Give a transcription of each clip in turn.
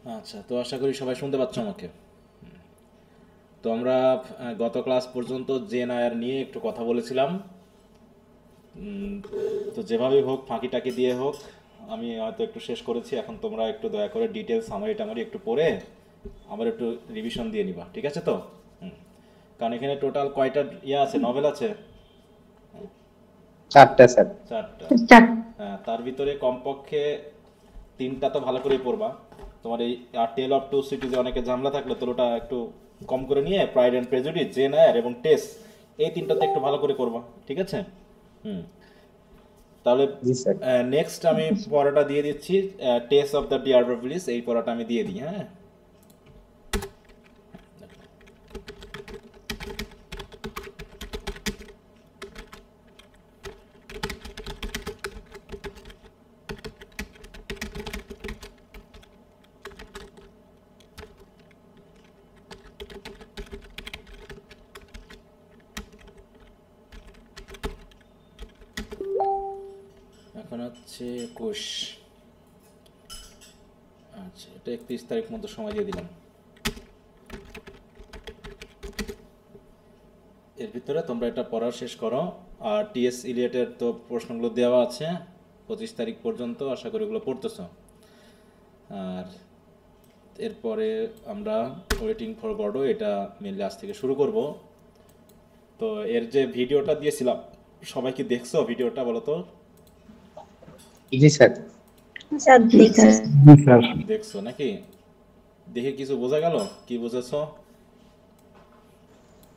আচ্ছা, তো আশা করি সবাই শুনতে পাচ্ছ আমাকে। তো আমরা গত ক্লাস পর্যন্ত জেন আয়ার নিয়ে একটু কথা বলেছিলাম। উম, তো যেভাবেই হোক, ফাঁকি টাকি দিয়ে হোক, আমি হয়তো একটু শেষ করেছি। এখন তোমরা একটু দয়া করে ডিটেলস সামারি টামারি একটু পড়ে আবার একটু রিভিশন দিয়ে নিবা, ঠিক আছে তো? হুম। কারণ এখানে টোটাল কয়টা আছে, নভেল আছে? চারটা স্যার। চারটা। চার। হ্যাঁ, তার ভিতরে কমপক্ষে তিনটা তো ভালো করেই পড়বা। তোমার এই আর টেল অফ টু সিটিজে অনেকে ঝামেলা থাকলে তোর ওটা একটু কম করে নিয়ে প্রাইড অ্যান্ড প্রেজুডিস, জেন আয়ার এবং টেস, এই তিনটাতে একটু ভালো করে করবা, ঠিক আছে? হুম। তাহলে জি স্যার। নেক্সট আমি পড়াটা দিয়ে দিচ্ছি। টেস অফ দ্য ডিয়ারবার পুলিশ, এই পড়াটা আমি দিয়ে দিই, হ্যাঁ। এখন হচ্ছে 21। আচ্ছা, এটা 31 তারিখ মতো সময় দিয়ে দিলাম। এর ভিতরে তোমরা এটা পড়া শেষ করো। আর টিএস ইলিয়টের তো প্রশ্নগুলো দেওয়া আছে 25 তারিখ পর্যন্ত, আশা করি ওগুলো পড়তেছো। আর এরপরে আমরা ওয়েটিং ফর গডো, এটা মেনলি আজ থেকে শুরু করব। তো এর যে ভিডিওটা দিয়েছিলাম, সবাই কি দেখছো ভিডিওটা, বলো তো? জি স্যার। স্যার দেখছি। জি স্যার। দেখছো নাকি? দেখে কিছু বোঝা গেল? কি বুঝেছো?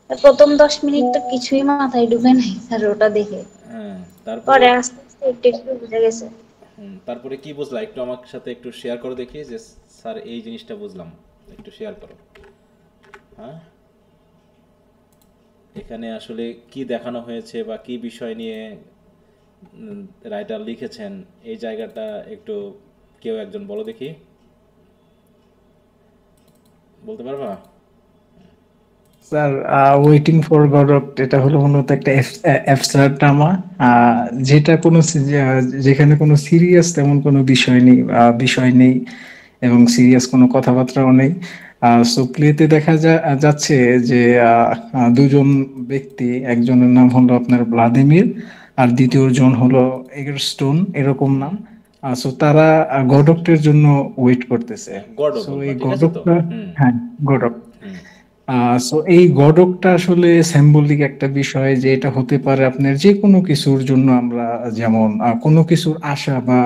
প্রথম 10 মিনিট তো কিছুই মাথায় ঢুকে নাই স্যার ওটা দেখে। হ্যাঁ, তারপরে পরে আস্তে আস্তে একটু একটু বুঝে গেছে। তারপরে কি বুঝলা একটু আমার সাথে একটু শেয়ার করো দেখি, যে স্যার এই জিনিসটা বুঝলাম, একটু শেয়ার করো। হ্যাঁ, এখানে আসলে কি দেখানো হয়েছে বা কি বিষয় নিয়ে রাইটার লিখেছেন, এই জায়গাটা একটু কেউ একজন বলো দেখি, বলতে পারবা? স্যার, ওয়েটিং ফর গডট এটা হলো মূলত একটা অ্যাবসার্ড ড্রামা, যেটা কোনো যেখানে কোনো সিরিয়াস তেমন কোনো বিষয় নেই এবং সিরিয়াস কোনো কথাবার্তাও নেই। সো প্লেতে দেখা যাচ্ছে যে দুজন ব্যক্তি, একজনের নাম হলো আপনার ভ্লাদিমির আর দ্বিতীয় জন হলো এগারস্টোন, এরকম নাম। সো তারা গডকের জন্য ওয়েট করতেছে। হ্যাঁ, গডও সো বলবা, এই ঠিক আছে তো? গডকটা, হুম। হ্যাঁ, গডক। হুম। সো এই গডকটা আসলে সিম্বলিক একটা বিষয়, যে এটা হতে পারে আপনার যে কোনো কিছুর জন্য আমরা যেমন কোনো কিছুর আশা বা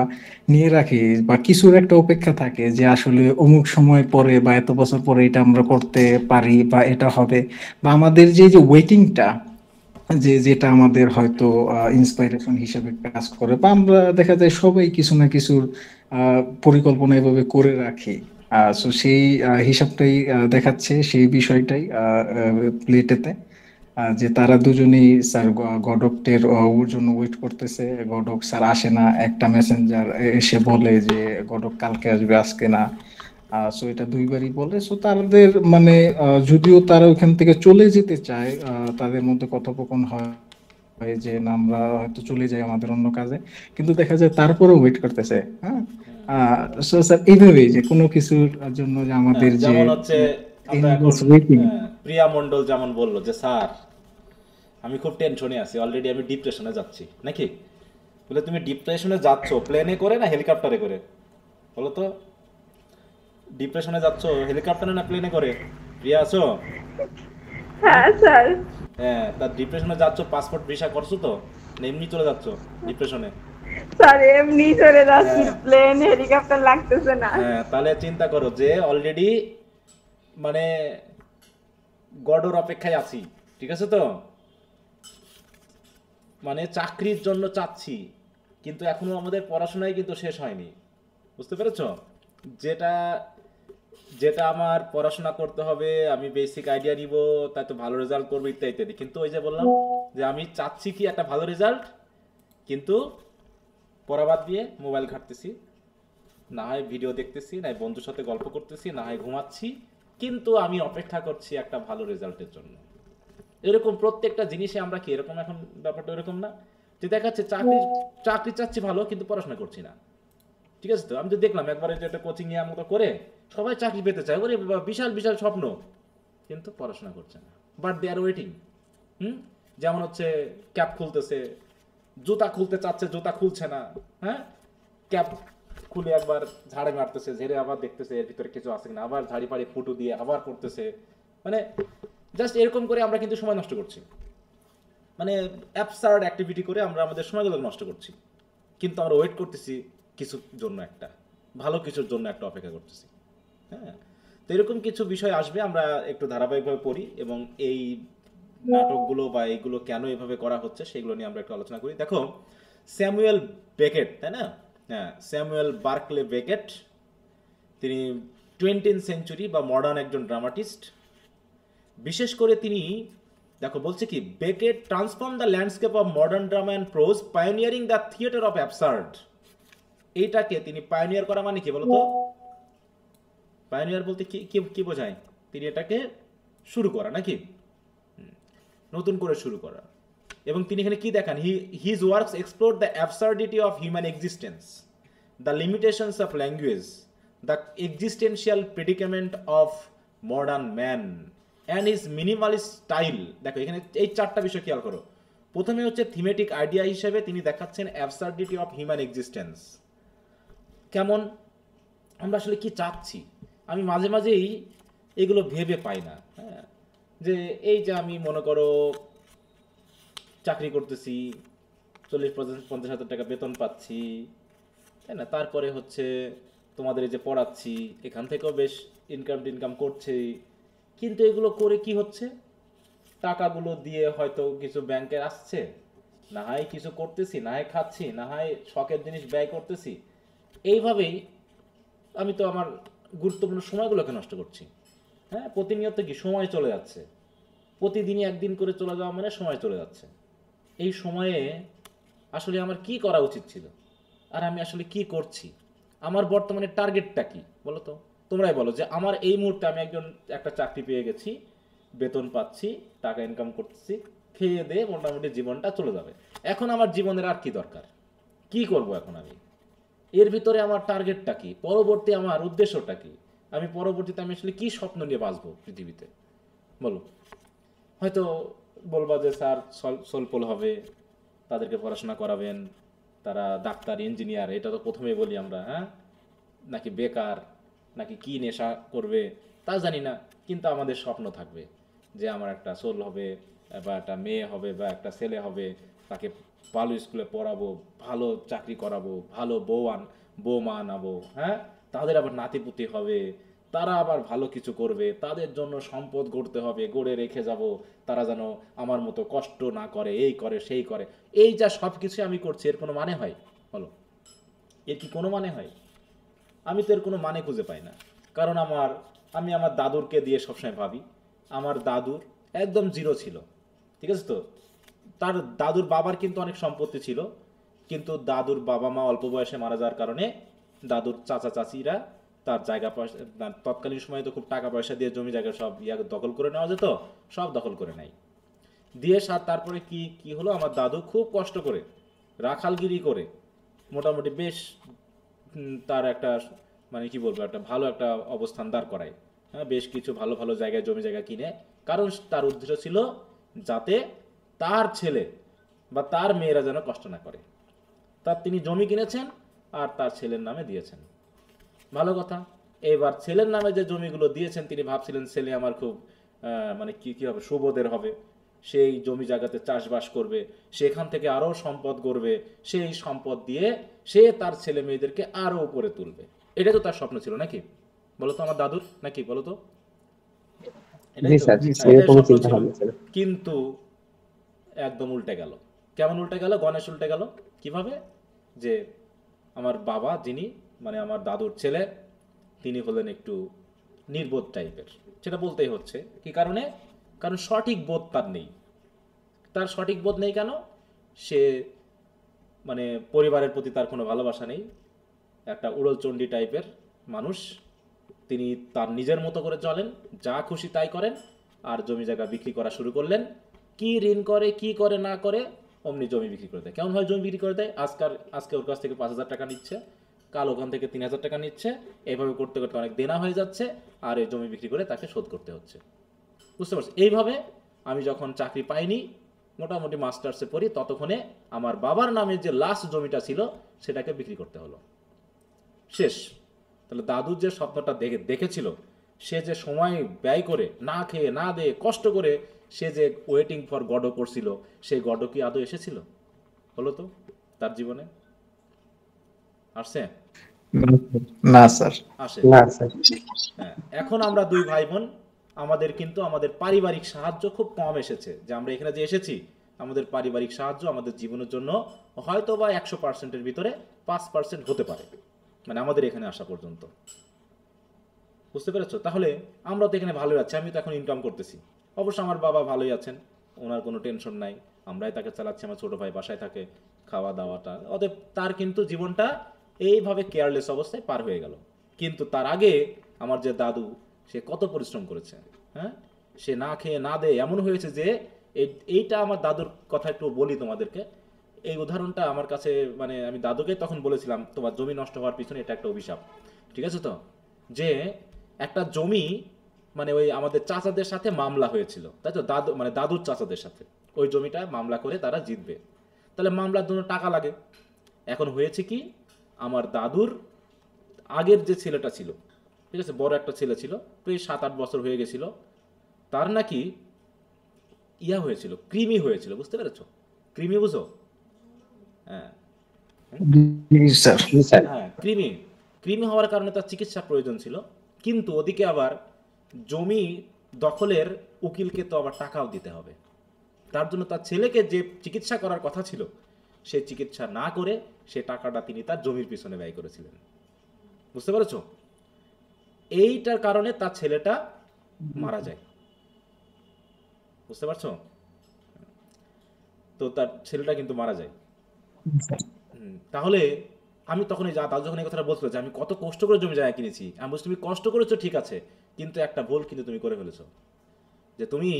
নিয়ে রাখি, বা কিছুর একটা অপেক্ষা থাকে যে আসলে অমুক সময় পরে বা এত বছর পরে এটা আমরা করতে পারি বা এটা হবে, বা আমাদের যে যে ওয়েটিংটা, যেটা আমাদের হয়তো ইন্সপাইরেশন হিসেবে কাজ করে, বা আমরা দেখা যায় সবাই কিছু না কিছুর পরিকল্পনা এভাবে করে রাখি। সো সেই হিসাবটাই দেখাচ্ছে, সেই বিষয়টাই প্লেটেতে, যে তারা দুজনেই স্যার গডকের ওর জন্য ওয়েট করতেছে। গডক স্যার আসে না, একটা মেসেঞ্জার এসে বলে যে গডক কালকে আসবে, আজকে না। সো এটা দুইবারই বলে। সো তাদের মানে যদিও তারা ওখান থেকে চলে যেতে চায়, তাদের মধ্যে কথোপকথন হয় যে না, আমরা হয়তো চলে যাই আমাদের অন্য কাজে, কিন্তু দেখা যায় তারপরেও ওয়েট করতেছে। হ্যাঁ। সো স্যার এইভাবেই যে কোনো কিছুর জন্য যে হ্যাঁ, আমাদের যে যেমন হচ্ছে আমরা এখন ওয়েটিং। প্রিয়া মণ্ডল যেমন বললো যে স্যার, আমি খুব টেনশনে আছি, অলরেডি আমি ডিপ্রেশনে যাচ্ছি নাকি। বলে তুমি ডিপ্রেশনে যাচ্ছ প্লেনে করে না হেলিকপ্টারে করে, বলো তো? ডিপ্রেশনে যাচ্ছ হেলিকপ্টারে না প্লেনে করে? প্রিয়া আছো? হ্যাঁ। হ্যাঁ স্যার। হ্যাঁ, তার ডিপ্রেশনে যাচ্ছ পাসপোর্ট ভিসা করছো তো, না এমনি চলে যাচ্ছ ডিপ্রেশনে? স্যার এমনি চলে যাচ্ছি, হ্যাঁ। প্লেন হেলিকপ্টার লাগতেছে না। হ্যাঁ, তাহলে চিন্তা করো যে অলরেডি মানে গডর অপেক্ষায় আছি, ঠিক আছে তো? মানে চাকরির জন্য চাচ্ছি, কিন্তু এখনো আমাদের পড়াশোনাই কিন্তু শেষ হয়নি, বুঝতে পেরেছো? যেটা যেটা আমার পড়াশোনা করতে হবে, আমি বেসিক আইডিয়া নিব, তাই তো ভালো রেজাল্ট করবো ইত্যাদি ইত্যাদি। কিন্তু ওই যে বললাম যে আমি চাচ্ছি কি একটা ভালো রেজাল্ট, কিন্তু পড়া বাদ দিয়ে মোবাইল ঘাঁটতেছি, না হয় ভিডিও দেখতেছি, না হয় বন্ধুর সাথে গল্প করতেছি, না হয় ঘুমাচ্ছি, কিন্তু আমি অপেক্ষা করছি একটা ভালো রেজাল্টের জন্য। এরকম প্রত্যেকটা জিনিসে আমরা কি এরকম? এখন ব্যাপারটা এরকম না যে দেখাচ্ছে চাকরি চাকরি চাচ্ছি ভালো, কিন্তু পড়াশোনা করছি না। ঠিক আছে তো? আমি তো দেখলাম একবারে যে একটা কোচিং এর মতো করে সবাই চাকরি পেতে চায়, ওরে বাবা, বিশাল বিশাল স্বপ্ন, কিন্তু পড়াশোনা করছে না, বাট দে আর ওয়েটিং। যেমন হচ্ছে ক্যাপ খুলতেছে, জুতা খুলতে চাচ্ছে, জুতা খুলছে না, হ্যাঁ, ক্যাপ খুলে একবার ঝাড়ে মারতেছে, ঝেড়ে আবার দেখতেছে এর ভিতরে কিছু আছে কিনা, আবার ঝাড়ি ফাড়ি ফুটো দিয়ে আবার পড়তেছে, মানে জাস্ট এরকম করে আমরা কিন্তু সময় নষ্ট করছি, মানে অ্যাবসার্ড অ্যাক্টিভিটি করে আমরা আমাদের সময়গুলো নষ্ট করছি, কিন্তু আমরা ওয়েট করতেছি কিছুর জন্য, একটা ভালো কিছুর জন্য একটা অপেক্ষা করতেছি। হ্যাঁ, তো এরকম কিছু বিষয় আসবে, আমরা একটু ধারাবাহিকভাবে পড়ি এবং এই নাটকগুলো বা এইগুলো কেন এভাবে করা হচ্ছে সেগুলো নিয়ে আমরা একটু আলোচনা করি। দেখো, স্যামুয়েল বেকেট, তাই না? হ্যাঁ, স্যামুয়েল বার্কলে বেকেট, তিনি 20th সেঞ্চুরি বা মডার্ন একজন ড্রামাটিস্ট। বিশেষ করে তিনি, দেখো বলছে কি, Beckett transform the landscape of modern drama and pros, pioneering the theatre of absurd. এইটাকে তিনি পায়োনিয়ার করা মানে কি বলতো? পায়োনিয়ার বলতে কি কি কি বোঝায়? তিনি এটাকে শুরু করা, নাকি নতুন করে শুরু করা। এবং তিনি এখানে কি দেখান? His works explore the absurdity of human existence, the limitations of language, the existential predicament of modern man and his minimalist style. দেখো এখানে এই চারটা বিষয় খেয়াল করো। প্রথমে হচ্ছে থিমেটিক আইডিয়া হিসেবে তিনি দেখাচ্ছেন অ্যাবসার্ডিটি অফ হিউম্যান এক্সিস্টেন্স। কেমন, আমরা আসলে কি চাচ্ছি? আমি মাঝে মাঝেই এগুলো ভেবে পাই না, হ্যাঁ, যে এই যে আমি মনে করো চাকরি করতেছি, 40-50 হাজার টাকা বেতন পাচ্ছি, তাই না? তারপরে হচ্ছে তোমাদের এই যে পড়াচ্ছি, এখান থেকেও বেশ ইনকাম করছি, কিন্তু এগুলো করে কি হচ্ছে? টাকাগুলো দিয়ে হয়তো কিছু ব্যাংকে আসছে, না হয় কিছু করতেছি, না হয় খাচ্ছি, না হয় শখের জিনিস ব্যয় করতেছি। এইভাবেই আমি তো আমার গুরুত্বপূর্ণ সময়গুলোকে নষ্ট করছি। হ্যাঁ, প্রতিনিয়ত কি সময় চলে যাচ্ছে, প্রতিদিনই একদিন করে চলে যাওয়া মানে সময় চলে যাচ্ছে। এই সময়ে আসলে আমার কি করা উচিত ছিল, আর আমি আসলে কি করছি? আমার বর্তমানে টার্গেটটা কি বলো তো? তোমরাই বলো যে আমার এই মুহূর্তে আমি একটা চাকরি পেয়ে গেছি, বেতন পাচ্ছি, টাকা ইনকাম করতেছি, খেয়ে দিয়ে মোটামুটি জীবনটা চলে যাবে। এখন আমার জীবনের আর কি দরকার? কি করব এখন আমি? এর ভিতরে আমার টার্গেটটা কি? পরবর্তী আমার উদ্দেশ্যটা কি? আমি পরবর্তীতে আমি আসলে কি স্বপ্ন নিয়ে বাঁচবো পৃথিবীতে, বলো? হয়তো বলবা যে স্যার সলপল হবে, তাদেরকে পড়াশোনা করাবেন, তারা ডাক্তার, ইঞ্জিনিয়ার, এটা তো প্রথমেই বলি আমরা, হ্যাঁ, নাকি বেকার, নাকি কি নেশা করবে তা জানি না, কিন্তু আমাদের স্বপ্ন থাকবে যে আমার একটা সোল হবে, বা একটা মেয়ে হবে, বা একটা ছেলে হবে, তাকে ভালো স্কুলে পড়াবো, ভালো চাকরি করাবো, ভালো বৌমা আনাবো, হ্যাঁ, তাদের আবার নাতিপুতি হবে, তারা আবার ভালো কিছু করবে, তাদের জন্য সম্পদ গড়তে হবে, গড়ে রেখে যাব, তারা যেন আমার মতো কষ্ট না করে, এই করে সেই করে। এই যা সব কিছু আমি করছি, এর কোনো মানে হয় বলো? এর কি কোনো মানে হয়? আমি তো এর কোনো মানে খুঁজে পাই না। কারণ আমি আমার দাদুরকে দিয়ে সবসময় ভাবি, আমার দাদুর একদম জিরো ছিল, ঠিক আছে তো? তার দাদুর বাবার কিন্তু অনেক সম্পত্তি ছিল, কিন্তু দাদুর বাবা মা অল্প বয়সে মারা যাওয়ার কারণে দাদুর চাচা চাচিরা তার জায়গা পয়সা, তৎকালীন সময়ে তো খুব টাকা পয়সা দিয়ে জমি জায়গা সব দখল করে নেওয়া যেত, সব দখল করে নেয় দিয়ে। তারপরে কি কি হলো, আমার দাদু খুব কষ্ট করে রাখালগিরি করে মোটামুটি বেশ তার একটা, মানে কি বলবো, একটা ভালো একটা অবস্থান দাঁড় করায়, হ্যাঁ, বেশ কিছু ভালো ভালো জায়গায় জমি জায়গা কিনে। কারণ তার উদ্দেশ্য ছিল যাতে তার ছেলে বা তার মেয়েরা যেন কষ্ট না করে। তিনি জমি কিনেছেন আর তার ছেলের নামে দিয়েছেন, ভালো কথা। এবার ছেলের নামে যে জমিগুলো দিয়েছেন, তিনি ভাবছিলেন ছেলে আমার খুব মানে কি হবে, সুবোধের হবে, সেই জমি জায়গাতে চাষবাস করবে, সেখান থেকে আরো সম্পদ গড়বে, সেই সম্পদ দিয়ে সে তার ছেলে মেয়েদেরকে আরো উপরে তুলবে। এটা তো তার স্বপ্ন ছিল, নাকি বলতো আমার দাদুর, নাকি বলতো? জি স্যার, এরকম চিন্তা ভাবনা ছিল। কিন্তু একদম উল্টে গেল। কেমন উল্টে গেল? গণেশ উল্টে গেল কিভাবে? যে আমার বাবা, যিনি মানে আমার দাদুর ছেলে, তিনি হলেন একটু নির্বোধ টাইপের, সেটা বলতেই হচ্ছে। কি কারণে? কারণ সঠিক বোধ তার নেই। তার সঠিক বোধ নেই কেন? সে মানে পরিবারের প্রতি তার কোনো ভালোবাসা নেই, একটা উড়লচণ্ডী টাইপের মানুষ। তিনি তার নিজের মতো করে চলেন, যা খুশি তাই করেন, আর জমি জায়গা বিক্রি করা শুরু করলেন। কি ঋণ করে, কি করে না করে, অমনি জমি বিক্রি করে দেয়। কেমন হয় জমি বিক্রি করে দেয়? আজকে ওর কাছ থেকে 5,000 টাকা নিচ্ছে, কাল ওখান থেকে 3,000 টাকা নিচ্ছে, এইভাবে করতে করতে অনেক দেনা হয়ে যাচ্ছে, আর এই জমি বিক্রি করে তাকে শোধ করতে হচ্ছে। বুঝতে পারছি? এইভাবে আমি যখন চাকরি পাইনি, মোটামুটি মাস্টার্সে পড়ি, ততক্ষণে আমার বাবার নামে যে লাস্ট জমিটা ছিল সেটাকে বিক্রি করতে হলো। শেষ। তাহলে দাদুর যে স্বপ্নটা দেখেছিল, সে যে সময় ব্যয় করে না খেয়ে না দিয়ে কষ্ট করে সে যে ওয়েটিং ফর গডও করছিল, সেই গডও কি আদৌ এসেছিল? হলো তো তার জীবনে? আসছে? না স্যার। আসে। না স্যার। হ্যাঁ, এখন আমরা দুই ভাই বোন, আমাদের কিন্তু আমাদের পারিবারিক সাহায্য খুব কম এসেছে। যে আমরা এখানে যে এসেছি, আমাদের পারিবারিক সাহায্য আমাদের জীবনের জন্য হয়তো বা 100%-এর ভিতরে 5% হতে পারে, মানে আমাদের এখানে আসা পর্যন্ত। বুঝতে পেরেছো? তাহলে আমরা তো এখানে ভালোই আছি, আমি তো এখন ইনকাম করতেছি। অবশ্য আমার বাবা ভালোই আছেন, ওনার কোনো টেনশন নাই, আমরাই তাকে চালাচ্ছি, আমার ছোট ভাই বাসায় থাকে, খাওয়া দাওয়াটা অতএব তার কিন্তু জীবনটা এইভাবে কেয়ারলেস অবস্থায় পার হয়ে গেল। কিন্তু তার আগে আমার যে দাদু, সে কত পরিশ্রম করেছে। হ্যাঁ, সে না খেয়ে না দেয় এমন হয়েছে যে এইটা আমার দাদুর কথা একটু বলি তোমাদেরকে। এই উদাহরণটা আমার কাছে, মানে আমি দাদুকে তখন বলেছিলাম তোমার জমি নষ্ট হওয়ার পিছনে এটা একটা অভিশাপ। ঠিক আছে তো? যে একটা জমি, মানে ওই আমাদের চাচাদের সাথে মামলা হয়েছিল, তাই তো? দাদু মানে দাদুর চাচাদের সাথে ওই জমিটা মামলা করে তারা জিতবে। তাহলে মামলার জন্য টাকা লাগে। এখন হয়েছে কি, আমার দাদুর আগের যে ছেলেটা ছিল, ঠিক আছে, বড় একটা ছেলে ছিল, প্রায় 7-8 বছর হয়ে গেছিল, তার নাকি ইয়া হয়েছিল, কৃমি হয়েছিল। বুঝতে পেরেছো? কৃমি বুঝো? হ্যাঁ স্যার। জি স্যার। হ্যাঁ, কৃমি। কৃমি হওয়ার কারণে তার চিকিৎসা প্রয়োজন ছিল, কিন্তু ওদিকে আবার জমি দখলের উকিলকে তো আবার টাকাও দিতে হবে। তার জন্য তার ছেলেকে যে চিকিৎসা করার কথা ছিল, সে চিকিৎসা না করে সে টাকাটা তিনি তার জমির পিছনে ব্যয় করেছিলেন। বুঝতে পেরেছো? এইটার কারণে তার ছেলেটা মারা যায়। বুঝতে পারছো? তো তার ছেলেটা কিন্তু মারা যায়। তাহলে আমি তখন এই দাদু যখন এই কথাটা বলছিল যে আমি কত কষ্ট করে জমি জায়গা কিনেছি, আমি বলছি তুমি কষ্ট করেছো ঠিক আছে, কিন্তু একটা ভুল কিন্তু তুমি করে ফেলেছো, যে তুমি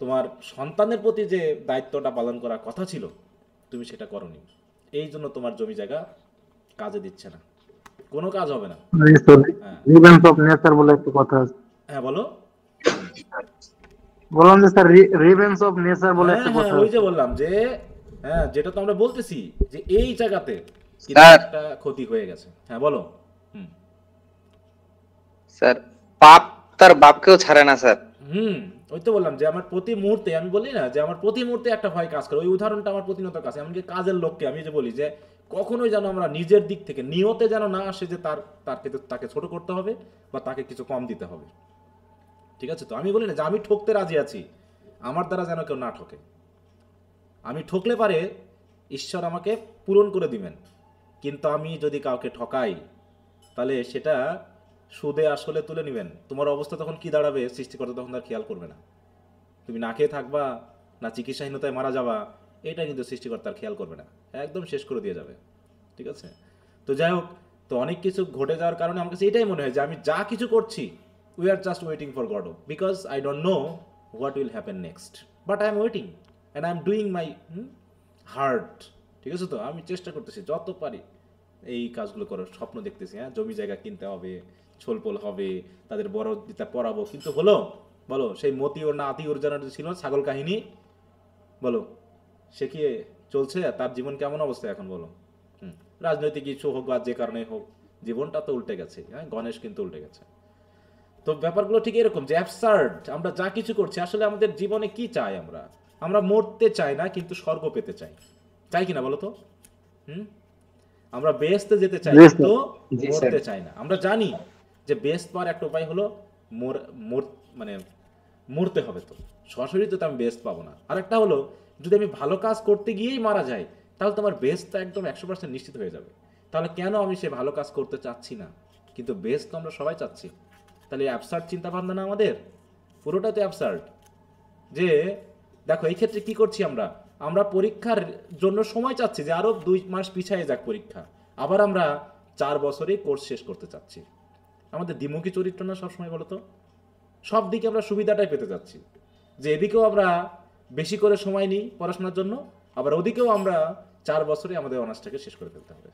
তোমার সন্তানের প্রতি যে দায়িত্বটা পালন করার কথা ছিল তুমি সেটা করনি। এই জন্য তোমার জমি জায়গা কাজে দিচ্ছে না, কোনো কাজ হবে না। হ্যাঁ রিভেন্স অফ নেচার বলে একটা কথা আছে। হ্যাঁ বলো। বললাম যে স্যার রিভেন্স অফ নেচার বলে হ্যাঁ একটা হ্যাঁ, কথা ওই আছে। যে বললাম যে, হ্যাঁ যেটা তো আমরা বলতেছি যে এই জায়গাতে কিন্তু স্যার একটা ক্ষতি হয়ে গেছে। হ্যাঁ বলো। হুম স্যার পাপ তার বাপকেও ছাড়ে না স্যার। হুম ওই তো বললাম যে আমার প্রতি মুহূর্তে, আমি বলি না যে আমার প্রতি মুহূর্তে একটা ভয় কাজ করে, ওই উদাহরণটা আমার প্রতিনিয়ত কাছে। এমনকি কাজের লোককে আমি যে বলি যে কখনোই যেন আমরা নিজের দিক থেকে নিয়তে যেন না আসে যে তাকে ছোট করতে হবে বা তাকে কিছু কম দিতে হবে। ঠিক আছে তো? আমি বলি না যে আমি ঠকতে রাজি আছি, আমার দ্বারা যেন কেউ না ঠকে। আমি ঠকলে পারে ঈশ্বর আমাকে পূরণ করে দিবেন, কিন্তু আমি যদি কাউকে ঠকাই তাহলে সেটা সুদে আসলে তুলে নেবেন। তোমার অবস্থা তখন কি দাঁড়াবে সৃষ্টিকর্তা তখন তার খেয়াল করবে না। তুমি না খেয়ে থাকবা না চিকিৎসাহীনতায় মারা যাবা, এটা কিন্তু সৃষ্টিকর্তার খেয়াল করবে না, একদম শেষ করে দিয়ে যাবে। ঠিক আছে? তো যাই হোক, তো অনেক কিছু ঘটে যাওয়ার কারণে আমার কাছে এটাই মনে হয় যে আমি যা কিছু করছি, we are just waiting for god, because I don't know what will happen next, but I am waiting and I am doing my heart. ঠিক আছে তো? আমি চেষ্টা করতেছি যত পারি এই কাজগুলো করার, স্বপ্ন দেখতেছি। হ্যাঁ, জমি জায়গা কিনতে হবে, ছোলপোল হবে, তাদের বড় দিতে পড়াবো, কিন্তু হলো বলো সেই মতি ওর না আতি ওর যেন ছিল ছাগল কাহিনী, বলো সে কি চলছে? তার জীবন কেমন অবস্থা এখন বলো? রাজনৈতিক ইস্যু হোক বা যে কারণে হোক, জীবনটা তো উল্টে গেছে। হ্যাঁ, গণেশ কিন্তু উল্টে গেছে। তো ব্যাপারগুলো ঠিক এরকম যে অ্যাবসার্ড, আমরা যা কিছু করছি আসলে আমাদের জীবনে কি চাই? আমরা মরতে চাই না, কিন্তু স্বর্গ পেতে চাই। চাই কিনা বলো তো? আমরা বেহেশতে যেতে চাই, জি, কিন্তু জি, মরতে স্যার। চাই না। আমরা জানি যে বেহেশত পাওয়ার একটা উপায় হলো মানে মরতে হবে। তো সরাসরি তো আমি বেহেশত পাবো না। আর একটা হলো, যদি আমি ভালো কাজ করতে গিয়েই মারা যাই তাহলে তোমার বেহেশতটা একদম 100% নিশ্চিত হয়ে যাবে। তাহলে কেন আমি সে ভালো কাজ করতে চাচ্ছি না, কিন্তু বেহেশত তো আমরা সবাই চাচ্ছি। তাহলে অ্যাবসার্ড চিন্তা ভাবনা না আমাদের? পুরোটা তো অ্যাবসার্ড। যে দেখো এই ক্ষেত্রে কি করছি আমরা পরীক্ষার জন্য সময় চাচ্ছি যে আরো 2 মাস পিছিয়ে যাক পরীক্ষা, আবার আমরা 4 বছরে কোর্স শেষ করতে চাচ্ছি। আমাদের দ্বিমুখী চরিত্র না সবসময়? বলো তো? সব দিকে আমরা সুবিধাটাই পেতে যাচ্ছি, যে এদিকেও আমরা বেশি করে সময় নিই পড়াশোনার জন্য, আবার ওদিকেও আমরা 4 বছরে আমাদের অনার্সটাকে শেষ করে ফেলতে হবে।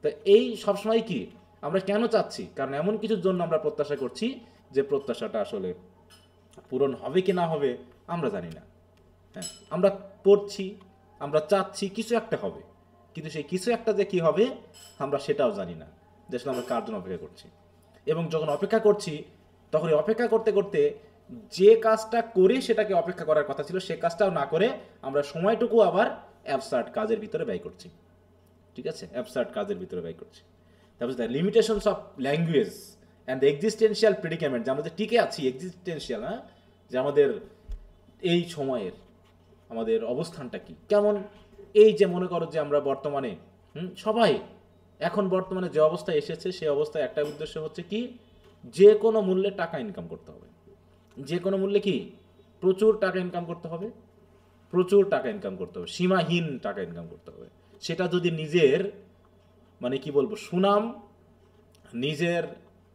তো এই সবসময় কি আমরা কেন চাচ্ছি? কারণ এমন কিছুর জন্য আমরা প্রত্যাশা করছি যে প্রত্যাশাটা আসলে পূরণ হবে কি না হবে আমরা জানি না। হ্যাঁ, আমরা পড়ছি, আমরা চাচ্ছি কিছু একটা হবে, কিন্তু সেই কিছু একটা যে কি হবে আমরা সেটাও জানি না, যে আসলে আমরা কার জন্য অপেক্ষা করছি। এবং যখন অপেক্ষা করছি তখন এই অপেক্ষা করতে করতে যে কাজটা করে সেটাকে অপেক্ষা করার কথা ছিল সে কাজটাও না করে আমরা সময়টুকু আবার অ্যাবসার্ড কাজের ভিতরে ব্যয় করছি। ঠিক আছে, অ্যাবসার্ড কাজের ভিতরে ব্যয় করছি। তারপর the limitations of language and the existential predicament, যে আমরা যে টিকে আছি এক্সিস্টেন্সিয়াল, হ্যাঁ, যে আমাদের এই সময়ের আমাদের অবস্থানটা কি কেমন। এই যে মনে করো যে আমরা বর্তমানে সবাই এখন বর্তমানে যে অবস্থায় এসেছে সেই অবস্থায় একটা উদ্দেশ্য হচ্ছে কি, যে কোনো মূল্যে টাকা ইনকাম করতে হবে। যে কোনো মূল্যে কি প্রচুর টাকা ইনকাম করতে হবে, প্রচুর টাকা ইনকাম করতে হবে, সীমাহীন টাকা ইনকাম করতে হবে। সেটা যদি নিজের মানে কি বলবো সুনাম, নিজের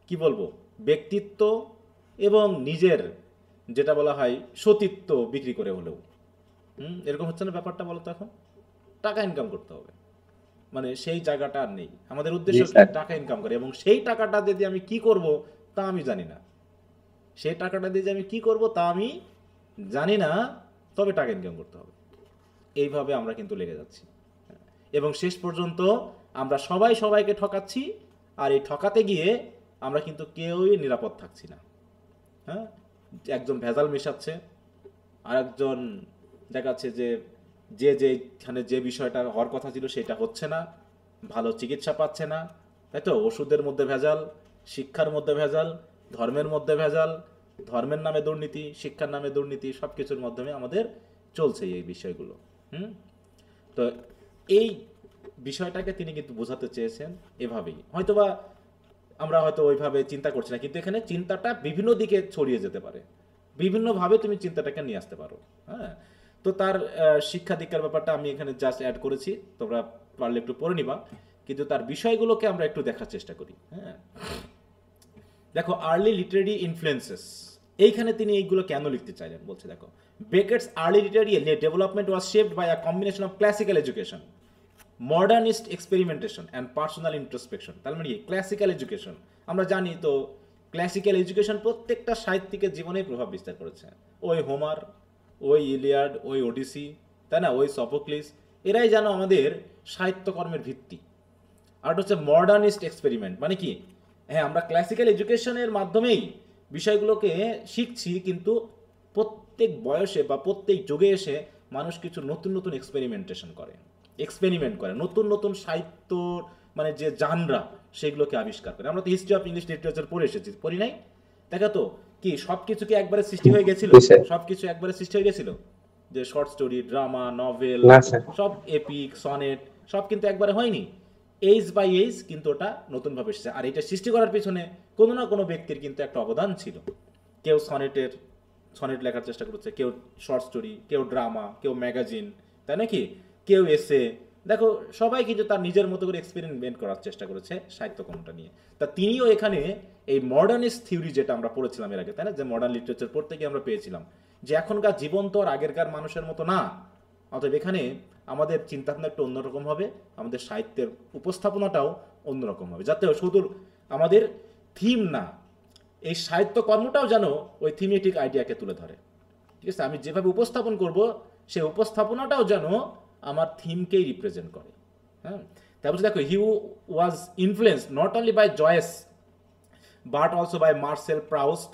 কি বলবো ব্যক্তিত্ব এবং নিজের যেটা বলা হয় সতীত্ব বিক্রি করে হলেও এরকম হচ্ছে না ব্যাপারটা? বলো তো, এখন টাকা ইনকাম করতে হবে, মানে সেই জায়গাটা আর নেই। আমাদের উদ্দেশ্য টাকা ইনকাম করে, এবং সেই টাকাটা দিয়ে আমি কি করব তা আমি জানি না। সেই টাকাটা দিয়ে যে আমি কি করব তা আমি জানি না, তবে টাকা ইনকাম করতে হবে। এইভাবে আমরা কিন্তু লেগে যাচ্ছি, এবং শেষ পর্যন্ত আমরা সবাই সবাইকে ঠকাচ্ছি। আর এই ঠকাতে গিয়ে আমরা কিন্তু কেউই নিরাপদ থাকছি না। হ্যাঁ, একজন ভেজাল মেশাচ্ছে, আর একজন দেখাচ্ছে যে যেখানে যে বিষয়টা হওয়ার কথা ছিল সেটা হচ্ছে না, ভালো চিকিৎসা পাচ্ছে না, তাই তো? ওষুধের মধ্যে ভেজাল, শিক্ষার মধ্যে ভেজাল, ধর্মের মধ্যে ভেজাল, ধর্মের নামে দুর্নীতি, শিক্ষার নামে দুর্নীতি, সব কিছুর মাধ্যমে আমাদের চলছে এই বিষয়গুলো। তো এই বিষয়টাকে তিনি কিন্তু বোঝাতে চেয়েছেন এভাবেই। হয়তোবা আমরা হয়তো ওইভাবে চিন্তা করছি না, কিন্তু এখানে চিন্তাটা বিভিন্ন দিকে ছড়িয়ে যেতে পারে, বিভিন্নভাবে তুমি চিন্তাটাকে নিয়ে আসতে পারো। হ্যাঁ, তো তার শিক্ষা দীক্ষার ব্যাপারটা আমি এখানে জাস্ট অ্যাড করেছি, তোমরা পারলে একটু পড়ে নিবা, কিন্তু তার বিষয়গুলোকে আমরা একটু দেখার চেষ্টা করি। হ্যাঁ, দেখো আর্লি লিটারেরি ইনফ্লুয়েন্সেস, এইখানে তিনি এইগুলো কেন লিখতে চাইলেন বলছে, দেখো Beckett's early literary development was shaped by a combination of classical education, modernist experimentation and personal introspection. তার মানে ক্লাসিক্যাল এডুকেশন, আমরা জানি তো ক্লাসিক্যাল এডুকেশন প্রত্যেকটা সাহিত্যিকের জীবনে প্রভাব বিস্তার করেছে। ওই হোমার, ওই ইলিয়াড, ওই ওডিসি, তাই না, ওই সফোক্লিস, এরাই যেন আমাদের সাহিত্যকর্মের ভিত্তি। আর হচ্ছে মডার্নিস্ট এক্সপেরিমেন্ট, মানে কি, হ্যাঁ আমরা ক্লাসিক্যাল এডুকেশনের মাধ্যমেই বিষয়গুলোকে শিখছি, কিন্তু প্রত্যেক বয়সে বা প্রত্যেক যুগে এসে মানুষ কিছু নতুন নতুন এক্সপেরিমেন্ট করে, নতুন নতুন সাহিত্য মানে যে জানরা সেগুলোকে আবিষ্কার করে। আমরা তো হিস্ট্রি অফ ইংলিশ লিটারেচার পড়ে এসেছি, পড়ি নাই? দেখা তো কি সবকিছু কি একবারে সৃষ্টি হয়ে গেছিল? সবকিছু একবারে সৃষ্টি হয়ে গেছিল? যে শর্ট স্টোরি, ড্রামা, নভেল, সব এপিক, সনেট, সব কিন্তু একবারে হয়নি। এইজ বাই এইজ কিন্তু ওটা নতুনভাবে এসেছে। আর এটা সৃষ্টি করার পিছনে কোনো না কোনো ব্যক্তির কিন্তু একটা অবদান ছিল। কেউ সনেট লেখার চেষ্টা করেছে, কেউ শর্ট স্টোরি, কেউ ড্রামা, কেউ ম্যাগাজিন, তাই নাকি, কেউ এসে। দেখো সবাই কিন্তু তার নিজের মতো করে এক্সপেরিমেন্ট করার চেষ্টা করেছে সাহিত্যকর্মটা নিয়ে। তা তিনিও এখানে এই মডার্নিস্ট থিওরি যেটা আমরা পড়েছিলাম এর আগে, তাই না, যে মডার্ন লিটারেচার পড়তে গিয়ে আমরা পেয়েছিলাম যে এখনকার জীবন তো আর আগেরকার মানুষের মতো না। অতএব এখানে আমাদের চিন্তাভাবনা একটু অন্যরকম হবে, আমাদের সাহিত্যের উপস্থাপনাটাও অন্যরকম হবে, যাতে শুধু আমাদের থিম না, এই সাহিত্যকর্মটাও যেন ওই থিমেটিক আইডিয়াকে তুলে ধরে। ঠিক আছে, আমি যেভাবে উপস্থাপন করব সেই উপস্থাপনাটাও যেন আমার থিমকেই রিপ্রেজেন্ট করে। হ্যাঁ, তারপর দেখো he was influence not only by Joyce but also by Marcel Proust.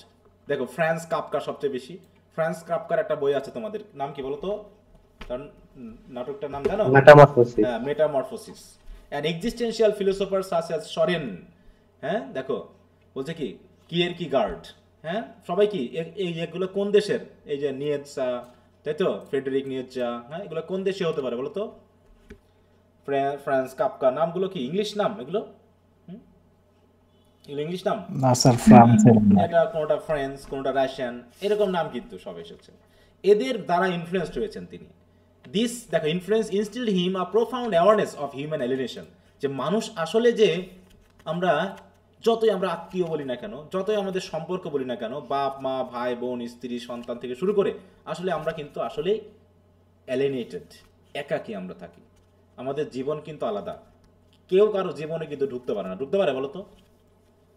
দেখো ফ্রান্স কাফকা সবচেয়ে বেশি। ফ্রান্স কাফকার একটা বই আছে, তোমাদের নাম কি বলো তো, কারণ নাটকটার নাম জানো? Metamorphosis. An existential philosopher such as Soren. হ্যাঁ, দেখো বলছে কি কিয়েরকিগার্ড। হ্যাঁ, সবাই কি এগুলো কোন দেশের? এই যে নিয়েৎজা, তাই তো, ফ্রেডেরিক নিয়েৎজা। হ্যাঁ, এগুলো কোন দেশে হতে পারে বলো তো? ফ্রান্স কাফকা, নামগুলো কি ইংলিশ নাম? এগুলো ইংলিশ নাম না স্যার, ফ্রান্স, এটা কোনটা ফ্রান্স, কোনটা রাশিয়ান, এরকম নাম কিন্তু সব এসেছে। এদের দ্বারা ইনফ্লুয়েন্সড হয়েছেন তিনি। দিস দেখো influence instilled him a profound awareness of human alienation, যে মানুষ আসলে যে আমরা যতই আমরা আত্মীয় বলি না কেন, যতই আমাদের সম্পর্ক বলি না কেন, বাপ মা, ভাই বোন, স্ত্রী, সন্তান থেকে শুরু করে, আসলে আমরা কিন্তু আসলে অ্যালিনেটেড, একাকী আমরা থাকি। আমাদের জীবন কিন্তু আলাদা, কেউ কারো জীবনে কিন্তু ঢুকতে পারে না। ঢুকতে পারে বলো তো?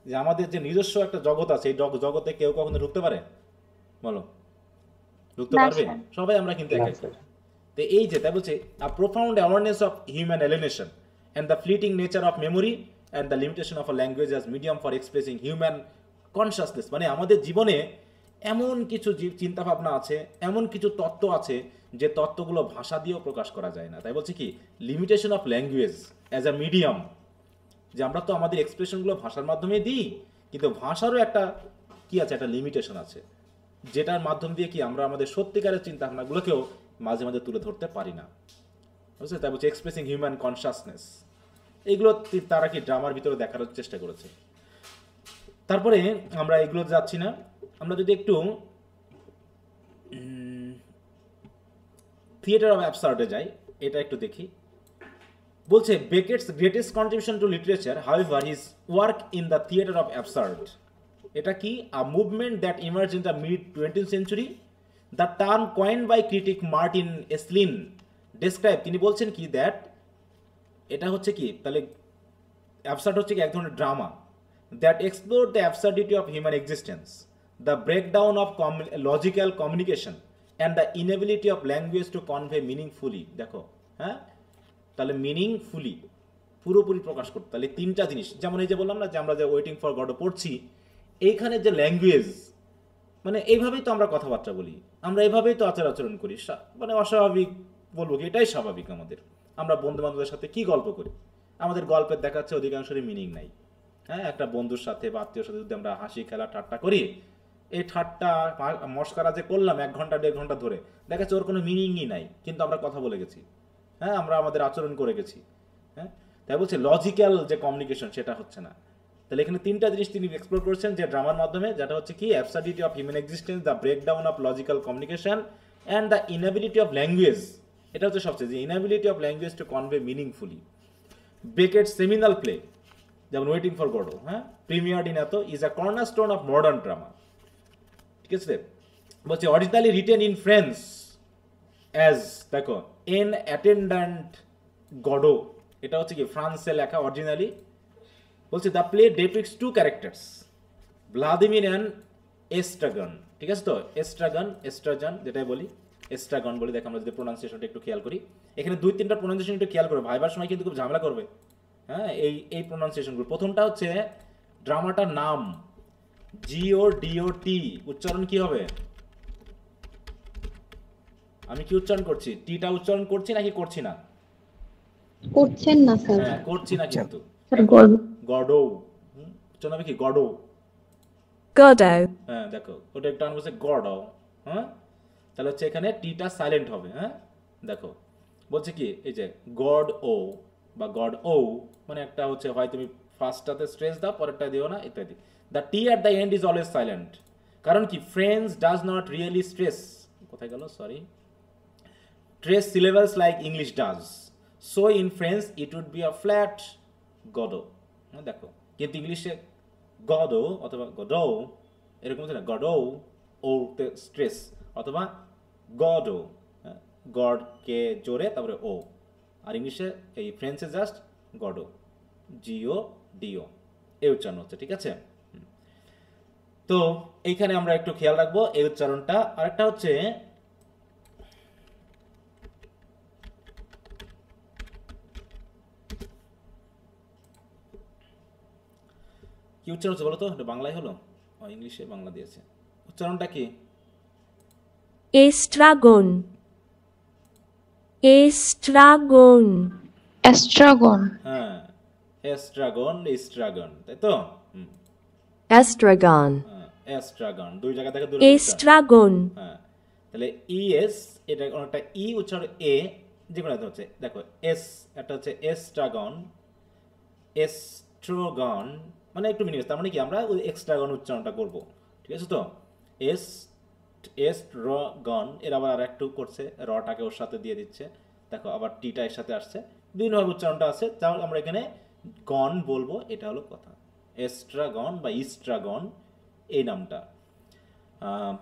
যে আমাদের যে নিজস্ব একটা জগৎ আছে, এই জগতে কেউ কখনো ঢুকতে পারে? বলো, ঢুকতে না, পারবে? স্যার। সবাই আমরা কিন্তু না, এক এক। স্যার। তো এই যে তাই বলছে a profound awareness of human alienation and the fleeting nature of memory and the limitation of a language as medium for expressing human consciousness. মানে আমাদের জীবনে এমন কিছু চিন্তা ভাবনা আছে, এমন কিছু তত্ত্ব আছে যে তত্ত্বগুলো ভাষা দিয়েও প্রকাশ করা যায় না। তাই বলছে কি limitation of language as a medium, যে আমরা তো আমাদের এক্সপ্রেশনগুলো ভাষার মাধ্যমে দিই, কিন্তু ভাষারও একটা কি আছে, একটা লিমিটেশন আছে, যেটার মাধ্যম দিয়ে কি আমরা আমাদের সত্যিকারের চিন্তা ভাবনাগুলোকেও মাঝে মাঝে তুলে ধরতে পারি না। বুঝছে? তাই বলছে এক্সপ্রেসিং হিউম্যান কনসাসনেস। এইগুলো তারা কি ড্রামার ভিতরে দেখার চেষ্টা করেছে। তারপরে আমরা এগুলো যাচ্ছি না, আমরা যদি একটু থিয়েটার অফ অ্যাবসার্ডে যাই, এটা একটু দেখি। বলছে Beckett's greatest contribution to literature however his work in the theatre of absurd. এটা কি a movement that emerge in the mid 20th century, the term coined by critic Martin Esslin describe. তিনি বলছেন কি দ্যাট এটা হচ্ছে কি, তাহলে absurd হচ্ছে কি এক ধরনের drama that explore the absurdity of human existence, the breakdown of logical communication and the inability of language to convey meaningfully. দেখো, হ্যাঁ, তাহলে মিনিংফুলি পুরোপুরি প্রকাশ করতে, তাহলে তিনটা জিনিস, যেমন এই যে বললাম না যে আমরা যে ওয়েটিং ফর গড পড়ছি, এইখানে যে ল্যাঙ্গুয়েজ, মানে এইভাবেই তো আমরা কথাবার্তা বলি, আমরা এইভাবেই তো আচার আচরণ করি, মানে অস্বাভাবিক বলবো কি, এটাই স্বাভাবিক আমাদের। আমরা বন্ধু বান্ধবের সাথে কি গল্প করি, আমাদের গল্পের দেখাচ্ছে অধিকাংশেরই মিনিং নাই। হ্যাঁ, একটা বন্ধুর সাথে বা আত্মীয়র সাথে যদি আমরা হাসি খেলা ঠাট্টা করি, এই ঠাট্টা মস্করা যে করলাম 1 ঘন্টা 1.5 ঘন্টা ধরে, দেখাচ্ছে ওর কোনো মিনিংই নাই, কিন্তু আমরা কথা বলে গেছি। হ্যাঁ, আমরা আমাদের আচরণ করে গেছি। হ্যাঁ, তাই বলছে লজিক্যাল যে কমিউনিকেশন সেটা হচ্ছে না। তাহলে এখানে তিনটা জিনিস তিনি এক্সপ্লোর করেছেন যে ড্রামার মাধ্যমে, যেটা হচ্ছে কি absurdity of human existence, the breakdown of logical communication and the inability of language. এটা হচ্ছে সবচেয়ে যে inability of language to convey meaningfully. Beckett seminal play যেমন ওয়েটিং ফর গডো, হ্যাঁ, প্রিমিয়ার্ড ইন এত is a cornerstone of modern drama. ঠিক আছে, বলছে originally written in French as, দেখো, এন অ্যাটেন্ডান্ট গডো, এটা হচ্ছে কি ফ্রান্সে লেখা অরিজিনালি। বলছে the play ডেপিক্টস 2 characters, Vladimir and এস্ট্রাগন। ঠিক আছে তো, এস্ট্রাজন যেটাই বলি, এস্ট্রাগন বলি। দেখো আমরা যদি প্রোনাউন্সিয়েশনটা একটু খেয়াল করি, এখানে 2-3টা প্রোনাউন্সিয়েশন একটু খেয়াল করবে, ভাইবার সময় কিন্তু খুব ঝামেলা করবে। হ্যাঁ, এই প্রোনাউন্সিয়েশনগুলো, প্রথমটা হচ্ছে ড্রামাটার নাম GODOT, উচ্চারণ কি হবে? আমি কি উচ্চারণ করছি? টিটা উচ্চারণ করছি নাকি করছি না? করছেন না স্যার। হ্যাঁ, করছি না কিন্তু। স্যার গড গডো, উচ্চারণ হবে কি গডো। Godo. হ্যাঁ, দেখো ওটা একটা বলছে গডো। হ্যাঁ, তাহলে হচ্ছে এখানে টিটা সাইলেন্ট হবে। হ্যাঁ, দেখো বলছে কি এই যে গড ও বা গড ও, মানে একটা হচ্ছে হয় তুমি ফার্স্টটাতে স্ট্রেস দাও, পরেরটা দিও না, ইত্যাদি। The T at the end is always silent, কারণ কি French does not really stress, কোথায় গেল, sorry, stress syllables like English does, so in French it would be a flat Godot. দেখো, কিন্তু ইংলিশে গডো অথবা গডো এরকম হচ্ছে না, গডো ও স্ট্রেস, অথবা গডো, গড কে জোরে তারপরে ও, আর ইংলিশে এই ফ্রেঞ্চে জাস্ট গডো, GODO এই উচ্চারণ হচ্ছে। ঠিক আছে, তো এইখানে আমরা একটু খেয়াল রাখবো এই উচ্চারণটা। আরেকটা হচ্ছে কি উচ্চারণ হচ্ছে বলো তো? এটা বাংলায় হলো, ইংলিশে বাংলা দিয়েছে, উচ্চারণটা কি? Estragon. Estragon. এস্ট্রাগন। হ্যাঁ, এস্ট্রাগন, তাই তো? Estragon. এস্ট্রাগন, দুই জায়গা থেকে দূরে। Estragon. হ্যাঁ, তাহলে ES, এটা একটা ই উচ্চারণ এ, যে কোনো একটা হচ্ছে, দেখো এস, একটা হচ্ছে এস্ট্রাগন, এস্ট্রোগন, মানে একটু মিনিমাস, তার মানে কি আমরা এক্সট্রাগন উচ্চারণটা করব। ঠিক আছে তো, এস্ট্রোগন, এর আবার আর একটু করছে, রটাকে ওর সাথে দিয়ে দিচ্ছে, দেখো আবার টিটা এর সাথে আসছে, বিভিন্নভাবে উচ্চারণটা আছে, তাহলে আমরা এখানে গন বলবো, এটা হলো কথা, এস্ট্রাগন বা ইস্ট্রাগন এই নামটা।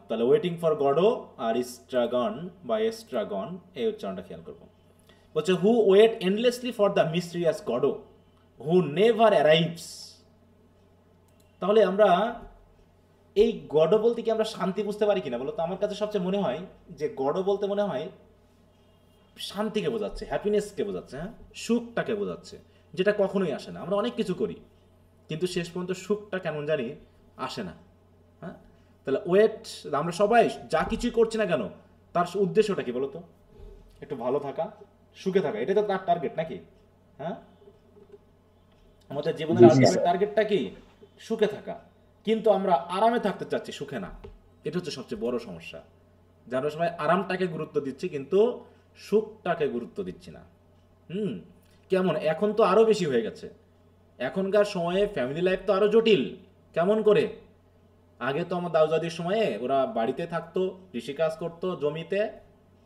তাহলে ওয়েটিং ফর গডো আর ইস্ট্রাগন বা এস্ট্রাগন এই উচ্চারণটা খেয়াল করবো। বলছে who wait endlessly for the mysterious Godot, who never arrives. তাহলে আমরা এই গড বলতে কি আমরা শান্তি বুঝতে পারি কিনা বলো তো? আমার কাছে সবচেয়ে মনে হয় যে গড বলতে মনে হয় শান্তিকে বোঝাচ্ছে, হ্যাপিনেসকে বোঝাচ্ছে, হ্যাঁ, সুখটাকে বোঝাচ্ছে, যেটা কখনোই আসে না। আমরা অনেক কিছু করি কিন্তু শেষ পর্যন্ত সুখটা কেমন জানি আসে না। হ্যাঁ, তাহলে ওয়েট, আমরা সবাই যা কিছুই করছি না কেন তার উদ্দেশ্যটা কি বলতো? একটু ভালো থাকা, সুখে থাকা, এটাই তো তার টার্গেট নাকি? হ্যাঁ, আমাদের জীবনের আলটিমেট টার্গেটটা কি? সুখে থাকা। কিন্তু আমরা আরামে থাকতে চাচ্ছি, সুখে না। এটা হচ্ছে সবচেয়ে বড় সমস্যা, যে আমরা সবাই আরামটাকে গুরুত্ব দিচ্ছি কিন্তু সুখটাকে গুরুত্ব দিচ্ছি না। কেমন এখন তো আরো বেশি হয়ে গেছে। এখনকার সময়ে ফ্যামিলি লাইফ তো আরো জটিল। কেমন করে? আগে তো আমার দাদুদাদির সময়ে ওরা বাড়িতে থাকতো, কৃষিকাজ করতো জমিতে,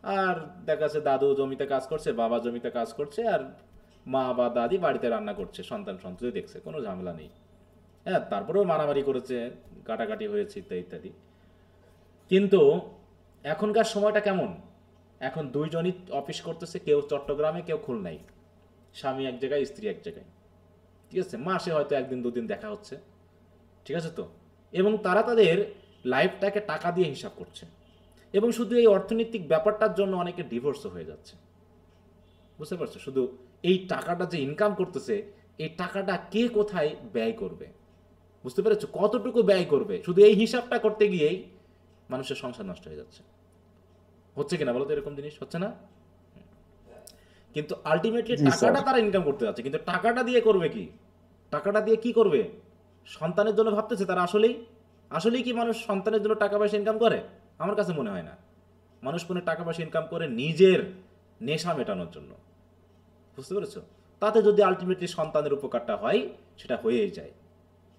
আর দেখা যাচ্ছে দাদু জমিতে কাজ করছে, বাবা জমিতে কাজ করছে, আর মা বা দাদি বাড়িতে রান্না করছে, সন্তান সন্ততি দেখছে, কোনো ঝামেলা নেই। হ্যাঁ, তারপরেও মারামারি করেছে, কাটাকাটি হয়েছে ইত্যাদি ইত্যাদি। কিন্তু এখনকার সময়টা কেমন? এখন দুইজনই অফিস করতেছে, কেউ চট্টগ্রামে কেউ খুলনায়, স্বামী এক জায়গায় স্ত্রী এক জায়গায়, ঠিক আছে? মাসে হয়তো একদিন দুদিন দেখা হচ্ছে, ঠিক আছে তো? এবং তারা তাদের লাইফটাকে টাকা দিয়ে হিসাব করছে। এবং শুধু এই অর্থনৈতিক ব্যাপারটার জন্য অনেকে ডিভোর্সও হয়ে যাচ্ছে, বুঝতে পারছো? শুধু এই টাকাটা যে ইনকাম করতেছে, এই টাকাটা কে কোথায় ব্যয় করবে, বুঝতে পেরেছো? কতটুকু ব্যয় করবে, শুধু এই হিসাবটা করতে গিয়েই মানুষের সংসার নষ্ট হয়ে যাচ্ছে। হচ্ছে কিনা বলো তো? এরকম জিনিস হচ্ছে না? কিন্তু আলটিমেটলি টাকাটা তারা ইনকাম করতে যাচ্ছে, কিন্তু টাকাটা দিয়ে করবে কি? টাকাটা দিয়ে কি করবে? সন্তানের জন্য ভাবতেছে তারা। আসলেই কি মানুষ সন্তানের জন্য টাকা পয়সা ইনকাম করে? আমার কাছে মনে হয় না। মানুষ কোনো টাকা পয়সা ইনকাম করে নিজের নেশা মেটানোর জন্য, বুঝতে পেরেছো? তাতে যদি আলটিমেটলি সন্তানের উপকারটা হয়, সেটা হয়েই যায়।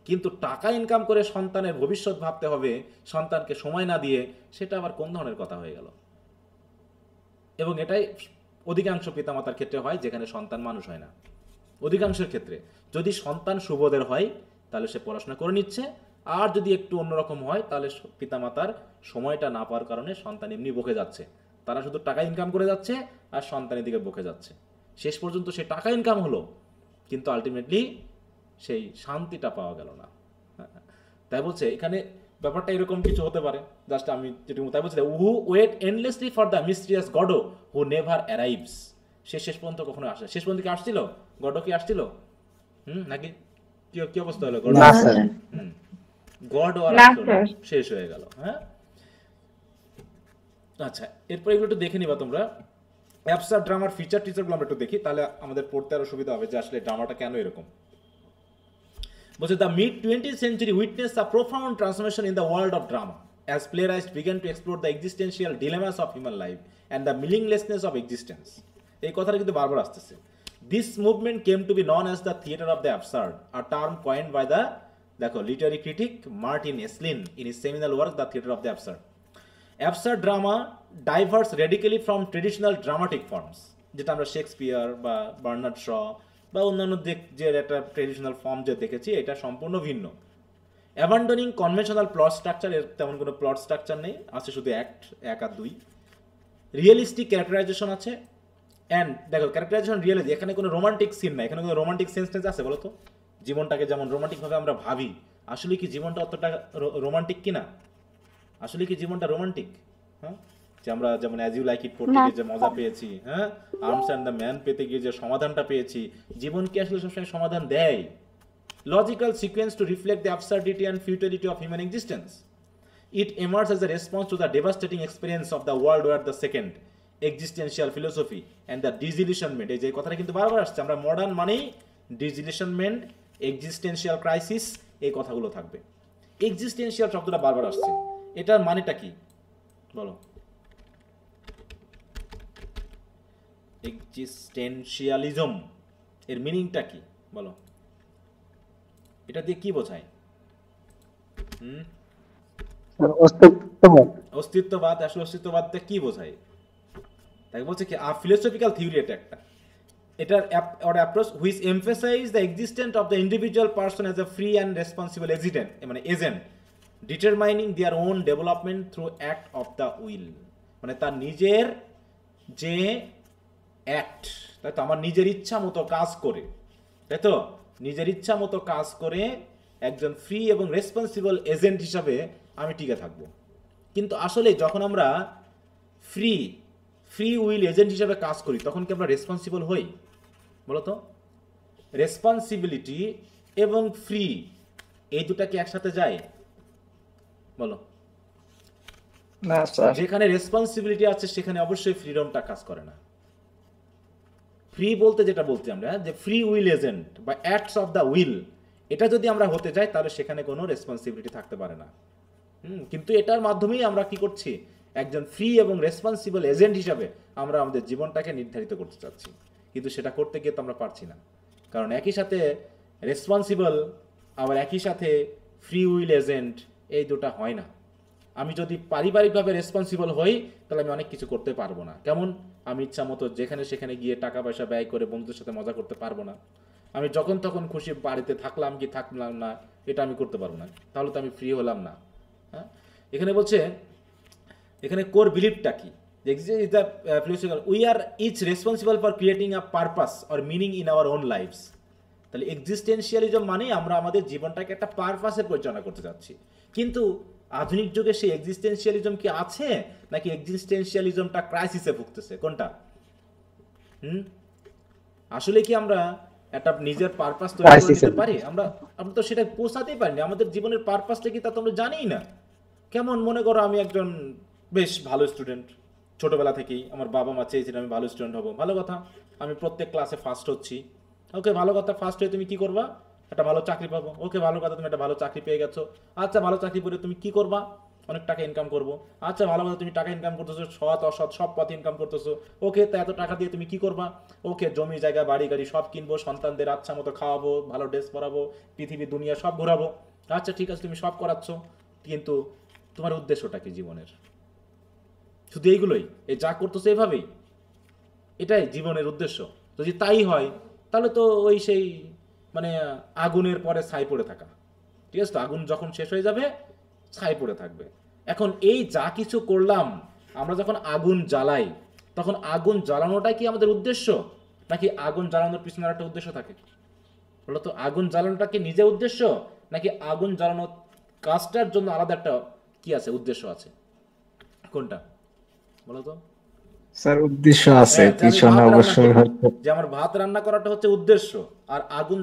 কিন্তু টাকা ইনকাম করে সন্তানের ভবিষ্যৎ ভাবতে হবে, সন্তানকে সময় না দিয়ে, সেটা আবার কোন ধরনের কথা হয়ে গেল? এবং এটাই অধিকাংশ পিতামাতার ক্ষেত্রে হয়, যেখানে সন্তান মানুষ হয় না। অধিকাংশের ক্ষেত্রে যদি সন্তান সুবোধের হয়, তাহলে সে পড়াশোনা করে নিচ্ছে, আর যদি একটু অন্যরকম হয়, তাহলে পিতামাতার সময়টা না পাওয়ার কারণে সন্তান এমনি বকে যাচ্ছে। তারা শুধু টাকা ইনকাম করে যাচ্ছে আর সন্তানের দিকে বকে যাচ্ছে। শেষ পর্যন্ত সে টাকা ইনকাম হলো, কিন্তু আলটিমেটলি সেই শান্তিটা পাওয়া গেল না। তাই বলছে এখানে ব্যাপারটা এরকম কিছু হতে পারে। জাস্ট আমি যেটুকু তাই বলছি, who wait endlessly for the mysterious god who never arrives. সে শেষ পর্যন্ত কখনো আসে? শেষ পর্যন্ত কি আসছিল? গড কি আসছিল? নাকি কি অবস্থা হলো? গড গড আর শেষ হয়ে গেল। হ্যাঁ, আচ্ছা, এরপর এগুলো একটু দেখে নিবা তোমরা। অ্যাবসার্ড ড্রামার ফিচার টিচারগুলো আমরা একটু দেখি, তাহলে আমাদের পড়তে আরো সুবিধা হবে যে আসলে ড্রামাটা কেন এরকম। বলছে the mid 20th century witnessed a profound transformation in the world of drama as playwrights began to explore the existential dilemmas of human life and the meaninglessness of existence. এই কথাটা কিন্তু বারবার আসতেছে। This movement came to be known as the theater of the absurd, a term coined by the literary critic Martin Esslin in his seminal work The Theater of the Absurd. Absurd drama diverges radically from traditional dramatic forms, যেটা আমরা Shakespeare বা Bernard Shaw বা অন্যান্য যে একটা traditional form যে দেখেছি, এটা সম্পূর্ণ ভিন্ন। অ্যাবান্ডনিং কনভেনশনাল প্লট স্ট্রাকচার, এর তেমন কোনো প্লট স্ট্রাকচার নেই, আছে শুধু অ্যাক্ট 1 আর 2। রিয়েলিস্টিক ক্যারেক্টারাইজেশন আছে, অ্যান্ড ক্যারেক্টারাইজেশন রিয়েলিস্টিক, এখানে কোনো রোমান্টিক সিন নাই। এখানে কোনো রোমান্টিক সেন্সটেন্স আছে বলো তো? জীবনটাকে যেমন রোমান্টিকভাবে আমরা ভাবি, আসলে কি জীবনটা অতটা রোমান্টিক কিনা? আসলে কি জীবনটা রোমান্টিক? হ্যাঁ, যে আমরা যেমন অ্যাজ ইউ লাইক ইট পড়তে গিয়ে যে মজা পেয়েছি, হ্যাঁ, আর্মস অ্যান্ড দ্য ম্যান পেতে গিয়ে যে সমাধানটা পেয়েছি, জীবন কি আসলে সবসময় সমাধান দেয়? Logical sequence to reflect the absurdity and futility of human existence. It emerge as a response to the devastating experience of the world war the second existential philosophy and the disillusionment. এই যে কথাটা কিন্তু বারবার আসছে, আমরা modern মানেই ডিজিলিউশনমেন্ট, existential crisis, এই কথাগুলো থাকবে। এক্সিস্টেন্সিয়াল শব্দটা বারবার আসছে, এটার মানেটা কি বলো? এক্সিস্টেন্সিয়ালিজম এর মিনিংটা কি বলো? এটা দিয়ে কি বোঝায়? অস্তিত্ববাদ। আসলে অস্তিত্ববাদটা কি বোঝায়? তাই বলছে কি ফিলোসফিক্যাল থিওরি, এটা একটা, এটার approach which emphasise the existence of the individual person as a free and responsible existent, মানে agent, determining their own development through act of the will. মানে তার নিজের যে অ্যাক্ট, তাই তো, আমার নিজের ইচ্ছা মতো কাজ করে, তাই তো, নিজের ইচ্ছা মতো কাজ করে একজন ফ্রি এবং রেসপন্সিবল এজেন্ট হিসাবে আমি টিকে থাকবো। কিন্তু আসলে যখন আমরা ফ্রি উইল এজেন্ট হিসাবে কাজ করি তখন কি আমরা রেসপন্সিবল হই? বলো তো, রেসপন্সিবিলিটি এবং ফ্রি এই দুটা কি একসাথে যায়? বলো। না স্যার, যেখানে রেসপন্সিবিলিটি আছে সেখানে অবশ্যই ফ্রিডমটা কাজ করে না। ফ্রি বলতে যেটা বলছি আমরা, যে ফ্রি উইল এজেন্ট বা অ্যাক্টস অফ দ্য উইল, এটা যদি আমরা হতে যাই তাহলে সেখানে কোনো রেসপন্সিবিলিটি থাকতে পারে না। কিন্তু এটার মাধ্যমেই আমরা কি করছি, একজন ফ্রি এবং রেসপন্সিবল এজেন্ট হিসাবে আমরা আমাদের জীবনটাকে নির্ধারিত করতে চাচ্ছি, কিন্তু সেটা করতে গিয়ে তো আমরা পারছি না। কারণ একই সাথে রেসপন্সিবল আবার একই সাথে ফ্রি উইল এজেন্ট এই দুটা হয় না। আমি যদি পারিবারিকভাবে রেসপন্সিবল হই তাহলে আমি অনেক কিছু করতে পারবো না। কেমন? আমি ইচ্ছা মতো যেখানে সেখানে গিয়ে টাকা পয়সা ব্যয় করে বন্ধুদের সাথে মজা করতে পারবো না। আমি যখন তখন খুশি বাড়িতে থাকলাম কি থাকলাম না এটা আমি করতে পারবো না, তাহলে তো আমি ফ্রি হলাম না। হ্যাঁ, এখানে বলছে, এখানে কোর বিলিভটা কি, we are each responsible for creating a purpose or meaning in our own lives. তাহলে এক্সিস্টেন্সিয়ালিজম মানে আমরা আমাদের জীবনটাকে একটা পারপাসে পরিচালনা করতে যাচ্ছি। কিন্তু আধুনিক যুগে সেই এক্সিস্টেন্সিয়ালিজম কি আছে, নাকি এক্সিস্টেন্সিয়ালিজমটা ক্রাইসিসে ভুগতেছে? কোনটা? আসলে কি আমরা একটা নিজের পারপাস তৈরি করে নিতে পারি? আমরা তো সেটা পৌঁছাতেই পারিনি। আমাদের জীবনের পারপাসটা কি তা তো আমরা জানিই না। কেমন? মনে করো আমি একজন বেশ ভালো স্টুডেন্ট, ছোটবেলা থেকেই আমার বাবা মা চেয়েছিল আমি ভালো স্টুডেন্ট হব, ভালো কথা। আমি প্রত্যেক ক্লাসে ফার্স্ট হচ্ছি, ওকে ভালো কথা। ফার্স্ট হয়ে তুমি কি করবা? একটা ভালো চাকরি পাবো, ওকে ভালো কথা, তুমি একটা ভালো চাকরি পেয়ে গেছো। আচ্ছা, ভালো চাকরি পেলে তুমি কি করবা? অনেক টাকা ইনকাম করবো। আচ্ছা, ভালো কথা, তুমি টাকা ইনকাম করতেছো, সৎ অসৎ সব পথে ইনকাম করতেছো। ওকে, তা এত টাকা দিয়ে তুমি কি করবা? ওকে, জমি জায়গা বাড়ি গাড়ি সব কিনবো, সন্তানদের আচ্ছা মতো খাওয়াবো, ভালো ড্রেস পরাবো, পৃথিবী দুনিয়া সব ঘোরাবো। আচ্ছা ঠিক আছে, তুমি সব করাচ্ছ, কিন্তু তোমার উদ্দেশ্যটা কি জীবনের? শুধু এইগুলোই, এই যা করতেছো এভাবেই, এটাই জীবনের উদ্দেশ্য? যদি তাই হয় তাহলে তো ওই সেই মানে আগুনের পরে ছাই পড়ে থাকা, ঠিক আছে? তো আগুন যখন শেষ হয়ে যাবে ছাই পড়ে থাকবে। এখন এই যা কিছু করলাম, আমরা যখন আগুন জ্বালাই তখন আগুন জ্বালানোটাই কি আমাদের উদ্দেশ্য, নাকি আগুন জ্বালানোর পিছনে একটা উদ্দেশ্য থাকে? বলো তো, আগুন জ্বালানোটা কি নিজে উদ্দেশ্য, নাকি আগুন জ্বালানো কাজটার জন্য আলাদা একটা কি আছে, উদ্দেশ্য আছে? কোনটা বলো তো? স্যার উদ্দেশ্য আছে পিছনে অবশ্যই হয়তো। যে আমার ভাত রান্না করাটা হচ্ছে উদ্দেশ্য, আর আগুন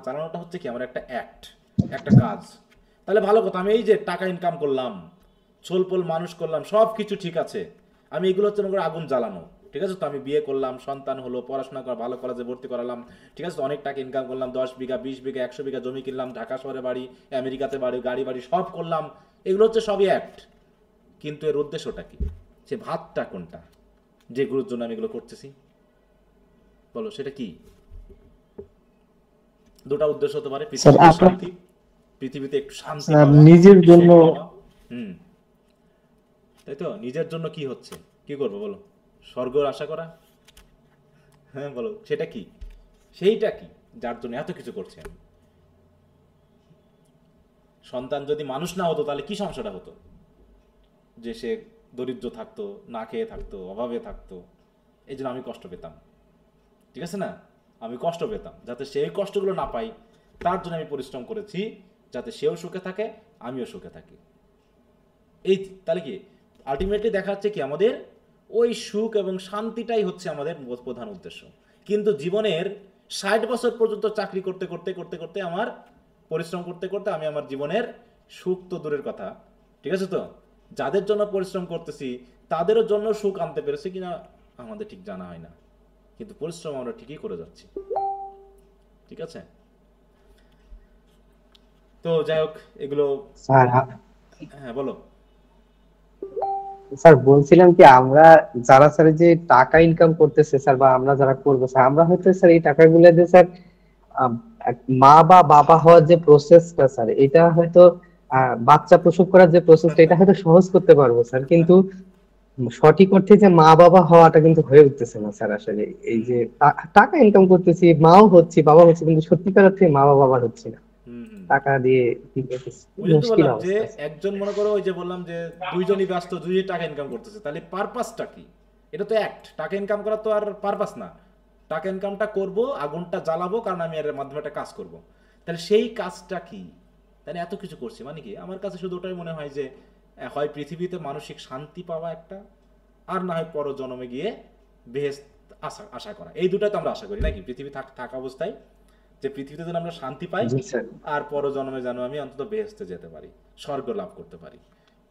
জ্বালানোটা হচ্ছে কি আমার একটা অ্যাক্ট, একটা কাজ। তাহলে ভালো কথা, আমি এই যে টাকা ইনকাম করলাম, ছোলপোল মানুষ করলাম, সব কিছু ঠিক আছে, আমি এগুলো হচ্ছে মনে করো আগুন জ্বালানো, ঠিক আছে? তো আমি বিয়ে করলাম, সন্তান হলো, পড়াশোনা করা, ভালো কলেজে ভর্তি করালাম, ঠিক আছে? অনেক টাকা ইনকাম করলাম, 10 বিঘা 20 বিঘা 100 বিঘা জমি কিনলাম, ঢাকা শহরে বাড়ি, আমেরিকাতে বাড়ি, গাড়ি বাড়ি সব করলাম, এগুলো হচ্ছে সবই অ্যাক্ট। কিন্তু এর উদ্দেশ্যটা কি? সে ভাতটা কোনটা যেগুলোর জন্য আমি এগুলো করতেছি? বলো সেটা কি? দুটা উদ্দেশ্য হতে পারে, পৃথিবীতে একটু শান্তি, নিজের জন্য। তাই তো, নিজের জন্য কি হচ্ছে, কি করবো বলো? স্বর্গের আশা করা? হ্যাঁ বলো, সেটা কি? সেইটা কি যার জন্য এত কিছু করছি আমি? সন্তান যদি মানুষ না হতো তাহলে কি সমস্যাটা হতো? যে সে দরিদ্র থাকতো, না খেয়ে থাকতো, অভাবে থাকতো, এই জন্য আমি কষ্ট পেতাম, ঠিক আছে না? আমি কষ্ট পেতাম, যাতে সেই কষ্টগুলো না পাই তার জন্য আমি পরিশ্রম করেছি, যাতে সেও সুখে থাকে আমিও সুখে থাকি। এই তাহলে কি আলটিমেটলি দেখা যাচ্ছে কি আমাদের ওই সুখ এবং শান্তিটাই হচ্ছে আমাদের প্রধান উদ্দেশ্য। কিন্তু জীবনের 60 বছর পর্যন্ত চাকরি করতে করতে করতে করতে আমার পরিশ্রম করতে করতে আমি আমার জীবনের সুখ তো দূরের কথা, ঠিক আছে? তো যাদের জন্য পরিশ্রম করতেছি তাদেরও জন্য সুখ আনতে পেরেছি কিনা আমাদের ঠিক জানা হয় না, কিন্তু পরিশ্রম আমরা ঠিকই করে যাচ্ছি, ঠিক আছে? তো যাই হোক, এগুলো স্যার হ্যাঁ বলো। স্যার বলছিলাম কি, আমরা যারা স্যার যে টাকা ইনকাম করতেছে স্যার, বা আমরা যারা করবো স্যার, আমরা হয়তো স্যার এই টাকাগুলো দিয়ে স্যার মা বা বাবা হওয়ার যে প্রসেসটা স্যার, এটা হয়তো বাচ্চা প্রসব করার যে প্রসেসটা, এটা হয়তো সহজ করতে পারবো স্যার, কিন্তু সঠিক অর্থে যে মা বাবা হওয়াটা কিন্তু হয়ে উঠতেছে না স্যার। আসলে এই যে টাকা ইনকাম করতেছি, মাও হচ্ছি, বাবা হচ্ছে, কিন্তু সত্যিকার অর্থে মা বাবা হচ্ছে না, টাকা দিয়ে মুশকিল যে একজন মনে করো ওই যে বললাম যে দুইজনই ব্যস্ত, দুইজনই টাকা ইনকাম করতেছে, তাহলে পারপাসটা কি? এটা তো অ্যাক্ট, টাকা ইনকাম করা তো আর পারপাস না। টাকা ইনকামটা করব, আগুনটা জ্বালাবো, কারণ আমি এর মাধ্যমে একটা কাজ করব। তাহলে সেই কাজটা কি? তাহলে এত কিছু করছি মানে কি? আমার কাছে শুধু ওটাই মনে হয় যে হয় পৃথিবীতে মানসিক শান্তি পাওয়া একটা, আর না হয় পরজন্মে গিয়ে বেহেশত আশা করা। এই দুটাই তো আমরা আশা করি নাকি পৃথিবী থাকা অবস্থায়, যে পৃথিবীতে যেন আমরা শান্তি পাই, জি স্যার। আর পরজন্মে যেন আমি অন্তত বেহেশতে যেতে পারি, স্বর্গ লাভ করতে পারি।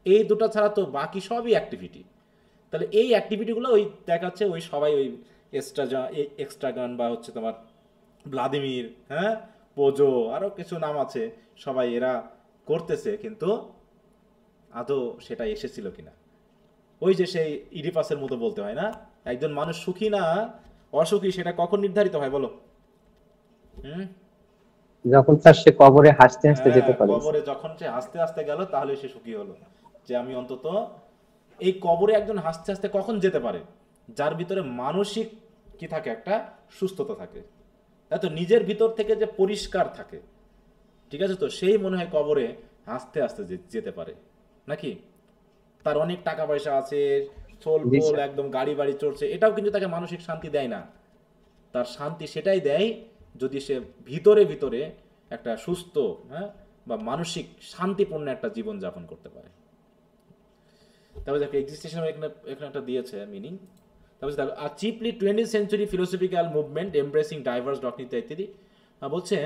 এই দুটো ছাড়া তো বাকি সবই অ্যাক্টিভিটি। তাহলে এই অ্যাক্টিভিটিগুলো ওই দেখাচ্ছে ওই সবাই ওই এক্সট্রাগান বা হচ্ছে তোমার ভ্লাদিমির, হ্যাঁ, পোজো, আরও কিছু নাম আছে, সবাই এরা করতেছে, কিন্তু আদৌ সেটা এসেছিল কিনা? ওই যে সেই ইডিপাসের মতো বলতে হয় না, একজন মানুষ সুখী না অসুখী সেটা কখন নির্ধারিত হয় বলো? যখন স্যার সে কবরে হাসতে হাসতে যেতে পারে। কবরে যখন সে হাসতে হাসতে গেল, তাহলে সে সুখী হলো, যে আমি অন্তত এই কবরে একজন হাসতে হাসতে কখন যেতে পারে? যার ভিতরে মানসিক কি থাকে, একটা সুস্থতা থাকে, তাই তো, নিজের ভিতর থেকে যে পরিষ্কার থাকে, ঠিক আছে, তো সেই মনে হয় কবরে হাসতে হাসতে যেতে পারে নাকি? তার অনেক টাকা পয়সা আছে, সোল জি পোল স্যার। একদম গাড়ি বাড়ি চড়ছে, এটাও কিন্তু তাকে মানসিক শান্তি দেয় না। তার শান্তি সেটাই দেয় যদি সে ভিতরে ভিতরে একটা সুস্থ, হ্যাঁ, বা মানসিক শান্তিপূর্ণ একটা জীবন যাপন করতে পারে। তারপরে দেখো এক্সিস্টেশন এখানে একটা দিয়েছে মিনিং। তারপরে দেখো আর চিপলি 20th century philosophical movement embracing diverse doctrine ইত্যাদি বলছে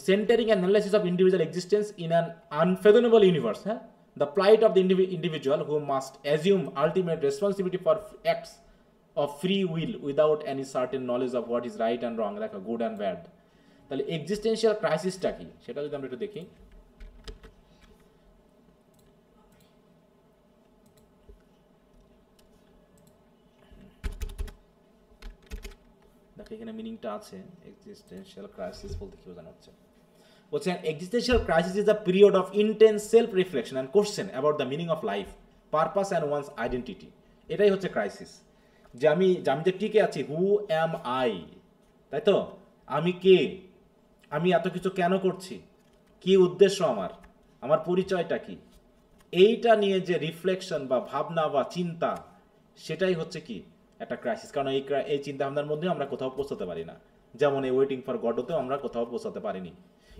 centering an analysis of individual existence in an unfathomable universe, হ্যাঁ, the plight of the individual who must assume ultimate responsibility for acts of free will without any certain knowledge of what is right and wrong, like good and bad। তাহলে existential ক্রাইসিসটা কি সেটা যদি আমরা একটু দেখি। দেখো এখানে মিনিংটা আছে, এক্সিস্টেন্সিয়াল ক্রাইসিস বলতে কি বোঝানো হচ্ছে। বলছে existential crisis is a period of intense self reflection and question about the meaning of life, purpose and one's identity. এটাই হচ্ছে ক্রাইসিস, যে আমি যে টিকে আছি, হু অ্যাম আই, তাই তো, আমি কে, আমি এত কিছু কেন করছি, কি উদ্দেশ্য আমার, আমার পরিচয়টা কি, এইটা নিয়ে যে রিফ্লেকশন বা ভাবনা বা চিন্তা, সেটাই হচ্ছে কি একটা ক্রাইসিস। কারণ এই চিন্তা ভাবনার মধ্যে আমরা কোথাও পৌঁছাতে পারি না, যেমন এই ওয়েটিং ফর গডতেও আমরা কোথাও পৌঁছাতে পারিনি।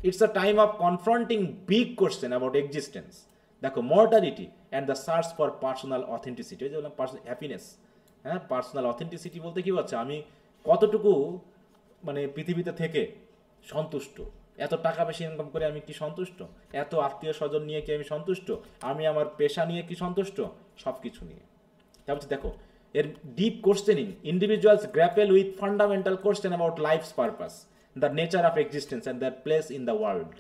It's a time of confronting big question about existence, দেখো mortality and the search for personal authenticity. ওই যে বললাম পার্সোনাল হ্যাপিনেস, হ্যাঁ, পার্সোনাল অথেন্টিসিটি বলতে কি হচ্ছে, আমি কতটুকু মানে পৃথিবীতে থেকে সন্তুষ্ট, এত টাকা বেশি ইনকাম করে আমি কি সন্তুষ্ট, এত আত্মীয় স্বজন নিয়ে কি আমি সন্তুষ্ট, আমি আমার পেশা নিয়ে কি সন্তুষ্ট, সব কিছু নিয়ে। তারপর দেখো এর deep questioning, individuals grapple with fundamental question about life's purpose, the nature of existence and their place in the world.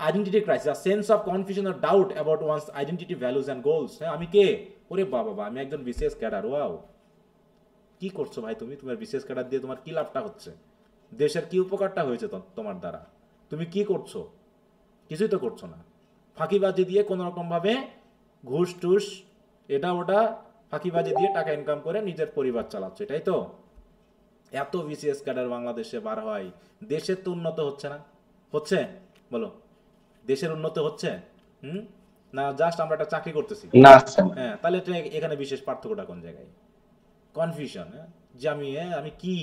Identity crisis, a sense of confusion or doubt about one's identity, values and goals. হ্যাঁ, আমি কে, ওরে বাবা আমি একজন বিশেষ cadre. Wow, কি করছো ভাই তুমি, তোমার বিশেষ ক্যাডার দিয়ে তোমার কি লাভটা হচ্ছে, দেশের কি উপকারটা হয়েছে তোমার দ্বারা, তুমি কি করছো, কিছুই তো করছো না। ফাঁকিবাজি দিয়ে কোনো রকমভাবে ঘুষ টুস এটা ওটা ফাঁকিবাজি দিয়ে টাকা ইনকাম করে নিজের পরিবার চালাচ্ছে, এটাই তো। এত বিসিএস ক্যাডার বাংলাদেশে বার হয়, দেশের তো উন্নত হচ্ছে না, হচ্ছে বলো, দেশের উন্নত হচ্ছে না, জাস্ট আমরা একটা চাকরি করতেছি না। হ্যাঁ, তাহলে এখানে বিশেষ পার্থক্যটা কোন জায়গায়? কনফিউশন, যে আমি কি,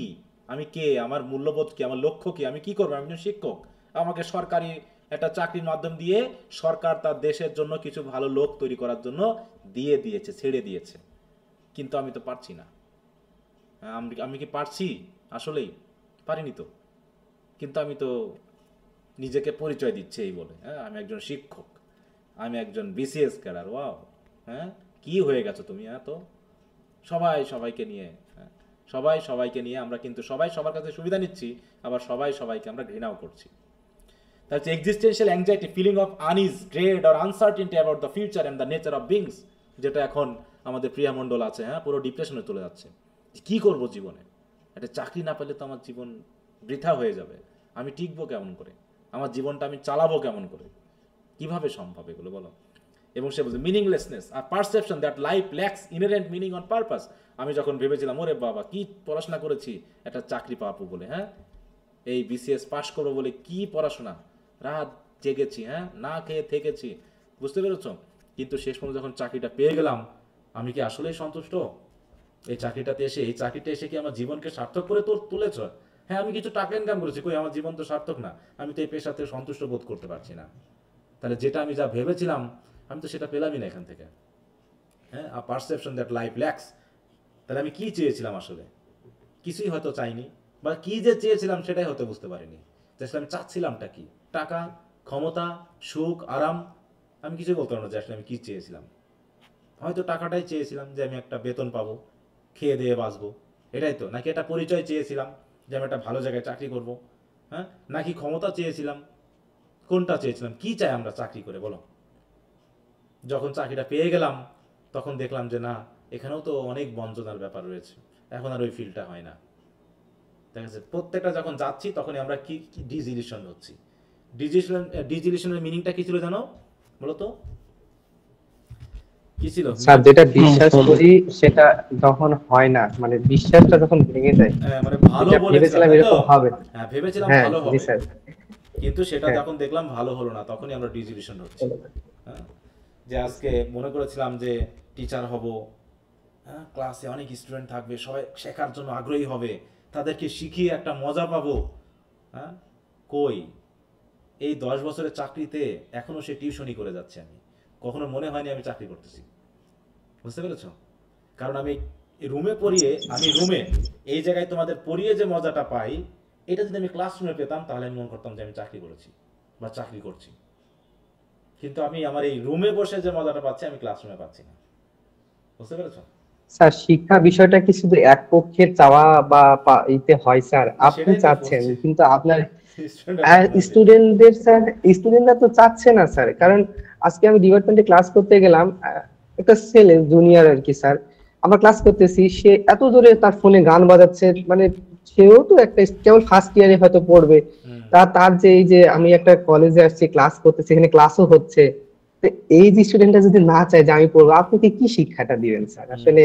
আমি কে, আমার মূল্যবোধ কি, আমার লক্ষ্য কি, আমি কি করবো, আমি একজন শিক্ষক, আমাকে সরকারি একটা চাকরির মাধ্যম দিয়ে সরকার তার দেশের জন্য কিছু ভালো লোক তৈরি করার জন্য দিয়েছে, ছেড়ে দিয়েছে, কিন্তু আমি তো পারছি না। আমি কি পারছি? আসলেই পারিনি তো, কিন্তু আমি তো নিজেকে পরিচয় দিচ্ছি এই বলে, হ্যাঁ, আমি একজন শিক্ষক, আমি একজন বিসিএস ক্যাডার। ওয়াও, হ্যাঁ, কি হয়ে গেছো তুমি, হ্যাঁ, তো সবাইকে নিয়ে, সবাইকে নিয়ে আমরা কিন্তু সবাই সবার কাছে সুবিধা নিচ্ছি, আবার সবাইকে আমরা ঘৃণাও করছি। তার হচ্ছে existential anxiety, feeling of unease, dread or uncertainty about the future and the nature of beings, যেটা এখন আমাদের প্রিয়ামণ্ডল আছে, হ্যাঁ, পুরো ডিপ্রেশনে চলে যাচ্ছে। কি করব জীবনে, একটা চাকরি না পেলে তো আমার জীবন বৃথা হয়ে যাবে, আমি টিকবো কেমন করে, আমার জীবনটা আমি চালাবো কেমন করে, কিভাবে সম্ভব এগুলো বলো। এবং সে বলছে মিনিংলেসনেস আর perception that life lacks inherent meaning on purpose. আমি যখন ভেবেছিলাম ওরে বাবা কি পড়াশোনা করেছি একটা চাকরি পাবো বলে, হ্যাঁ, এই বিসিএস পাস করবো বলে কি পড়াশোনা, রাত জেগেছি, হ্যাঁ, না খেয়ে থেকেছি, বুঝতে পেরেছ, কিন্তু শেষ পর্যন্ত যখন চাকরিটা পেয়ে গেলাম, আমি কি আসলেই সন্তুষ্ট? এই চাকরিটাতে এসে, এই চাকরিটা এসে কি আমার জীবনকে সার্থক করে তুলেছ? হ্যাঁ, আমি কিছু টাকা ইনকাম করেছি, কই আমার জীবন তো সার্থক না, আমি তো এই পেশাতে সন্তুষ্ট বোধ করতে পারছি না। তাহলে যেটা আমি যা ভেবেছিলাম আমি তো সেটা পেলামই না এখান থেকে। হ্যাঁ, আ পারসেপশন দ্যাট লাইফ ল্যাক্স। তাহলে আমি কি চেয়েছিলাম আসলে? কিছুই হয়তো চাইনি, বা কি যে চেয়েছিলাম সেটাই হয়তো বুঝতে পারিনি। আসলে আমি চাচ্ছিলামটা কি? টাকা, ক্ষমতা, সুখ, আরাম? আমি কিছুই বলতে পারবো না যে আসলে আমি কি চেয়েছিলাম। হয়তো টাকাটাই চেয়েছিলাম, যে আমি একটা বেতন পাবো, খেয়ে দিয়ে বাঁচবো, এটাই তো। নাকি একটা পরিচয় চেয়েছিলাম যে আমি একটা ভালো জায়গায় চাকরি করব? হ্যাঁ, নাকি ক্ষমতা চেয়েছিলাম? কোনটা চেয়েছিলাম? কি চাই আমরা চাকরি করে, বলো? যখন চাকরিটা পেয়ে গেলাম তখন দেখলাম যে না, এখানেও তো অনেক বঞ্চনার ব্যাপার রয়েছে, এখন আর ওই ফিলটা হয় না। ঠিক আছে, প্রত্যেকটা যখন যাচ্ছি তখনই আমরা কি ডিজিলিউশন হচ্ছি। ডিজিলিউশনের মিনিংটা কি ছিল জানো? বলো তো কি ছিল? স্যার যেটা বিশ্বাস করি সেটা যখন হয় না, মানে বিশ্বাসটা যখন ভেঙে যায়, মানে ভালো যেটা বলেছিলাম ভেবেছিলাম তাই তো? এরকম হবে, হ্যাঁ, ভেবেছিলাম হ্যাঁ ভালো জি হবে, স্যার, কিন্তু সেটা হ্যাঁ যখন দেখলাম ভালো হলো না তখনই আমরা ডিজিলিউশন হচ্ছি। হ্যাঁ, যে আজকে মনে করেছিলাম যে টিচার হব, হ্যাঁ, ক্লাসে অনেক স্টুডেন্ট থাকবে, সবাই শেখার জন্য আগ্রহী হবে, তাদেরকে শিখিয়ে একটা মজা পাবো। হ্যাঁ, কই, এই 10 বছরের চাকরিতে এখনো সে টিউশনই করে যাচ্ছে। আমি কখনো মনে হয়নি আমি চাকরি করতেছি। বুঝতে পেরেছ? কারণ আমি রুমে পড়িয়ে, আমি রুমে এই জায়গায় তোমাদের পড়িয়ে যে মজাটা পাই, এটা যদি আমি ক্লাসরুমে পেতাম তাহলে আমি মনে করতাম যে আমি চাকরি করেছি বা চাকরি করছি। কিন্তু আমি আমার এই রুমে বসে যে মজাটা পাচ্ছি আমি ক্লাসরুমে পাচ্ছি না। বুঝতে পেরেছ? স্যার শিক্ষা বিষয়টা কি শুধু এক পক্ষের চাওয়া বা ইতে হয় স্যার? আপনি সেটাই তো চাচ্ছেন বলছি, কিন্তু আপনার স্টুডেন্ট স্টুডেন্টদের স্যার, স্টুডেন্টরা তো চাচ্ছে না স্যার। কারণ আজকে আমি ডিপার্টমেন্টে ক্লাস করতে গেলাম, একটা ছেলে জুনিয়র আর কি স্যার, আমরা ক্লাস করতেছি, সে এত জোরে তার ফোনে গান বাজাচ্ছে, মানে সেও তো একটা কেবল ফার্স্ট ইয়ারে হয়তো পড়বে, তার যে এই যে আমি একটা কলেজে আসছি ক্লাস করতেছি, এখানে ক্লাসও হচ্ছে, তো এই যে স্টুডেন্টটা যদি না চায় যে আমি পড়বো, আপনি কি শিক্ষাটা দিবেন স্যার? আসলে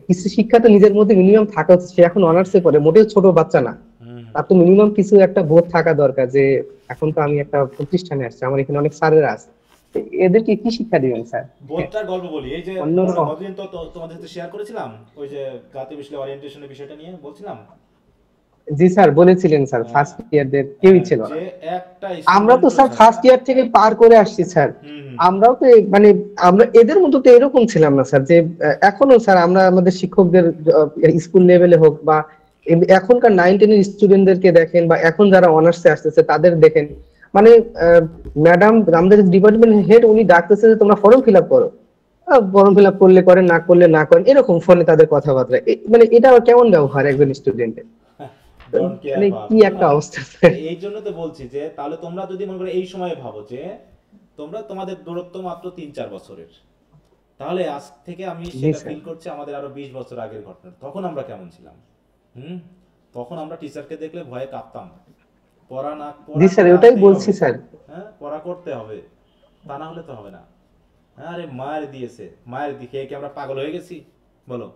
কিছু শিক্ষা তো নিজের মধ্যে মিনিমাম থাকা উচিত। সে এখন অনার্সে পড়ে, মোটেও ছোট বাচ্চা না, তার তো মিনিমাম কিছু একটা বোধ থাকা দরকার যে এখন তো আমি একটা প্রতিষ্ঠানে আসছি, আমার এখানে অনেক স্যারেরা আছে, তো এদেরকে কি শিক্ষা দিবেন স্যার? বোধটার গল্প বলি। এই যে অন্যরকম। গতদিন তো তোমাদের সাথে শেয়ার করেছিলাম ওই যে জাতীয় বিশ্ববিদ্যালয় ওরিয়েন্টেশনের বিষয়টা নিয়ে বলছিলাম। জি স্যার বলেছিলেন স্যার, ফার্স্ট ইয়ারদের কেউই ছিল না। যে একটা আমরা তো স্যার ফার্স্ট ইয়ার থেকে পার করে আসছি স্যার, আমরাও তো মানে আমরা এদের মতো তো এরকম ছিলাম না স্যার, যে এখনো স্যার আমরা আমাদের শিক্ষকদের স্কুল লেভেলে হোক বা এখনকার 9-10 এর স্টুডেন্টদেরকে দেখেন, বা এখন যারা অনার্সে আসতেছে তাদের দেখেন, মানে ম্যাডাম আমাদের ডিপার্টমেন্ট হেড উনি ডাকতেছে যে তোমরা ফর্ম ফিল আপ করো, ফর্ম ফিল আপ করলে করেন, না করলে না করেন, এরকম ফোনে তাদের কথাবার্তা। মানে এটা কেমন ব্যবহার একজন স্টুডেন্টের? মানে কি একটা অবস্থা। এই জন্য তো বলছি যে তাহলে তোমরা যদি মনে করো এই সময় ভাবো যে তোমরা তোমাদের দূরত্ব মাত্র 3-4 বছরের, তাহলে আজ থেকে আমি সেটা ফিল করছি আমাদের আরো 20 বছর আগের ঘটনা। তখন আমরা কেমন ছিলাম? তখন আমরা টিচারকে দেখলে ভয়ে কাঁপতাম, পড়া না জি স্যার ওটাই বলছি স্যার। হ্যাঁ, পড়া করতে হবে, তা না হলে তো হবে না। আরে মায়ের দিয়েছে, মায়ের দিকে কি আমরা পাগল হয়ে গেছি? বলো,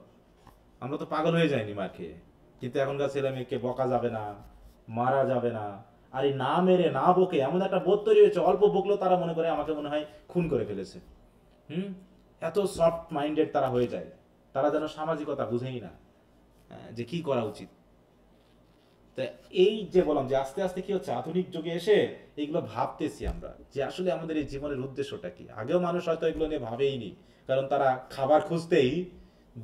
আমরা তো পাগল হয়ে যাইনি মার খেয়ে। কিন্তু এখনকার ছেলে মেয়েকে বকা যাবে না, মারা যাবে না, আর এই না মেরে না বকে এমন একটা বোধ তৈরি হয়েছে, অল্প বকলেও তারা মনে করে আমাকে মনে হয় খুন করে ফেলেছে। এত সফট মাইন্ডেড তারা হয়ে যায়, তারা যেন সামাজিকতা বুঝেই না যে কি করা উচিত। তা এই যে বললাম যে আস্তে আস্তে কি হচ্ছে, আধুনিক যুগে এসে এইগুলো ভাবতেছি আমরা যে আসলে আমাদের এই জীবনের উদ্দেশ্যটা কি। আগেও মানুষ হয়তো এগুলো নিয়ে ভাবেইনি, কারণ তারা খাবার খুঁজতেই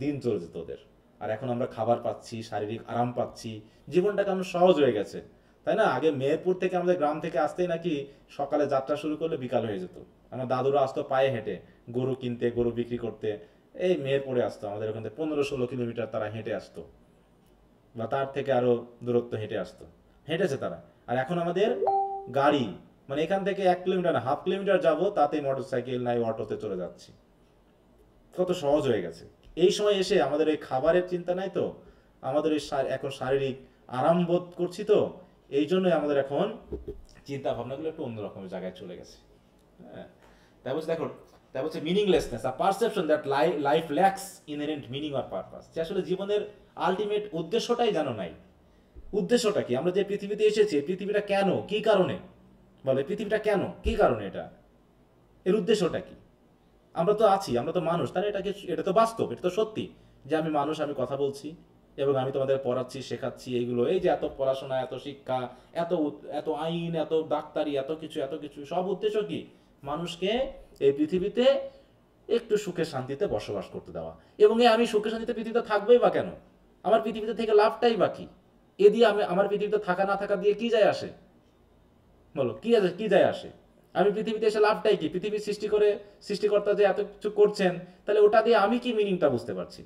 দিন চলে যেত ওদের। আর এখন আমরা খাবার পাচ্ছি, শারীরিক আরাম পাচ্ছি, জীবনটা কেমন সহজ হয়ে গেছে, তাই না? আগে মেহেরপুর থেকে আমাদের গ্রাম থেকে আসতেই নাকি সকালে যাত্রা শুরু করলে বিকাল হয়ে যেত। আমার দাদুরা আসতো পায়ে হেঁটে গরু কিনতে, গরু বিক্রি করতে, এই মেহেরপুরে আসতো, আমাদের ওখান থেকে 15-16 কিলোমিটার তারা হেঁটে আসতো, বা তার থেকে আরো দূরত্ব হেঁটে আসতো, হেঁটেছে তারা। আর এখন আমাদের গাড়ি, মানে এখান থেকে 1 কিলোমিটার না, হাফ কিলোমিটার যাবো তাতে মোটরসাইকেল নাই অটোতে চলে যাচ্ছি, কত সহজ হয়ে গেছে। এই সময় এসে আমাদের এই খাবারের চিন্তা নাই তো, আমাদের এই এখন শারীরিক আরাম বোধ করছি তো, এই জন্যই আমাদের এখন চিন্তা ভাবনাগুলো একটু অন্যরকমের জায়গায় চলে গেছে। হ্যাঁ, তাই বলছে দেখো, তাই বলছে meaninglessness, a perception that life lacks inherent meaning or purpose. যে আসলে জীবনের আলটিমেট উদ্দেশ্যটাই জানো নাই। উদ্দেশ্যটা কি? আমরা যে পৃথিবীতে এসেছি, পৃথিবীটা কেন, কি কারণে, বলে পৃথিবীটা কেন, কি কারণে, এটা এর উদ্দেশ্যটা কি? আমরা তো আছি, আমরা তো মানুষ, তাহলে এটা তো বাস্তব, এটা তো সত্যি। যে আমি মানুষ, আমি কথা বলছি এবং আমি তোমাদের পড়াচ্ছি, শেখাচ্ছি, এইগুলো, এই যে এত পড়াশোনা, এত শিক্ষা, এত আইন, এত ডাক্তারি, এত কিছু সব উদ্দেশ্য কি? মানুষকে এই পৃথিবীতে একটু সুখে শান্তিতে বসবাস করতে দেওয়া। এবং আমি সুখে শান্তিতে পৃথিবীতে থাকবোই বা কেন? আমার পৃথিবীতে থেকে লাভটাই বা কি? এ দিয়ে আমার পৃথিবীতে থাকা না থাকা দিয়ে কি যায় আসে? বলো, কি যায় আসে? আমি পৃথিবীতে এসে লাভটাই কি? পৃথিবী সৃষ্টিকর্তা যে এত কিছু করছেন, তাহলে ওটা দিয়ে আমি কি মিনিংটা বুঝতে পারছি?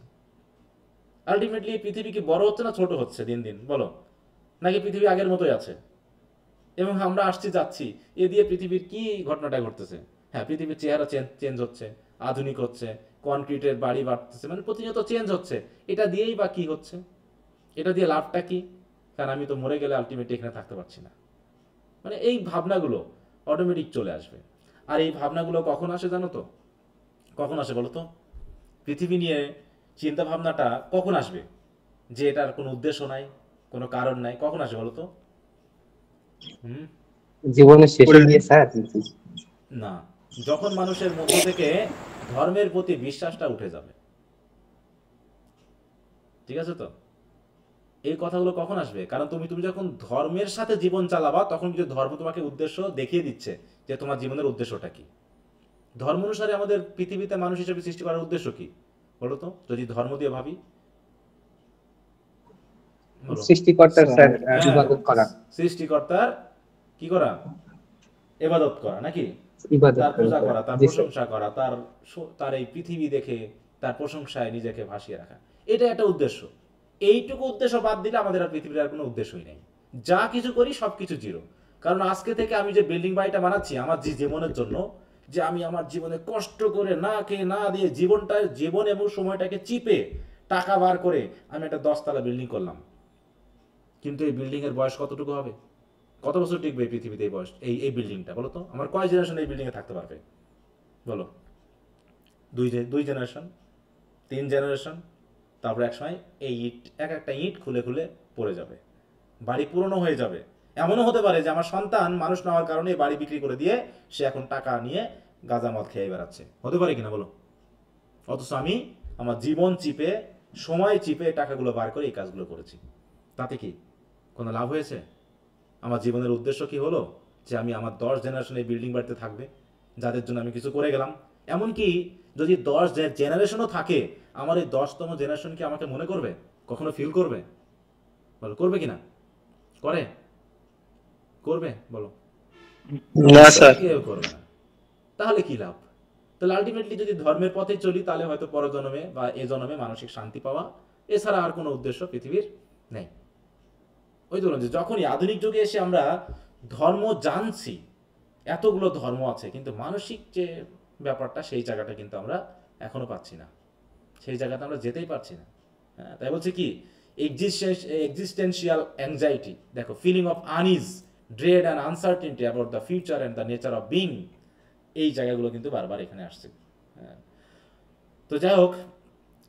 আলটিমেটলি পৃথিবী কি বড় হচ্ছে না ছোট হচ্ছে দিন দিন, বলো? নাকি পৃথিবী আগের মতোই আছে এবং আমরা আসছি যাচ্ছি? এ দিয়ে পৃথিবীর কি ঘটনাটা ঘটতেছে? হ্যাঁ, পৃথিবীর চেহারা চেঞ্জ হচ্ছে, আধুনিক হচ্ছে, কনক্রিটের বাড়ি বাড়তেছে, মানে প্রতিনিয়ত চেঞ্জ হচ্ছে। এটা দিয়েই বা কি হচ্ছে? এটা দিয়ে লাভটা কি? কারণ আমি তো মরে গেলে আলটিমেটলি এখানে থাকতে পারছি না। মানে এই ভাবনাগুলো অটোমেটিক চলে আসবে। আর এই ভাবনাগুলো কখন আসে জানো তো? কখন আসে বলো তো? পৃথিবী নিয়ে চিন্তা ভাবনাটা কখন আসবে যে এটার কোনো উদ্দেশ্য নাই, কোনো কারণ নাই? কখন আসে বলো তো? জীবনের শেষে গিয়ে স্যার। না, যখন মানুষের মধ্য থেকে ধর্মের প্রতি বিশ্বাসটা উঠে যাবে। ঠিক আছে তো? এই কথাগুলো কখন আসবে? কারণ তুমি যখন ধর্মের সাথে জীবন চালাবা, তখন কিন্তু ধর্ম তোমাকে উদ্দেশ্য দেখিয়ে দিচ্ছে যে তোমার জীবনের উদ্দেশ্যটা কি। ধর্ম অনুসারে আমাদের পৃথিবীতে মানুষ হিসেবে সৃষ্টি করার উদ্দেশ্য কি বলো তো, যদি ধর্ম দিয়ে ভাবি? সৃষ্টিকর্তার স্যার ইবাদত করা। সৃষ্টিকর্তার কি করা? ইবাদত করা, নাকি? তার পূজা করা, তার প্রশংসা করা, তার এই পৃথিবী দেখে তার প্রশংসায় নিজেকে ভাসিয়ে রাখা, এটা একটা উদ্দেশ্য। এইটুকু উদ্দেশ্য বাদ দিলে আমাদের আর পৃথিবীর আর কোনো উদ্দেশ্যই নেই। যা কিছু করি সবকিছু জিরো। কারণ আজকে থেকে আমি যে বিল্ডিং বাড়িটা বানাচ্ছি আমার জীবনের জন্য, যে আমি আমার জীবনে কষ্ট করে না খেয়ে না দিয়ে জীবন এবং সময়টাকে চিপে টাকা বার করে আমি একটা 10 তলা বিল্ডিং করলাম, কিন্তু এই বিল্ডিং এর বয়স কতটুকু হবে? কত বছর টিকবে এই পৃথিবীতে এই বয়স, এই বিল্ডিংটা? বলো তো, আমার কয় জেনারেশন এই বিল্ডিং এ থাকতে পারবে? বলো, 2 জেনারেশন, 3 জেনারেশন। তারপর এক সময় এই একটা ইট খুলে খুলে পড়ে যাবে, বাড়ি পুরনো হয়ে যাবে। এমনও হতে পারে যে আমার সন্তান মানুষ না হওয়ার কারণে বাড়ি বিক্রি করে দিয়ে সে এখন টাকা নিয়ে গাঁজা মদ খেয়ে বেড়াচ্ছে। হতে পারে কিনা বলো? অথচ আমি আমার জীবন চিপে, সময় চিপে টাকাগুলো বার করে এই কাজগুলো করেছি। তাতে কি কোনো লাভ হয়েছে? আমার জীবনের উদ্দেশ্য কি হলো? যে আমি আমার 10 জেনারেশন এই বিল্ডিং বাড়িতে থাকবে, যাদের জন্য আমি কিছু করে গেলাম। এমনকি যদি 10 জেনারেশনও থাকে, আমার এই 10তম জেনারেশন কি আমাকে মনে করবে? কখনো ফিল করবে? বলো, করবে কিনা? করবে বলো? না স্যার। কেউ করবে না। তাহলে কি লাভ? তাহলে আলটিমেটলি যদি ধর্মের পথে চলি, তাহলে হয়তো পরজন্মে বা এ জন্মে মানসিক শান্তি পাওয়া, এছাড়া আর কোনো উদ্দেশ্য পৃথিবীর নেই। ওই ধরুন যে যখনই আধুনিক যুগে এসে আমরা ধর্ম জানছি, এতগুলো ধর্ম আছে, কিন্তু মানসিক যে ব্যাপারটা, সেই জায়গাটা কিন্তু আমরা এখনো পাচ্ছি না, সেই জায়গাতে আমরা যেতেই পারছি না। হ্যাঁ, তাই বলছে কি এক্সিস্টেন্সিয়াল অ্যাংজাইটি, দেখো, feeling of unease, dread and uncertainty about the future and the nature of being, এই জায়গাগুলো কিন্তু বারবার এখানে আসছে। হ্যাঁ, তো যাই হোক,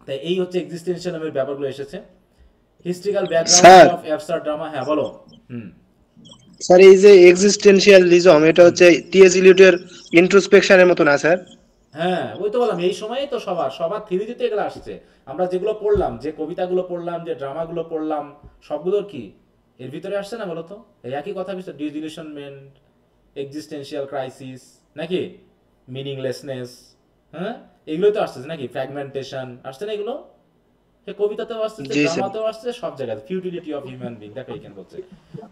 তাই এই হচ্ছে এক্সিস্টেন্সিয়াল নামের ব্যাপারগুলো এসেছে। Historical background of absurd drama. হ্যাঁ বলো। স্যার, এই যে এক্সিস্টেন্সিয়ালিজম, এটা হচ্ছে টি.এস. ইলিয়টের ইন্ট্রোস্পেকশনের মতো না স্যার? হ্যাঁ, ওই তো বললাম, এই সময়ে তো সবার থিওরিতে এগুলো আসছে। আমরা যেগুলো পড়লাম, যে কবিতাগুলো পড়লাম, যে ড্রামাগুলো পড়লাম, সবগুলোর কি এর ভিতরে আসছে না বলো তো? এই একই কথা, ডিসইলিউশনমেন্ট, এক্সিস্টেন্সিয়াল ক্রাইসিস, নাকি মিনিংলেসনেস, হ্যাঁ, এগুলোই তো আসছে নাকি? ফ্র্যাগমেন্টেশন আসছে না এগুলো? কবিতাতেও আসছে, ড্রামাতেও আসছে, সব জায়গায়। ফিউটিলিটি অফ হিউম্যান বিং, দেখো এখানে বলছে।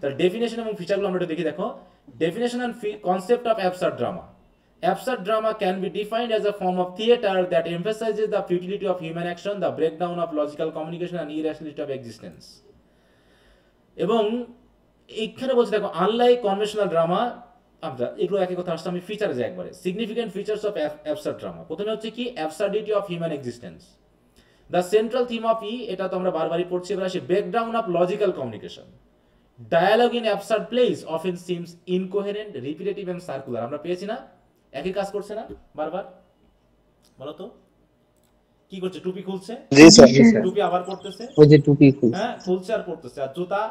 তার ডেফিনেশন এবং ফিচারগুলো আমরা একটু দেখি। দেখো, definition and concept of absurd drama. Absurd drama can be defined as a form of theater that emphasizes the futility of human action, the breakdown of logical communication and irrationality of existence. এবং এইখানে বলছে দেখো, unlike conventional drama, এগুলো একই কথা আসছে, আমি ফিচারে যাই একবারে। Significant features of absurd drama. প্রথমে হচ্ছে কি, absurdity of human existence. The central theme of এটা তো আমরা বারবারই পড়ছি, এবার আসি breakdown of logical communication. Dialogue in absurd plays often seems incoherent, repetitive and circular. আমরা পেয়েছি না? একই কাজ করছে না বারবার? বলো তো, কি করছে? টুপি খুলছে, টুপি আবার পড়তেছে, ওই যে টুপি খুলছে, হ্যাঁ, খুলছে আর পড়তেছে। আর জুতা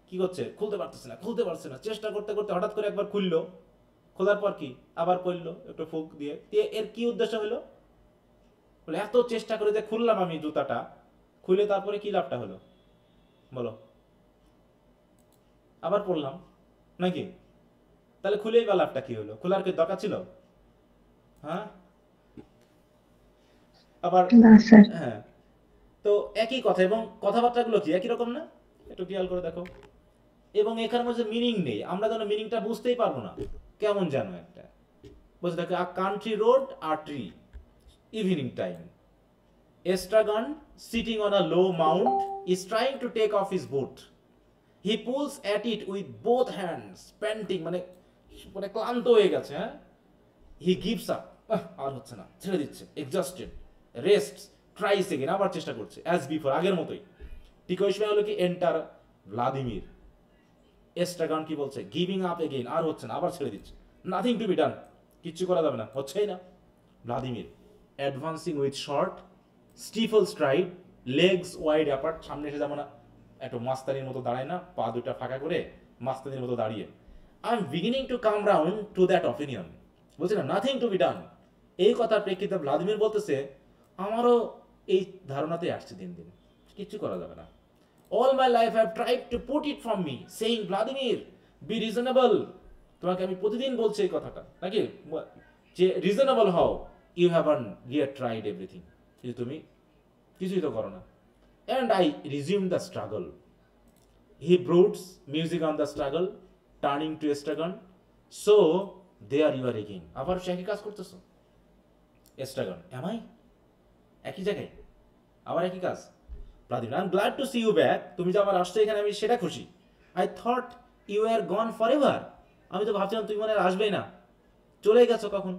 কি করছে? খুলতে পারতেছে না, চেষ্টা করতে করতে হঠাৎ করে একবার খুললো, খোলার পর কি আবার পড়লো একটু ফুক দিয়ে। এর কি উদ্দেশ্য হলো? বলে এত চেষ্টা করে যে খুললাম আমি জুতাটা, খুলে তারপরে কি লাভটা হলো বলো? আবার পড়লাম নাকি? তাহলে খুলেই বা লাভটা কি হলো? খোলার কি দরকার ছিল? হ্যাঁ আবার না স্যার। হ্যাঁ, তো একই কথা এবং কথাবার্তাগুলো কি একই রকম না? একটু খেয়াল করে দেখো। এবং এখানে মধ্যে মিনিং নেই, আমরা যেন মিনিংটা বুঝতেই পারবো না, কেমন যেন একটা বুঝতে দেখো। আ কান্ট্রি রোড আর tree, evening time, Estragon sitting on a low mound is trying to take off his boot, he pulls at it with both hands panting, মানে মানে ক্লান্ত হয়ে গেছে। হ্যাঁ, হি গিভস আপ, আর হচ্ছে না, ছেড়ে দিচ্ছে, এক্সস্টেড, রেস্ট, ট্রাইস এগেন, আবার চেষ্টা করছে, অ্যাজ বিফোর, আগের মতোই। টিকোইশমা হলো কি এন্টার ভ্লাদিমির, এস্ট্রাগন কি বলছে, গিভিং আপ এগেইন, আর হচ্ছে না, আবার ছেড়ে দিচ্ছে, নাথিং টু বি ডান, কিচ্ছু করা যাবে না, হচ্ছেই না। Vladimir advancing with short stiff stride, legs wide apart, সামনে এসে যেমন একটু মাস্তানির মতো দাঁড়ায় না, পা দুটা ফাঁকা করে মাস্তানির মতো দাঁড়িয়ে। I am beginning to come round to that opinion, বলছে না নাথিং টু বি ডান। এই কথার প্রেক্ষিতে ভ্লাদিমির বলতেছে আমারও এই ধারণাতে আসছে দিন দিন, কিচ্ছু করা যাবে না। All my life I have tried to put it from me, saying, Vladimir, be reasonable. তোমাকে আমি প্রতিদিন বলছি এই কথাটা, নাকি যে রিজনেবল হও, ইউ হ্যাভন yet tried everything, কিন্তু তুমি কিছুই তো করো না। And I resumed the struggle. He broods music on the struggle, turning to estragon. So there you are again. আবার সে একই কাজ করতেছো, এস্ট্রাগন, am I? একই জায়গায় আবার একই কাজ। Vladimir, I'm glad to see you back. তুমি যে আমার আসছো এখানে, আমি সেটা খুশি। I thought you were gone forever. আমি তো ভাবছিলাম তুমি মনে হয় আসবেই না, চলে গেছো কখন।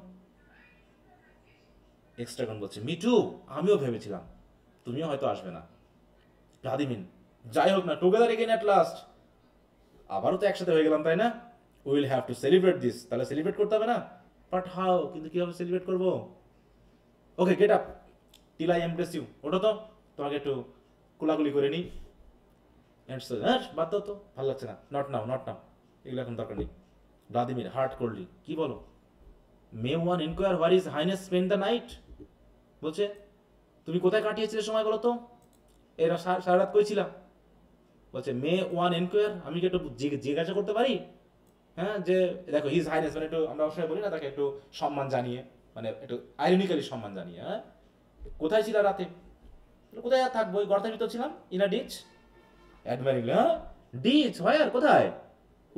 এক্সট্রাগন বলছে মি টু, আমিও ভেবেছিলাম তুমিও হয়তো আসবে না। ভ্লাদিমির, যাই হোক না, টুগেদার এগেইন অ্যাট লাস্ট, আবারও তো একসাথে হয়ে গেলাম, তাই না? Will have to celebrate this, তাহলে সেলিব্রেট করতে হবে না? বাট হাউ, কিন্তু কিভাবে সেলিব্রেট করবো? Okay, get up till I impress you, ওটা তো তোমাকে একটু কুলাকুলি করে নিই। বাদ দাও তো, ভালো লাগছে না, নট নাও, নট নাও, এগুলো এখন দরকার নেই। ভ্লাদিমির হার্ট করলি, কি বলো? May one inquire where his highness spend the night, বলছে তুমি কোথায় কাটিয়েছিলে সময় বলো তো, এরা সারা রাত কইছিলাম। বলছে মে ওয়ান এনকোয়ার, আমি কি একটু জিজ্ঞাসা করতে পারি? হ্যাঁ, যে দেখো হিজ হাইনেস, মানে একটু আমরা অবশ্যই বলি না তাকে, একটু সম্মান জানিয়ে, মানে একটু আইরনিক্যালি সম্মান জানিয়ে, হ্যাঁ, কোথায় ছিল রাতে? কোথায় আর থাকবো, ওই গর্তের ভিতর ছিলাম, ইন আ ডিচ। অ্যাডমায়ারিংলি, হ্যাঁ, ডিচ হোয়ার, কোথায়?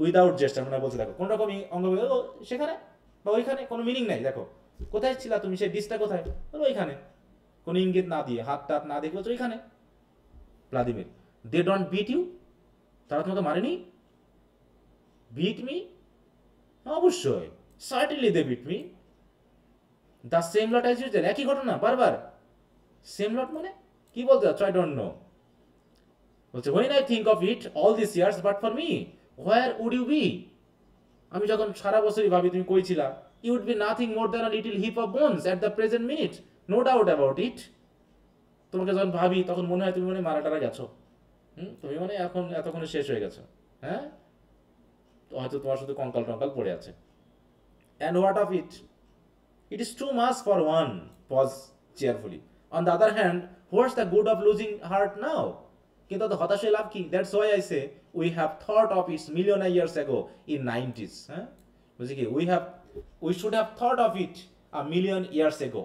উইদাউট জেস্টার, মানে বলছে দেখো কোন রকমই অঙ্গ, সেখানে বা ওইখানে, কোনো মিনিং নাই। দেখো কোথায় ছিলা তুমি, সেই ডিচটা কোথায়, ওইখানে, কোনো ইঙ্গিত না দিয়ে, হাত টাত না দেখে বলছো ওইখানে। Vladimir, they don't beat you, তারা তোমাকে মারেনি? বিট মি, অবশ্যই, certainly they beat me. The same lot as usual, একই ঘটনা বারবার। সেম লট মানে কি বলতে চাচ্ছ? I don't know. বলছে when I think of it all these years, but for me where would you be? আমি যখন সারা বছরই ভাবি তুমি কই ছিলা, you would be nothing more than a little heap of bones at the present minute, no doubt about it. তোমাকে যখন ভাবি তখন মনে হয় তুমি মনে মারা টারা গেছো, তুমি মানে এখন এতক্ষণে শেষ হয়ে গেছো, হ্যাঁ, হয়তো তোমার শুধু কঙ্কাল টঙ্কাল পড়ে আছে। And what of it? It is too much for one. Pause cheerfully. On the other hand, what's the good of losing heart now? কিন্তু তো হতাশ হয়ে লাভ কি? That's why I say we have thought of it million years ago in 90s. হ্যাঁ, বুঝলি কি? We should have thought of it a million years ago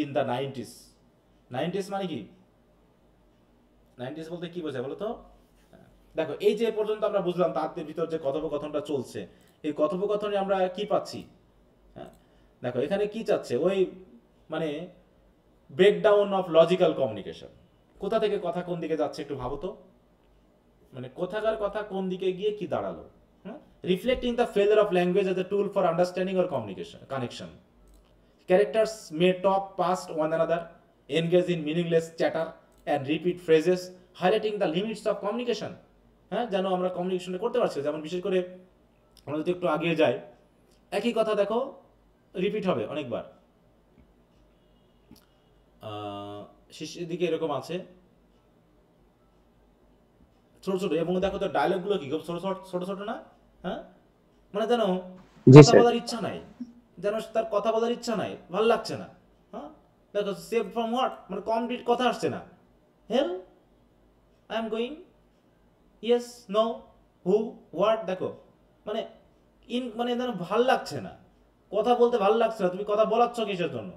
in the 90s. 90s মানে কি? 90s বলতে কি বোঝায় বলো তো? দেখো এই যে পর্যন্ত আমরা বুঝলাম তাদের ভিতর যে কথোপকথনটা চলছে, এই কথোপকথনে আমরা কি পাচ্ছি? হ্যাঁ, দেখো এখানে কি চাচ্ছে, ওই মানে ব্রেকডাউন অফ লজিক্যাল কমিউনিকেশন। কোথা থেকে কথা কোন দিকে যাচ্ছে একটু ভাবো তো, মানে কোথাকার কথা কোন দিকে গিয়ে কি দাঁড়ালো। Reflecting the failure of language as a tool for understanding or communication connection. Characters May talk past one another, engage in meaningless chatter and repeat phrases, highlighting the limits of communication. হ্যাঁ, যেন আমরা communication করতে পারছি, যেমন বিশেষ করে আমরা যদি একটু আগিয়ে যাই, একই কথা দেখো রিপিট হবে অনেকবার। শেষের দিকে এরকম আছে ছোট ছোট, এবং দেখো তো ডায়লগগুলো কি খুব ছোট ছোট ছোট না? হ্যাঁ, মানে যেন কথা বলার ইচ্ছা নাই, যেন তার কথা বলার ইচ্ছা নাই, ভালো লাগছে না। হ্যাঁ, দেখো সেভ ফ্রম হোয়াট, মানে কমপ্লিট কথা আসছে না, hell I am going, yes, no, who, what. দেখো মানে মানে যেন ভাল লাগছে না, কথা বলতে ভাল লাগছে না, তুমি কথা বলাচ্ছ কিসের জন্য?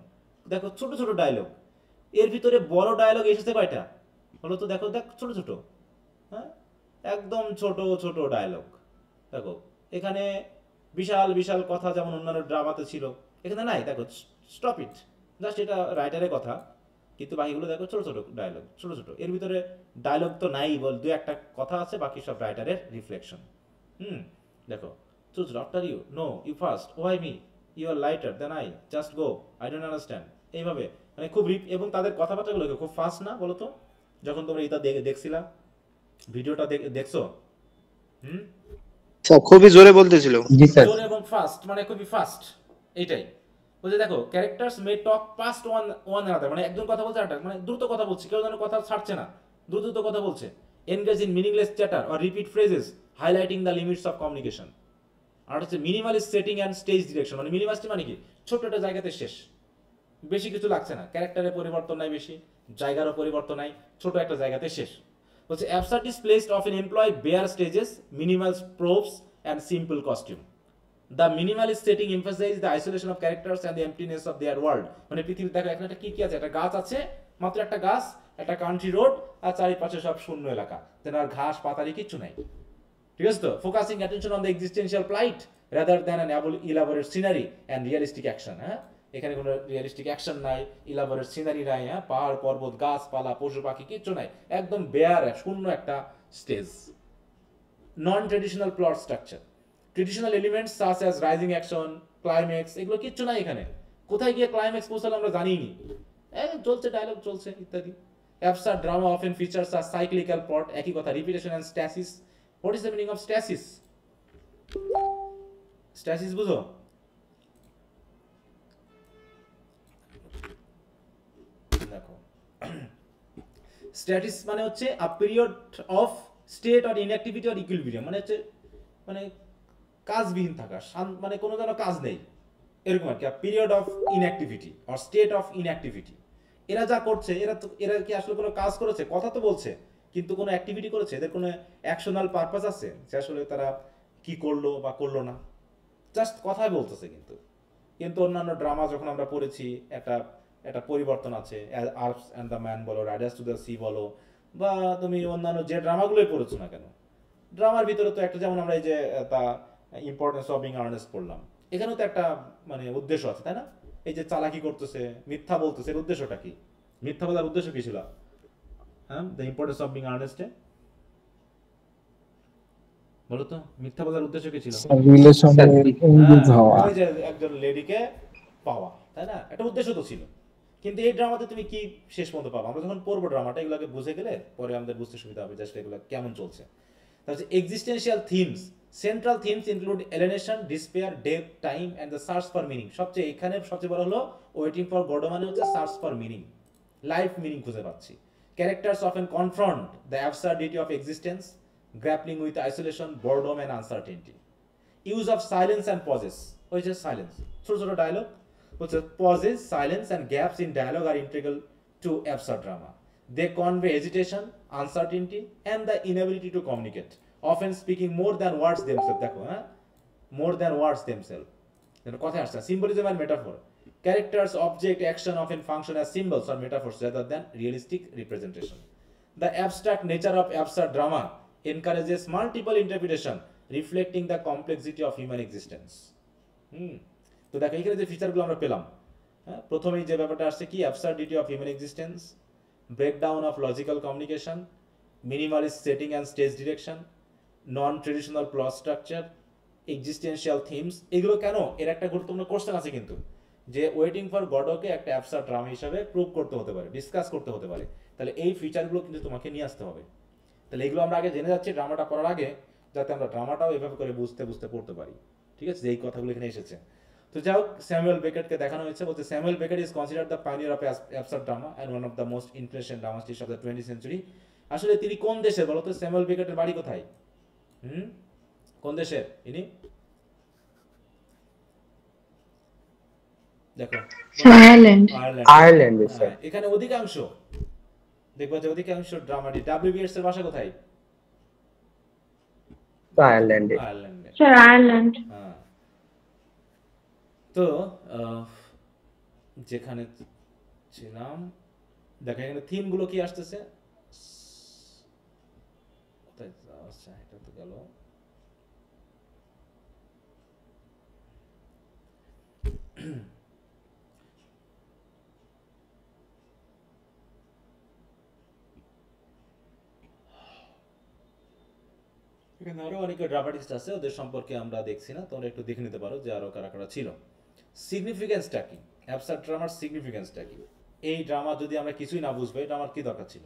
দেখো ছোট ছোট ডায়লগ, এর ভিতরে বড় ডায়লগ এসেছে কয়টা বলো তো? দেখো দেখ, ছোট ছোট, হ্যাঁ, একদম ছোট ছোট ডায়লগ। দেখো এখানে বিশাল বিশাল কথা যেমন অন্যান্য ড্রামাতে ছিল, এখানে নাই। দেখো স্টপ ইট, জাস্ট এটা রাইটারের কথা, কিন্তু বাকিগুলো দেখো ছোট ছোট ডায়লগ, ছোট ছোট। এর ভিতরে ডায়লগ তো নাই, বল দু একটা কথা আছে, বাকি সব রাইটারের রিফ্লেকশন। দেখো ছোট ছোট, after you, no, you first, why me, you are lighter than I, just go, I don't understand. এইভাবে মানে খুব এবং তাদের কথাবার্তাগুলো খুব ফাস্ট না বলো তো? যখন তোমরা এটা দেখছিলা, ভিডিওটা দেখছো, খুবই জোরে বলতেছিল। জি স্যার। জোরে এবং ফাস্ট, মানে খুবই ফাস্ট, এইটাই বলছে। দেখো ক্যারেক্টারস মে টক পাস্ট ওয়ান আনাদার, মানে একজন কথা বলছে আরেকটা, মানে দ্রুত কথা বলছে, কেউ যেন কথা ছাড়ছে না, দ্রুত দ্রুত কথা বলছে। Engage in meaningless chatter or repeat phrases highlighting the limits of communication. আর হচ্ছে minimalist setting and stage direction, মানে মিনিমালিস্ট মানে কি, ছোট একটা জায়গাতে শেষ, বেশি কিছু লাগছে না, ক্যারেক্টারের পরিবর্তন নাই বেশি, জায়গারও পরিবর্তন নাই, ছোট একটা জায়গাতে শেষ। বলছে absurd is placed of an employ bare stages, minimal props and simple costume. The minimalist setting emphasizes the isolation of characters and the emptiness of their world. মানে পৃথিবীতে দেখো এখানে একটা কি আছে, একটা গাছ আছে, মাত্র একটা গাছ, একটা কান্ট্রি রোড, আর চারিপাশে সব শূন্য এলাকা, যেন আর ঘাস পাতারি কিচ্ছু নাই, ঠিক আছে তো? Focusing attention on the existential প্লাইট rather than an elaborate scenery and realistic action. হ্যাঁ, এখানে কোনো রিয়েলিস্টিক অ্যাকশন নাই, ইলাবোরেট সিনারি নাই, হ্যাঁ, পাহাড় পর্বত গাছপালা পশু পাখি কিচ্ছু নাই, একদম বেয়ার শূন্য একটা stage. Non traditional plot structure, traditional elements such as rising action, climax, এগুলো কিচ্ছু নাই এখানে। কোথায় গিয়ে ক্লাইম্যাক্স পৌঁছালো আমরা জানিনি, চলছে ডায়লগ চলছে ইত্যাদি। অ্যাবসার্ড ড্রামা অফেন ফিচার্স আর সাইক্লিক্যাল প্লট, একই কথা, repetition and stasis. What is the meaning of stasis? Stasis বুঝো? দেখো স্ট্যাটিস মানে হচ্ছে আ period of state or inactivity or equilibrium, মানে হচ্ছে মানে কাজবিহীন থাকা, মানে কোনো যেন কাজ নেই, এরকম আর কি। Period of inactivity or state of inactivity. এরা যা করছে, এরা কি আসলে কোনো কাজ করেছে? কথা তো বলছে, কিন্তু কোনো অ্যাক্টিভিটি করেছে? এদের কোনো অ্যাকশনাল পারপাস আছে যে আসলে তারা কি করলো বা করলো না? জাস্ট কথাই বলতেছে। কিন্তু অন্যান্য ড্রামা যখন আমরা পড়েছি, একটা পরিবর্তন আছে, আর্পস অ্যান্ড দ্য ম্যান বলো, রাইডার্স টু দ্য সি বলো, বা তুমি অন্যান্য যে ড্রামাগুলোই পড়েছো না কেন, ড্রামার ভিতরে তো একটা, যেমন আমরা এই যে তা ইম্পর্টেন্স অফ বিং আর্নেস্ট পড়লাম, এখানেও তো একটা মানে উদ্দেশ্য আছে, তাই না? এই যে চালাকি করতেছে, মিথ্যা বলতেছে, এর উদ্দেশ্যটা কি? মিথ্যা বলার উদ্দেশ্য কি ছিল? হ্যাঁ, দ্য ইম্পর্টেন্স অফ বিং আর্নেস্টে বলো তো, মিথ্যা বলার উদ্দেশ্য কি ছিল? রিলেশনে এনগেজ হওয়া, ওই যে একজন লেডিকে পাওয়া, তাই না? একটা উদ্দেশ্য তো ছিল। কিন্তু এই ড্রামাতে তুমি কি শেষ পর্যন্ত পাবো? আমরা যখন পড়বো ড্রামাটা, এগুলোকে বুঝে গেলে পরে আমাদের বুঝতে সুবিধা হবে যে এগুলো কেমন চলছে। তাহলে existential themes, central themes include alienation, despair, death, time and the search for meaning. এখানে সবচেয়ে বড় হলো ওয়েটিং ফর গডো, মানে হচ্ছে search for meaning, life meaning খুঁজে পাচ্ছি। Characters often confront the absurdity of existence, grappling with isolation, boredom and uncertainty. Use of silence and pauses, ওই যে সাইলেন্স, ছোট ছোট ডায়লগ হচ্ছে, pauses, silence and gaps in dialogue are integral to absurd drama. They convey hesitation, uncertainty, and the inability to communicate, often speaking more than words themselves. দেখো, হ্যাঁ, more than words themselves. কথা আসছে symbolism and metaphor. Characters, object, action often function as symbols or metaphors rather than realistic representation. The abstract nature of absurd drama encourages multiple interpretation, reflecting the complexity of human existence. তো দেখো এখানে যে ফিচারগুলো আমরা পেলাম, হ্যাঁ, প্রথমেই যে ব্যাপারটা আসছে কি, absurdity of human existence, breakdown of logical communication, minimalist setting and stage direction, non-traditional plot structure, existential themes। এগুলো কেন? এর একটা গুরুত্বপূর্ণ কোশ্চেন আছে কিন্তু, যে ওয়েটিং ফর গডোকে একটা অ্যাবসার্ড ড্রামা হিসাবে প্রুভ করতে হতে পারে, ডিসকাস করতে হতে পারে। তাহলে এই ফিচারগুলো কিন্তু তোমাকে নিয়ে আসতে হবে। তাহলে এগুলো আমরা আগে জেনে যাচ্ছি ড্রামাটা পড়ার আগে, যাতে আমরা ড্রামাটাও এভাবে করে বুঝতে পড়তে পারি, ঠিক আছে? এই কথাগুলো এখানে এসেছে। তো যাই হোক, স্যামুয়েল বেকেটকে দেখানো হয়েছে, বলতে Samuel Beckett is considered the pioneer of absurd drama and one of the most influential dramatist of the 20th century। আসলে তিনি কোন দেশের বলতো? স্যামুয়েল বেকেটের বাড়ি কোথায়? কোন দেশের ইনি? দেখো, আয়ারল্যান্ড। আয়ারল্যান্ড। এখানে অধিকাংশ দেখবা যে অধিকাংশ ড্রামাটি WBS এর ভাষা কোথায়? আয়ারল্যান্ডে। আয়ারল্যান্ডে। Sir Ireland. হ্যাঁ, তো যেখানে ছিলাম দেখো এখানে থিম গুলো কি আসতেছে, কোথায় আচ্ছা এটা তো গেল। এখানে আরো অনেক ড্রামাটিস্ট আছে, ওদের সম্পর্কে আমরা দেখছি না, তোমরা একটু দেখে নিতে পারো যে আরো কারা কারা ছিল। সিগনিফিকেন্সটা কি, অ্যাবসার্ড ড্রামার সিগনিফিকেন্সটা কি? এই ড্রামা যদি আমরা কিছুই না বুঝবো, এটা আমার কি দরকার ছিল?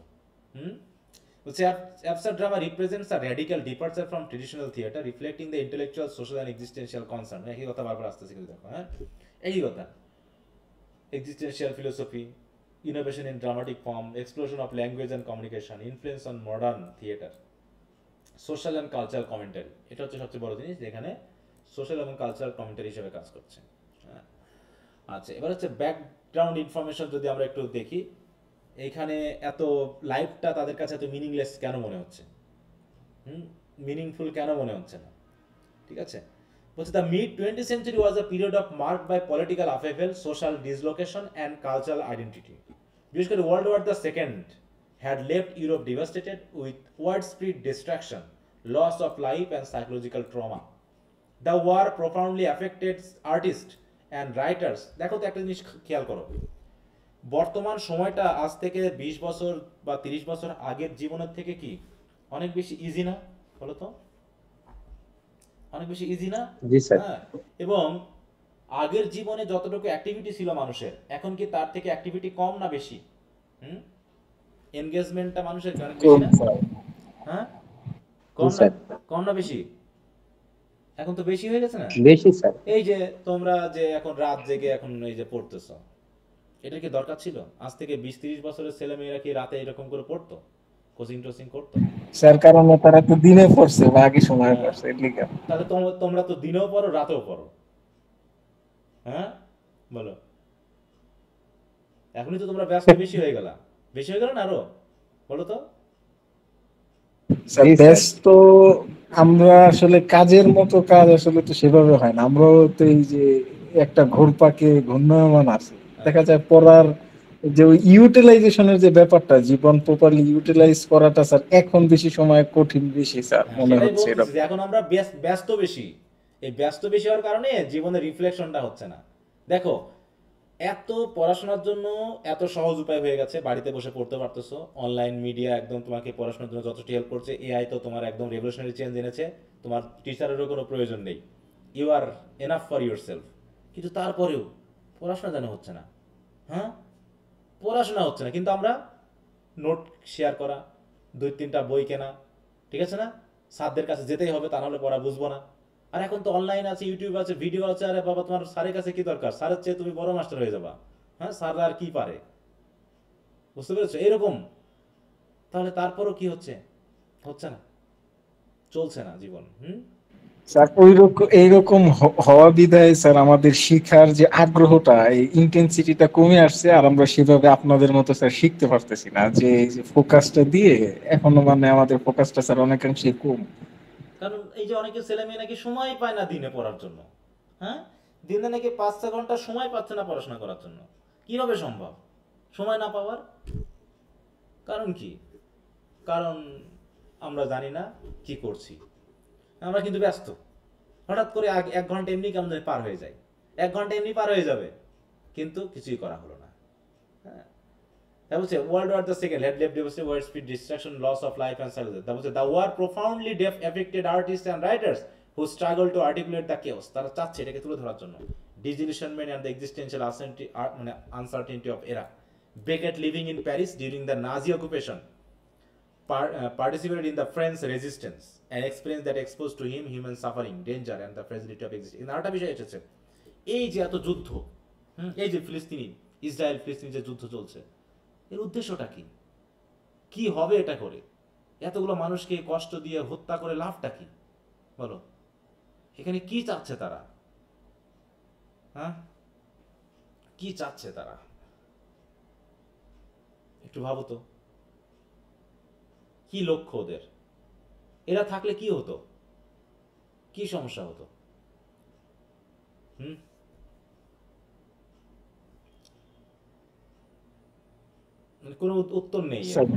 বলছে absurd drama represents a radical departure from traditional theatre reflecting the intellectual social and existential concern. একই কথা বারবার আসতেছে কিন্তু দেখো, হ্যাঁ একই কথা। Existential philosophy, innovation in dramatic form, explosion of language and communication, influence on modern theatre, social and cultural commentary. এটা হচ্ছে সবচেয়ে বড় জিনিস যেখানে সোশ্যাল এবং কালচারাল কমেন্টারি হিসেবে কাজ করছে। হ্যাঁ, আচ্ছা এবার হচ্ছে ব্যাকগ্রাউন্ড ইনফরমেশন যদি আমরা একটু দেখি, এইখানে এত লাইফটা তাদের কাছে এত মিনিংলেস কেন মনে হচ্ছে? মিনিংফুল কেন মনে হচ্ছে না? ঠিক আছে, বলছে the mid 20th century was a period of marked by political upheaval, social dislocation and cultural identity. বিশেষ করে world war the second had left Europe devastated with widespread destruction, loss of life and psychological trauma. The war profoundly affected artists and writers. দেখো তো একটা জিনিস খেয়াল করো, বর্তমান সময়টা আজ থেকে 20 বছর বা 30 বছর আগের জীবনের থেকে কি অনেক বেশি ইজি না? বলো তো, অনেক বেশি ইজি না? জি স্যার। হ্যাঁ, এবং আগের জীবনে যতটুকু অ্যাক্টিভিটি ছিল মানুষের, এখন কি তার থেকে অ্যাক্টিভিটি কম না বেশি? এনগেজমেন্টটা মানুষের অনেক বেশি না? হ্যাঁ, কম না? কম না বেশি? এখন তো বেশি হয়ে গেছে না? বেশি স্যার। এই যে তোমরা যে এখন রাত জেগে এখন এই যে পড়তেছো, এটা কি দরকার ছিল? আজ থেকে 20-30 বছরের ছেলে মেয়েরা কি রাতে এরকম করে পড়তো, কোচিং টোচিং করতো? স্যার কারণ তারা তো দিনে পড়ছে বা আগে সময় পড়ছে, এদিকে তাহলে তোমরা তো দিনেও পড়ো রাতেও পড়ো, হ্যাঁ বলো? এখনই তো তোমরা ব্যস্ত বেশি হয়ে গেলা, বেশি হয়ে গেল না আরো? বলো তো। স্যার ব্যস্ত আমরা আসলে কাজের মতো কাজ আসলে তো সেভাবে হয় না, আমরাও তো এই যে একটা ঘুরপাকে ঘূর্ণায়মান আছে, দেখা যায় পড়ার যে ইউটিলাইজেশনের যে ব্যাপারটা, জীবন প্রপারলি ইউটিলাইজ করাটা স্যার এখন বেশি সময় কঠিন বেশি স্যার মনে হচ্ছে। এখন আমরা ব্যস্ত বেশি, এই ব্যস্ত বেশি হওয়ার কারণে জীবনের রিফ্লেকশনটা হচ্ছে না। দেখো এত পড়াশোনার জন্য এত সহজ উপায় হয়ে গেছে, বাড়িতে বসে পড়তে পারতেছো, অনলাইন মিডিয়া একদম তোমাকে পড়াশোনার জন্য যথেষ্ট হেল্প করছে, এআই তো তোমার একদম রেভলিউশনারি চেঞ্জ এনেছে, তোমার টিচারেরও কোনো প্রয়োজন নেই, you are enough for yourself. কিন্তু তারপরেও পড়াশোনা যেন হচ্ছে না, হ্যাঁ পড়াশোনা হচ্ছে না, কিন্তু আমরা নোট শেয়ার করা, 2-3টা বই কেনা, ঠিক আছে না, স্যারদের কাছে যেতেই হবে, তা নাহলে পড়া বুঝবো না। আর এখন তো অনলাইন আছে, ইউটিউব আছে, ভিডিও আছে, আরে বাবা তোমার স্যারের কাছে কি দরকার, স্যারের চেয়ে তুমি বড় মাস্টার হয়ে যাবা, হ্যাঁ স্যাররা আর কি পারে, বুঝতে পেরেছো এরকম। তাহলে তারপরও কি হচ্ছে? হচ্ছে না, চলছে না জীবন। স্যার এইরকম হওয়া বিধায় স্যার আমাদের শিখার যে আগ্রহটা, এই ইন্টেন্সিটিটা কমে আসছে, আর আমরা সেভাবে আপনাদের মতো স্যার শিখতে পারতেছি না, যে ফোকাসটা দিয়ে এখনো মানে আমাদের ফোকাসটা স্যার অনেকাংশে কম। কারণ এই যে অনেকে ছেলে মেয়ে নাকি সময় পায় না দিনে পড়ার জন্য, হ্যাঁ দিনে নাকি 5-6 ঘন্টা সময় পাচ্ছে না পড়াশোনা করার জন্য। কিভাবে সম্ভব সময় না পাওয়ার? কারণ কি? কারণ আমরা জানি না কি করছি, আমরা কিন্তু ব্যস্ত। হঠাৎ করে 1 ঘন্টা এমনি কেমন জানি পার হয়ে যায়, 1 ঘন্টা এমনি পার হয়ে যাবে, কিন্তু কিছুই করা হলো না। হ্যাঁ, that was World War II had left devastating widespread destruction, loss of life and self. That was the war profoundly affected artists and writers who struggled to articulate the chaos. তারা চাচ্ছে এটাকে তুলে ধরার জন্য disillusionment and the existential uncertainty of era. Beckett, living in Paris during the Nazi occupation, participated in the French resistance, an experience that exposed to him human suffering, danger and the fragility of existence. in আরেকটা বিষয় এসেছে, এই যে এত যুদ্ধ, এই যে Israel ফিলিস্তিনি যে যুদ্ধ চলছে, এর উদ্দেশ্যটা কি? কি হবে এটা করে? এতগুলো মানুষকে কষ্ট দিয়ে হত্যা করে লাভটা কি বলো? এখানে কি চাচ্ছে তারা? হ্যাঁ কি চাচ্ছে তারা? একটু ভাবো তো, কি লক্ষ্য ওদের? এরা থাকলে কি হতো, কি সমস্যা হতো? হুম, মানে কোনো উত্তর নেই এর। স্যার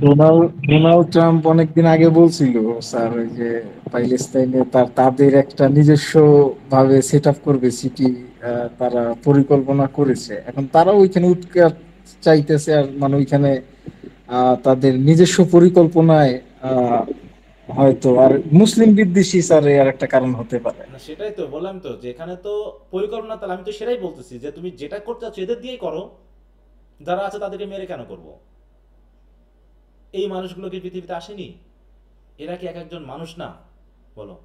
ডোনাল্ড ট্রাম্প অনেকদিন আগে বলছিল স্যার ওই যে প্যালেস্তাইনে তাদের একটা নিজস্ব ভাবে সেট আপ করবে সিটি, তারা পরিকল্পনা করেছে। এখন তারা ওইখানে উৎখাত চাইতেছে, আর মানে ওইখানে তাদের নিজস্ব পরিকল্পনায় আহ, হয়তো আর মুসলিম বিদ্বেষী স্যার এর একটা কারণ হতে পারে। না সেটাই তো বললাম তো, যে এখানে তো পরিকল্পনা, তাহলে আমি তো সেটাই বলতেছি যে তুমি যেটা করতে চাচ্ছ এদের দিয়েই করো, যারা আছে তাদেরকে মেরে কেন করব? এই মানুষগুলো কি পৃথিবীতে আসেনি? এরা কি এক একজন মানুষ না? বলো,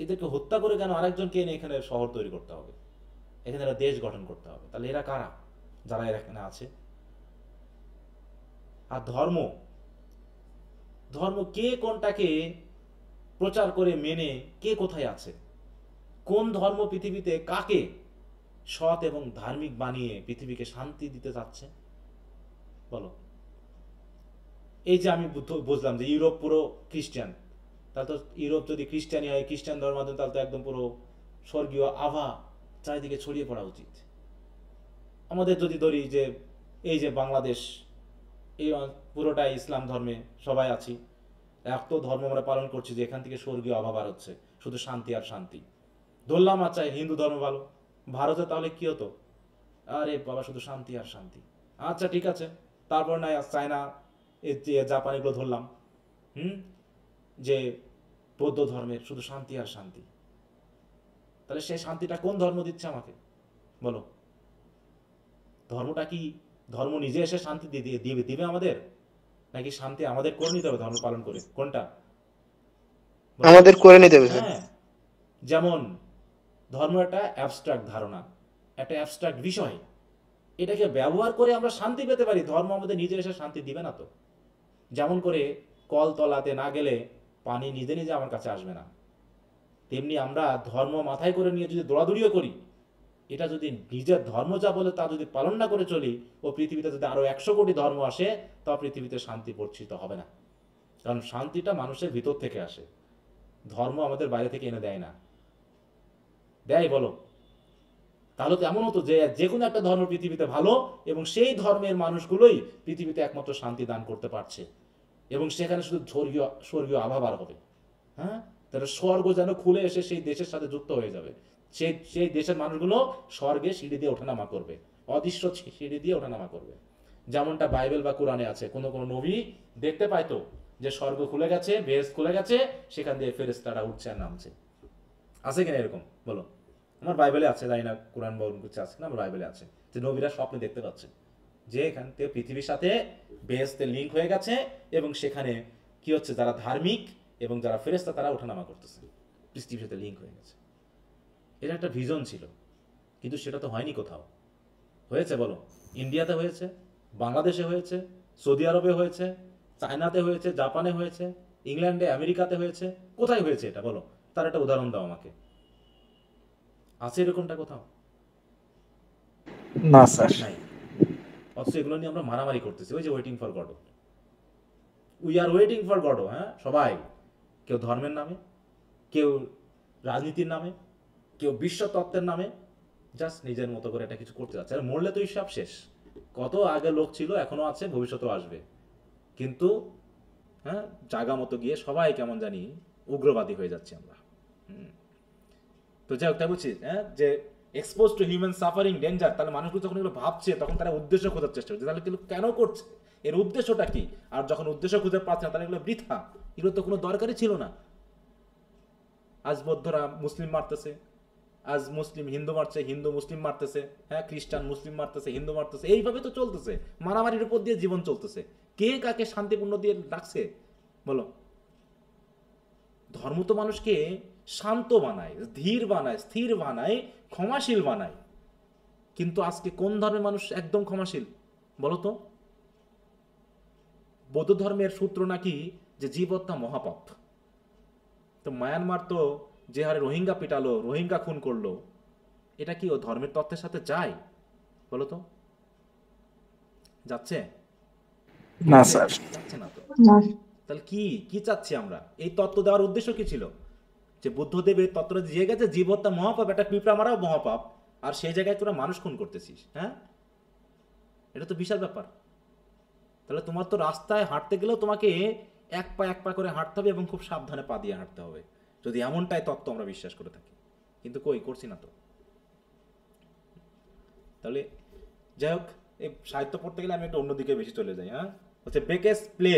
এদেরকে হত্যা করে কেন আরেকজনকে এনে এখানে শহর তৈরি করতে হবে, এখানে এরা দেশ গঠন করতে হবে? তাহলে এরা কারা যারা এরা এখানে আছে? আর ধর্ম, ধর্ম কে কোনটাকে প্রচার করে মেনে কে কোথায় আছে? কোন ধর্ম পৃথিবীতে কাকে সৎ এবং ধার্মিক বানিয়ে পৃথিবীকে শান্তি দিতে চাচ্ছে? বলো। এই যে আমি বুঝলাম যে ইউরোপ পুরো খ্রিস্টান, তাহলে তো ইউরোপ যদি খ্রিস্টানই হয়, খ্রিস্টান ধর্মের মাধ্যমে, তাহলে তো একদম পুরো স্বর্গীয় আভা চারিদিকে ছড়িয়ে পড়া উচিত। আমাদের যদি ধরি যে এই যে বাংলাদেশ, এই পুরোটাই ইসলাম ধর্মে সবাই আছি, এত ধর্ম আমরা পালন করছি যে এখান থেকে স্বর্গীয় আভা বার হচ্ছে, শুধু শান্তি আর শান্তি। ধরলাম আচ্ছা হিন্দু ধর্ম ভালো, ভারতে তাহলে কি হতো? আরে বাবা শুধু শান্তি আর শান্তি। আচ্ছা ঠিক আছে, তারপর নাই চায়না, জাপান, এগুলো ধরলাম, যে বৌদ্ধ ধর্মের শুধু শান্তি আর শান্তি। তাহলে সেই শান্তিটা কোন ধর্ম দিচ্ছে আমাকে? বলো। ধর্মটা কি, ধর্ম নিজে এসে শান্তি দিবে আমাদের, নাকি শান্তি আমাদের করে নিতে হবে ধর্ম পালন করে? কোনটা? আমাদের করে নিতে হবে। হ্যাঁ, যেমন ধর্ম একটা অ্যাবস্ট্রাক্ট ধারণা, একটা অ্যাবস্ট্রাক্ট বিষয়, এটাকে ব্যবহার করে আমরা শান্তি পেতে পারি। ধর্ম আমাদের নিজে এসে শান্তি দিবে না তো। যেমন করে কল তলাতে না গেলে পানি নিজে নিজে আমার কাছে আসবে না, তেমনি আমরা ধর্ম মাথায় করে নিয়ে যদি দৌড়াদৌড়িও করি, এটা যদি নিজের ধর্ম যা বলে তা যদি পালন না করে চলি, ও পৃথিবীতে যদি আরো 100 কোটি ধর্ম আসে, তা পৃথিবীতে শান্তি প্রতিষ্ঠিত হবে না। কারণ শান্তিটা মানুষের ভিতর থেকে আসে, ধর্ম আমাদের বাইরে থেকে এনে দেয় না। দেয় বলো? তাহলে তো এমন হতো যে যে কোনো একটা ধর্ম পৃথিবীতে ভালো, এবং সেই ধর্মের মানুষগুলোই পৃথিবীতে একমাত্র শান্তি দান করতে পারছে, এবং সেখানে শুধু স্বর্গীয় আভা বার হবে। হ্যাঁ, তাহলে স্বর্গ যেন খুলে এসে সেই দেশের সাথে যুক্ত হয়ে যাবে। সেই দেশের মানুষগুলো স্বর্গে সিঁড়ি দিয়ে ওঠানামা করবে, অদৃশ্য সিঁড়ি দিয়ে ওঠানামা করবে। যেমনটা বাইবেল বা কোরআনে আছে, কোনো কোনো নবী দেখতে পাইতো যে স্বর্গ খুলে গেছে, বেহেশত খুলে গেছে, সেখান দিয়ে ফেরেশতারা উঠছে আর নামছে। আছে কিনা এরকম? বলো। আমার বাইবেলে আছে, জানি না কোরআন বা অন্য কিছু আছে না, আমার বাইবেলে আছে যে নবীরা স্বপ্নে দেখতে পাচ্ছে যে এখান থেকে পৃথিবীর সাথে বেহেশতের লিঙ্ক হয়ে গেছে, এবং সেখানে কি হচ্ছে, যারা ধার্মিক এবং যারা ফেরেশতা তারা ওঠানামা করতেছে, পৃথিবীর সাথে লিঙ্ক হয়ে গেছে। এটা একটা ভিজন ছিল, কিন্তু সেটা তো হয়নি কোথাও। হয়েছে বলো? ইন্ডিয়াতে হয়েছে, বাংলাদেশে হয়েছে, সৌদি আরবে হয়েছে, চায়নাতে হয়েছে, জাপানে হয়েছে, ইংল্যান্ডে, আমেরিকাতে হয়েছে। কোথায় হয়েছে এটা বলো? তার একটা উদাহরণ দাও আমাকে। আছে এরকমটা কোথাও? না স্যার। নাই। অথচ এগুলো নিয়ে আমরা মারামারি করতেছি, ওই যে waiting for god. We are waiting for god. হ্যাঁ, সবাই, কেউ ধর্মের নামে, কেউ রাজনীতির নামে, কেউ বিশ্বতত্ত্বের নামে, জাস্ট নিজের মতো করে এটা কিছু করতে যাচ্ছে। আর মরলে তো সব শেষ। কত আগে লোক ছিল, এখনো আছে, ভবিষ্যতেও আসবে, কিন্তু হ্যাঁ জায়গা মতো গিয়ে সবাই কেমন জানি উগ্রবাদী হয়ে যাচ্ছে আমরা। তো যাই হোক, তাই বলছি হ্যাঁ, যে expose to human suffering danger, তাহলে মানুষগুলো যখন এগুলো ভাবছে, তখন তারা উদ্দেশ্য খোঁজার চেষ্টা করছে, তাহলে এগুলো কেন করছে, এর উদ্দেশ্যটা কি? আর যখন উদ্দেশ্য খুঁজে পাচ্ছে না, তাহলে এগুলো বৃথা, এগুলো তো কোনো দরকারই ছিল না। আজ বৌদ্ধরা মুসলিম মারতেছে, আজ মুসলিম হিন্দু মারছে, হিন্দু মুসলিম মারতেছে, হ্যাঁ খ্রিস্টান মুসলিম মারতেছে, হিন্দু মারতেছে, এইভাবে তো চলতেছে, মারামারির উপর দিয়ে জীবন চলতেছে। কে কাকে শান্তিপূর্ণ দিয়ে রাখছে বলো? ধর্ম তো মানুষকে শান্ত বানায়, ধীর বানায়, স্থির বানায়, ক্ষমাশীল বানায়। কিন্তু আজকে কোন ধর্মের মানুষ একদম ক্ষমাশীল বলো তো? বৌদ্ধ ধর্মের সূত্র নাকি যে জীব হত্যা মহাপাপ। তো মায়ানমার তো যে হারে রোহিঙ্গা পিটালো, রোহিঙ্গা খুন করলো, এটা কি ও ধর্মের তত্ত্বের সাথে যায় বলো তো? যাচ্ছে না স্যার। যাচ্ছে না তো। তাহলে কি চাচ্ছি আমরা? এই তত্ত্ব দেওয়ার উদ্দেশ্য কি ছিল? যে বুদ্ধদেব এই তত্ত্বটা দিয়ে গেছে জীব হত্যা মহাপাপ, একটা পিঁপড়া মারাও মহাপাপ, আর সেই জায়গায় তোরা মানুষ খুন করতেছিস। হ্যাঁ, এটা তো বিশাল ব্যাপার। তাহলে তোমার তো রাস্তায় হাঁটতে গেলেও তোমাকে এক পা করে হাঁটতে হবে এবং খুব সাবধানে পা দিয়ে হাঁটতে হবে, যদি এমনটাই তত্ত্ব আমরা বিশ্বাস করে থাকি। কিন্তু কই করছি না তো। তাহলে যাই হোক, এই সাহিত্য পড়তে গেলে আমি একটু অন্যদিকে বেশি চলে যাই। হ্যাঁ, হচ্ছে Beckett's play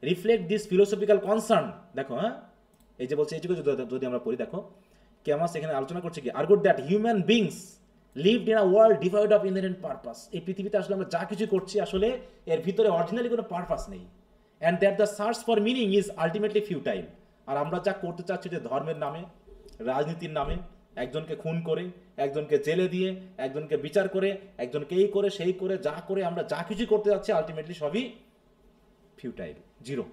reflect this philosophical concern. দেখো, হ্যাঁ, এই যে বলছে এইটুকু যদি আমরা পড়ি, দেখো ক্যামাস এখানে আলোচনা করছে কি, argued that human beings lived in a world devoid of inherent purpose. এই পৃথিবীতে আসলে আমরা যা কিছু করছি আসলে এর ভিতরে অরিজিনালি কোনো পারপাস নেই, and that the search for meaning is ultimately futile. আর আমরা যা করতে চাচ্ছি যে ধর্মের নামে, রাজনীতির নামে একজনকে খুন করে, একজনকে জেলে দিয়ে, একজনকে বিচার করে, একজনকে এই করে সেই করে যা করে আমরা যা কিছু করতে যাচ্ছি আলটিমেটলি সবই futile, zero.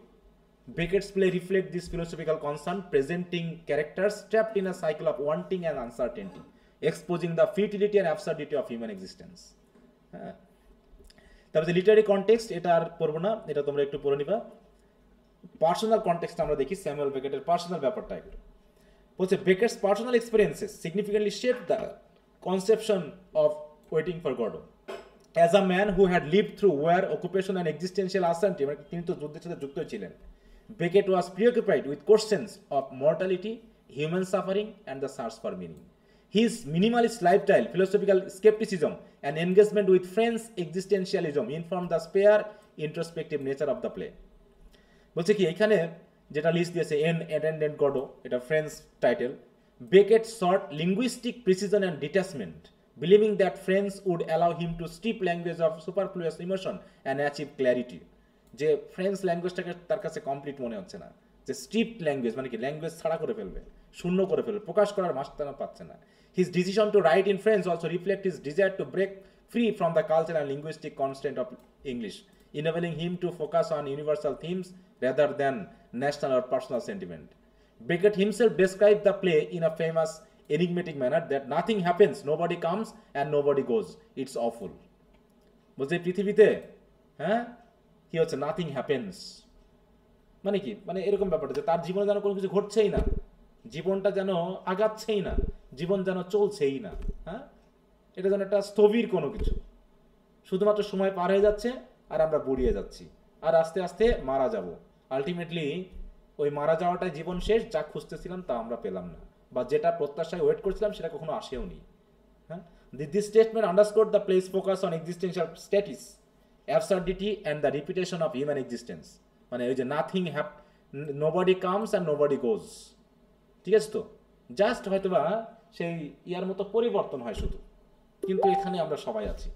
Beckett's play reflect this philosophical concern, presenting characters trapped in a cycle of wanting and uncertainty, exposing the futility and absurdity of human existence. হ্যাঁ, তারপরে লিটারি কনটেক্সট এটা আর পড়বো না, এটা তোমরা একটু পড়ে নিবা। পার্সোনাল কনটেক্সট আমরা দেখি স্যামুয়েল বেকেটের পার্সোনাল ব্যাপারটা একটু বলছে, Beckett's personal experiences significantly shape the conception of waiting for Godot. As a man who had lived through war, occupation and existential uncertainty, তিনি তো যুদ্ধের সাথে যুক্ত ছিলেন, Beckett was preoccupied with questions of mortality, human suffering, and the search for meaning. His minimalist lifestyle, philosophical skepticism, and engagement with French existentialism informed the spare, introspective nature of the play. বলছে কি এখানে যেটা list দিয়েছে N attendant Godot, এটা French title. Beckett sought linguistic precision and detachment, believing that French would allow him to strip language of superfluous emotion and achieve clarity. যে French ল্যাঙ্গুয়েজটাকে তার কাছে complete মনে হচ্ছে না, যে স্ট্রিপ্ট ল্যাঙ্গুয়েজ মানে কি ল্যাঙ্গুয়েজ ছাড়া করে ফেলবে, শূন্য করে ফেলবে, প্রকাশ করার মাস্তানা পাচ্ছে না। His decision to write in French also reflect his desire to break free from the culture and linguistic constant of English, enabling him to focus on universal themes rather than national or personal sentiment. Beckett himself described the play in a famous enigmatic manner that nothing happens, nobody comes and nobody goes, it's awful. বলছে পৃথিবীতে হ্যাঁ কি হচ্ছে, nothing happens মানে কি, মানে এরকম ব্যাপারটা যে তার জীবনে যেন কোনো কিছু ঘটছেই না, জীবনটা যেন আগাচ্ছেই না, জীবন যেন চলছেই না। হ্যাঁ, এটা যেন একটা স্থবির কোনো কিছু, শুধুমাত্র সময় পার হয়ে যাচ্ছে আর আমরা বুড়িয়ে যাচ্ছি আর আস্তে আস্তে মারা যাব। আলটিমেটলি ওই মারা যাওয়াটাই জীবন শেষ, যা খুঁজতেছিলাম তা আমরা পেলাম না, বা যেটা প্রত্যাশায় ওয়েট করছিলাম সেটা কখনো আসেও নি। হ্যাঁ, this statement underscore the play's focus on existential stasis, absurdity and the repetition of human existence, মানে ওই যে nothing nobody comes and nobody goes. ঠিক আছে, তো জাস্ট হয়তোবা সেই ইয়ার মতো পরিবর্তন হয় শুধু, কিন্তু এখানে আমরা সবাই আছি।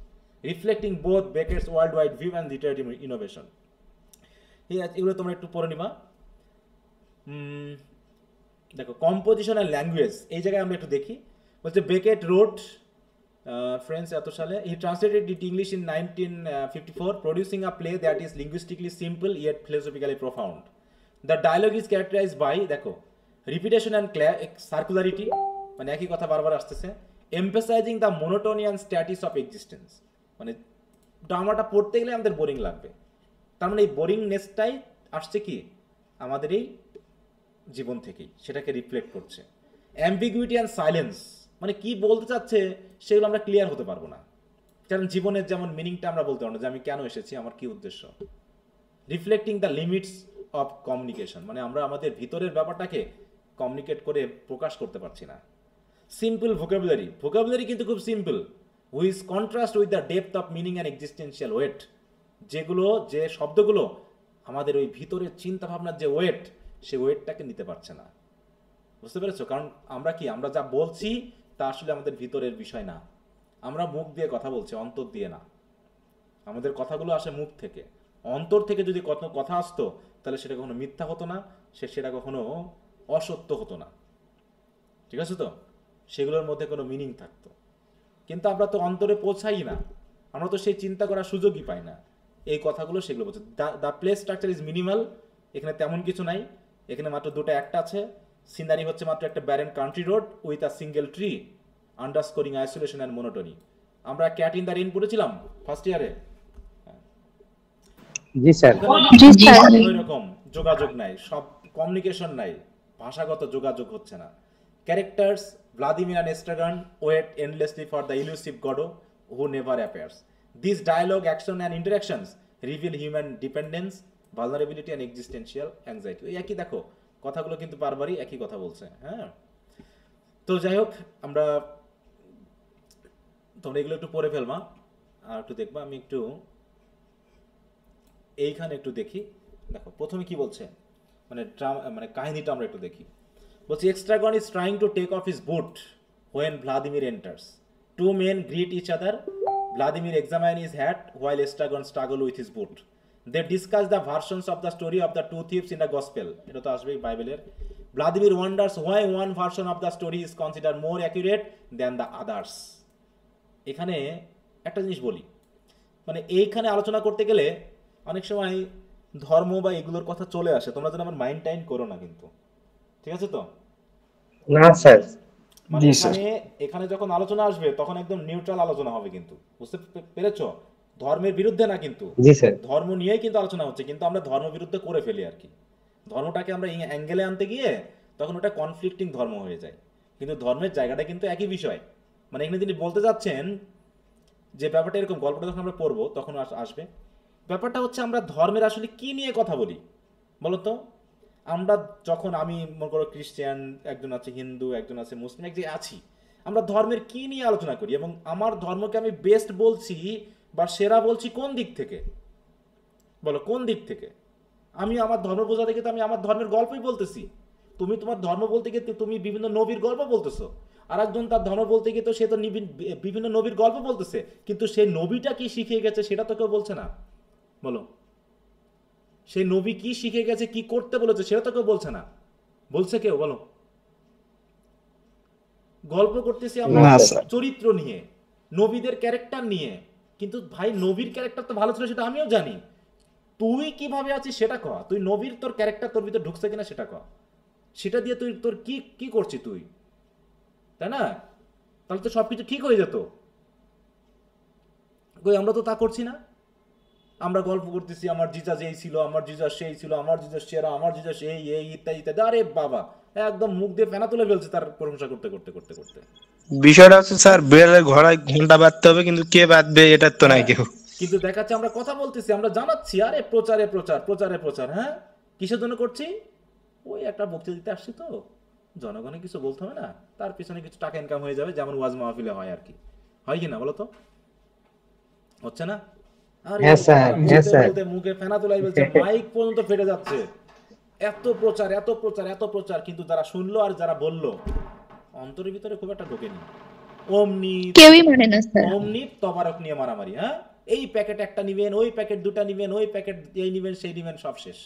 Reflecting both Beckett's world wide view and literary innovation. এগুলো তোমরা একটু পড়ে নিবা। দেখো কম্পোজিশন অ্যান্ড ল্যাঙ্গুয়েজ, এই জায়গায় আমরা একটু দেখি। বলছে বেকেট রোড French এত সালে, he translated it English in 1954, producing a play that is linguistically simple yet philosophically profound. The dialogue is characterized by দেখো repetition and circularity, মানে একই কথা বারবার আসতেছে, emphasizing the monotony and status of existence, মানে ড্রামাটা পড়তে গেলে আমাদের বোরিং লাগবে, তার মানে এই বোরিংনেসটাই আসছে কি আমাদের এই জীবন থেকেই, সেটাকে রিফ্লেক্ট করছে। ambiguity and silence, মানে কি বলতে চাচ্ছে সেগুলো আমরা ক্লিয়ার হতে পারবো না, কারণ জীবনের যেমন মিনিংটা আমরা বলতে পারবো না যে আমি কেন এসেছি, আমার কি উদ্দেশ্য। Reflecting the limits of communication, মানে আমরা আমাদের ভিতরের ব্যাপারটাকে কমিউনিকেট করে প্রকাশ করতে পারছি না। সিম্পল ভোকাবুলারি কিন্তু খুব simple, whose contrast with the depth of meaning and existential weight, যেগুলো যে শব্দগুলো আমাদের ওই ভিতরের চিন্তা ভাবনার যে ওয়েট, সে ওয়েটটাকে নিতে পারছে না। বুঝতে পেরেছো? কারণ আমরা কি, আমরা যা বলছি তা আসলে আমাদের ভিতরের বিষয় না, আমরা মুখ দিয়ে কথা বলছি, অন্তর দিয়ে না। আমাদের কথাগুলো আসে মুখ থেকে, অন্তর থেকে যদি কথা আসতো তাহলে সেটা কখনো মিথ্যা হতো না, সেটা কখনো অসত্য হতো না। ঠিক আছে, তো সেগুলোর মধ্যে কোনো মিনিং থাকতো। কিন্তু আমরা তো অন্তরে পৌঁছাই না, আমরা তো সেই চিন্তা করার সুযোগই পাই না। এই কথাগুলো সেগুলো বলছে। The play structure is minimal, এখানে তেমন কিছু নাই, এখানে মাত্র দুটো একটা আছে। সিনারি হচ্ছে মাত্র একটা barren country road with a single tree, underscoring isolation and monotony. আমরা ক্যাট ইন দ্য রেইন পড়েছিলাম ফার্স্ট ইয়ারে। জি স্যার। জি স্যার। ওই রকম যোগাযোগ নাই, সব কমিউনিকেশন নাই, ভাষাগত যোগাযোগ হচ্ছে না। Characters Vladimir and Estragon wait endlessly for the elusive Godot who never appears. These dialogue, action and interactions reveal human dependence, vulnerability and existential anxiety. ওই একই দেখো কথাগুলো কিন্তু বারবারই একই কথা বলছে। হ্যাঁ, তো যাই হোক, আমরা তোমরা এগুলো একটু পড়ে ফেলবা আর একটু দেখবা। আমি একটু এইখানে একটু দেখি। দেখো প্রথমে কি বলছে, মানে কাহিনীটা আমরা একটু দেখি। বলছি, Estragon is trying to take off his boot when Vladimir enters. Two men greet each other. Vladimir examines his hat while Estragon struggles with his boot. They discuss the versions of the story of the two thieves in the gospel. এটা তো আসবেই বাইবেলের। Vladimir wonders why one version of the story is considered more accurate than the others. এখানে একটা জিনিস বলি, মানে এইখানে আলোচনা করতে গেলে অনেক সময় ধর্ম বা এগুলোর কথা চলে আসে। তোমরা যেন আমার মাইন্ড টাইম করো না কিন্তু, ঠিক আছে তো? না স্যার। মানে এখানে যখন আলোচনা আসবে তখন একদম নিউট্রাল আলোচনা হবে কিন্তু, বুঝতে পেরেছো? ধর্মের বিরুদ্ধে না কিন্তু, জি স্যার। ধর্ম নিয়েই কিন্তু আলোচনা হচ্ছে, কিন্তু আমরা ধর্ম বিরুদ্ধে করে ফেলি আর কি। ধর্মটাকে আমরা অ্যাঙ্গেলে আনতে গিয়ে তখন ওটা কনফ্লিক্টিং ধর্ম হয়ে যায়, কিন্তু ধর্মের জায়গাটা কিন্তু একই বিষয়। মানে এখানে তিনি বলতে যাচ্ছেন যে ব্যাপারটা এরকম, গল্পটা যখন আমরা পড়বো তখন আসবে। ব্যাপারটা হচ্ছে আমরা ধর্মের আসলে কি নিয়ে কথা বলি বলতো? আমরা যখন, আমি মনে করো খ্রিস্টান, একজন আছে হিন্দু, একজন আছে মুসলিম, এক যে আছি, আমরা ধর্মের কি নিয়ে আলোচনা করি এবং আমার ধর্মকে আমি বেস্ট বলছি বা সেরা বলছি কোন দিক থেকে? বলো কোন দিক থেকে? আমি আমার ধর্ম বোঝা থেকে তো আমি আমার ধর্মের গল্পই বলতেছি। তুমি তোমার ধর্ম বলতে গিয়ে তুমি বিভিন্ন নবীর গল্প বলতেছো, আর একজন তার ধর্ম বলতে গিয়ে তো সে তো বিভিন্ন নবীর গল্প বলতেছে, কিন্তু সেই নবীটা কি শিখে গেছে সেটা তো কেউ বলছে না। বলো, সেই নবী কি শিখে গেছে, কি করতে বলেছে সেটা তো কেউ বলছে না। বলছে কেউ? বলো। গল্প করতেছি আমরা চরিত্র নিয়ে, নবীদের ক্যারেক্টার নিয়ে, কিন্তু ভাই নবীর ক্যারেক্টার তো ভালো ছিল সেটা আমিও জানি। তুই কিভাবে আছিস সেটা কহ, তুই নবীর তোর ক্যারেক্টার তোর ভিতরে ঢুকছে কিনা সেটা কহ, সেটা দিয়ে তুই তোর কি কি করছিস তুই, তাই না? তাহলে তো সবকিছু ঠিক হয়ে যেত। কই আমরা তো তা করছি না। আমরা গল্প করতেছি আমার জিজাজ এই ছিল, আমার জিজাজ সেই ছিল, আমার জিজাজ সেরা, আমার জিজাজ এই এই ইত্যাদি ইত্যাদি। আরে বাবা, একদম মুখ দিয়ে ফেনা তুলে ফেলছে তার প্রশংসা করতে করতে করতে করতে। বিষয়টা হচ্ছে স্যার, বিড়ালের ঘোড়ায় ঘন্টা বাঁধতে হবে, কিন্তু কে বাঁধবে এটা তো নাই কেউ। কিন্তু দেখাচ্ছে আমরা কথা বলতেছি, আমরা জানাচ্ছি, আরে প্রচারে প্রচার, প্রচারে প্রচার। হ্যাঁ, কিসের জন্য করছি? ওই একটা বক্তৃতা দিতে আসছি তো, জনগণে কিছু বলতে হবে না, তার পিছনে কিছু টাকা ইনকাম হয়ে যাবে, যেমন ওয়াজ মাহফিলে হয় আর কি। হয় কি না বলো তো? হচ্ছে না? মুখে ফেনা তোলাই বলছে, মাইক পর্যন্ত ফেটে যাচ্ছে, এত প্রচার এত প্রচার এত প্রচার, কিন্তু যারা শুনলো আর যারা বললো অন্তরের ভিতরে খুব একটা ঢোকেনি। অমনি কেউই মানে না স্যার। অমনি তবারক নিয়ে মারামারি। হ্যাঁ, এই প্যাকেট একটা নিবেন, ওই প্যাকেট দুটা নিবেন, ওই প্যাকেট এই নিবেন সেই নিবেন, সব শেষ।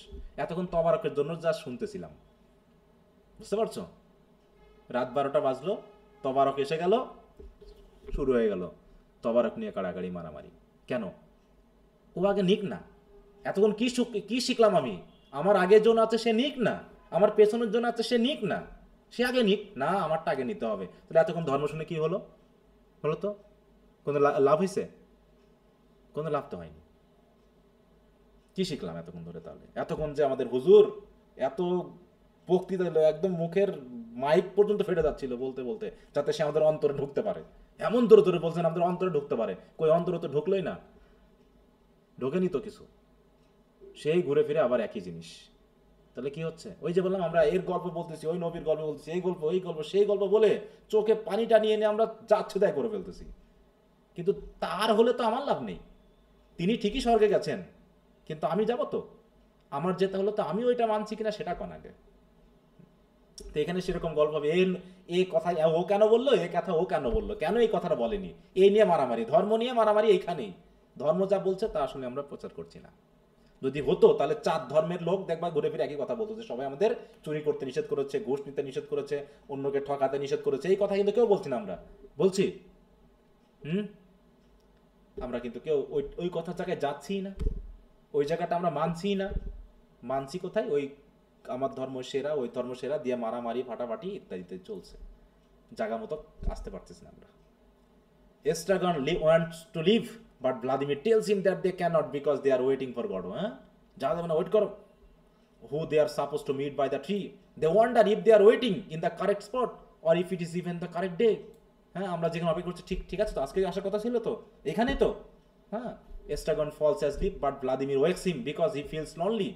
এতক্ষণ তবারকের জন্য যা শুনতেছিলাম, বুঝতে পারছো? রাত 12টা বাজলো, তবারক এসে গেল, শুরু হয়ে গেল তবারক নিয়ে কাড়াকাড়ি মারামারি। কেন? ও আগে নিক না। এতক্ষণ কি শিখলাম আমি? আমার আগে জন আছে সে নিক না, আমার পেছনের জন আছে সে নিক না, সে আগে নিক না, আমারটা আগে নিতে হবে। তাহলে এতক্ষণ ধর্ম শুনে কি হলো? হলো তো কোনো লাভ হয়েছে? কোনো লাভ তো হয়নি। কি শিখলাম এতক্ষণ ধরে? তাহলে এতক্ষণ যে আমাদের হুজুর এত বক্তৃতা দিল, একদম মুখের মাইক পর্যন্ত ফেটে যাচ্ছিল বলতে বলতে, যাতে সে আমাদের অন্তরে ঢুকতে পারে। এমন দূরে দূরে বলছেন আমাদের অন্তরে ঢুকতে পারে। কই অন্তরে তো ঢুকলোই না, ঢোকেনি তো কিছু, সেই ঘুরে ফিরে আবার একই জিনিস। তাহলে কি হচ্ছে? ওই যে বললাম, আমরা এর গল্প বলতেছি, ওই নবীর গল্প বলতেছি, এই গল্প ওই গল্প সেই গল্প বলে চোখে পানিটা নিয়ে নিয়ে আমরা যাচ্ছে তাই করে ফেলতেছি। কিন্তু তার হলে তো আমার লাভ নেই। তিনি ঠিকই স্বর্গে গেছেন, কিন্তু আমি যাব তো, আমার যেতে হলো তো আমি ওইটা মানছি কিনা সেটা কোন আগে। তো এখানে সেরকম গল্প হবে, এই কথা ও কেন বললো, এই কথা ও কেন বললো, কেন এই কথাটা বলেনি, এই নিয়ে মারামারি, ধর্ম নিয়ে মারামারি। এইখানেই ধর্ম যা বলছে তা আসলে আমরা প্রচার করছি না। যদি হতো তাহলে 4 ধর্মের লোক দেখবা ঘুরে ফিরে একই কথা বলতো, যে সবাই আমাদের চুরি করতে নিষেধ করেছে, ঘুষ নিতে নিষেধ করেছে, অন্যকে ঠকাতে নিষেধ করেছে। এই কথা কিন্তু কেউ বলছি না, আমরা বলছি। আমরা কিন্তু কেউ ওই কথার জায়গায় যাচ্ছি না, ওই জায়গাটা আমরা মানছি না। মানছি কোথায়? ওই আমার ধর্ম সেরা, ওই ধর্ম সেরা দিয়ে মারামারি ফাটাফাটি ইত্যাদিতে চলছে, জায়গা মতো আসতে পারতেছি না আমরা। Estragon wants to leave but Vladimir tells him that they cannot because they are waiting for God. যাওয়া যাবে না, ওয়েট করো। Who they are supposed to meet by the tree. They wonder if they are waiting in the correct spot or if it is even the correct day. হ্যাঁ, আমরা যেখানে অপেক্ষা করছি ঠিক আছে তো, আজকে আসার কথা ছিল তো, এখানেই তো। হ্যাঁ, Estragon falls asleep but Vladimir wakes him because he feels lonely.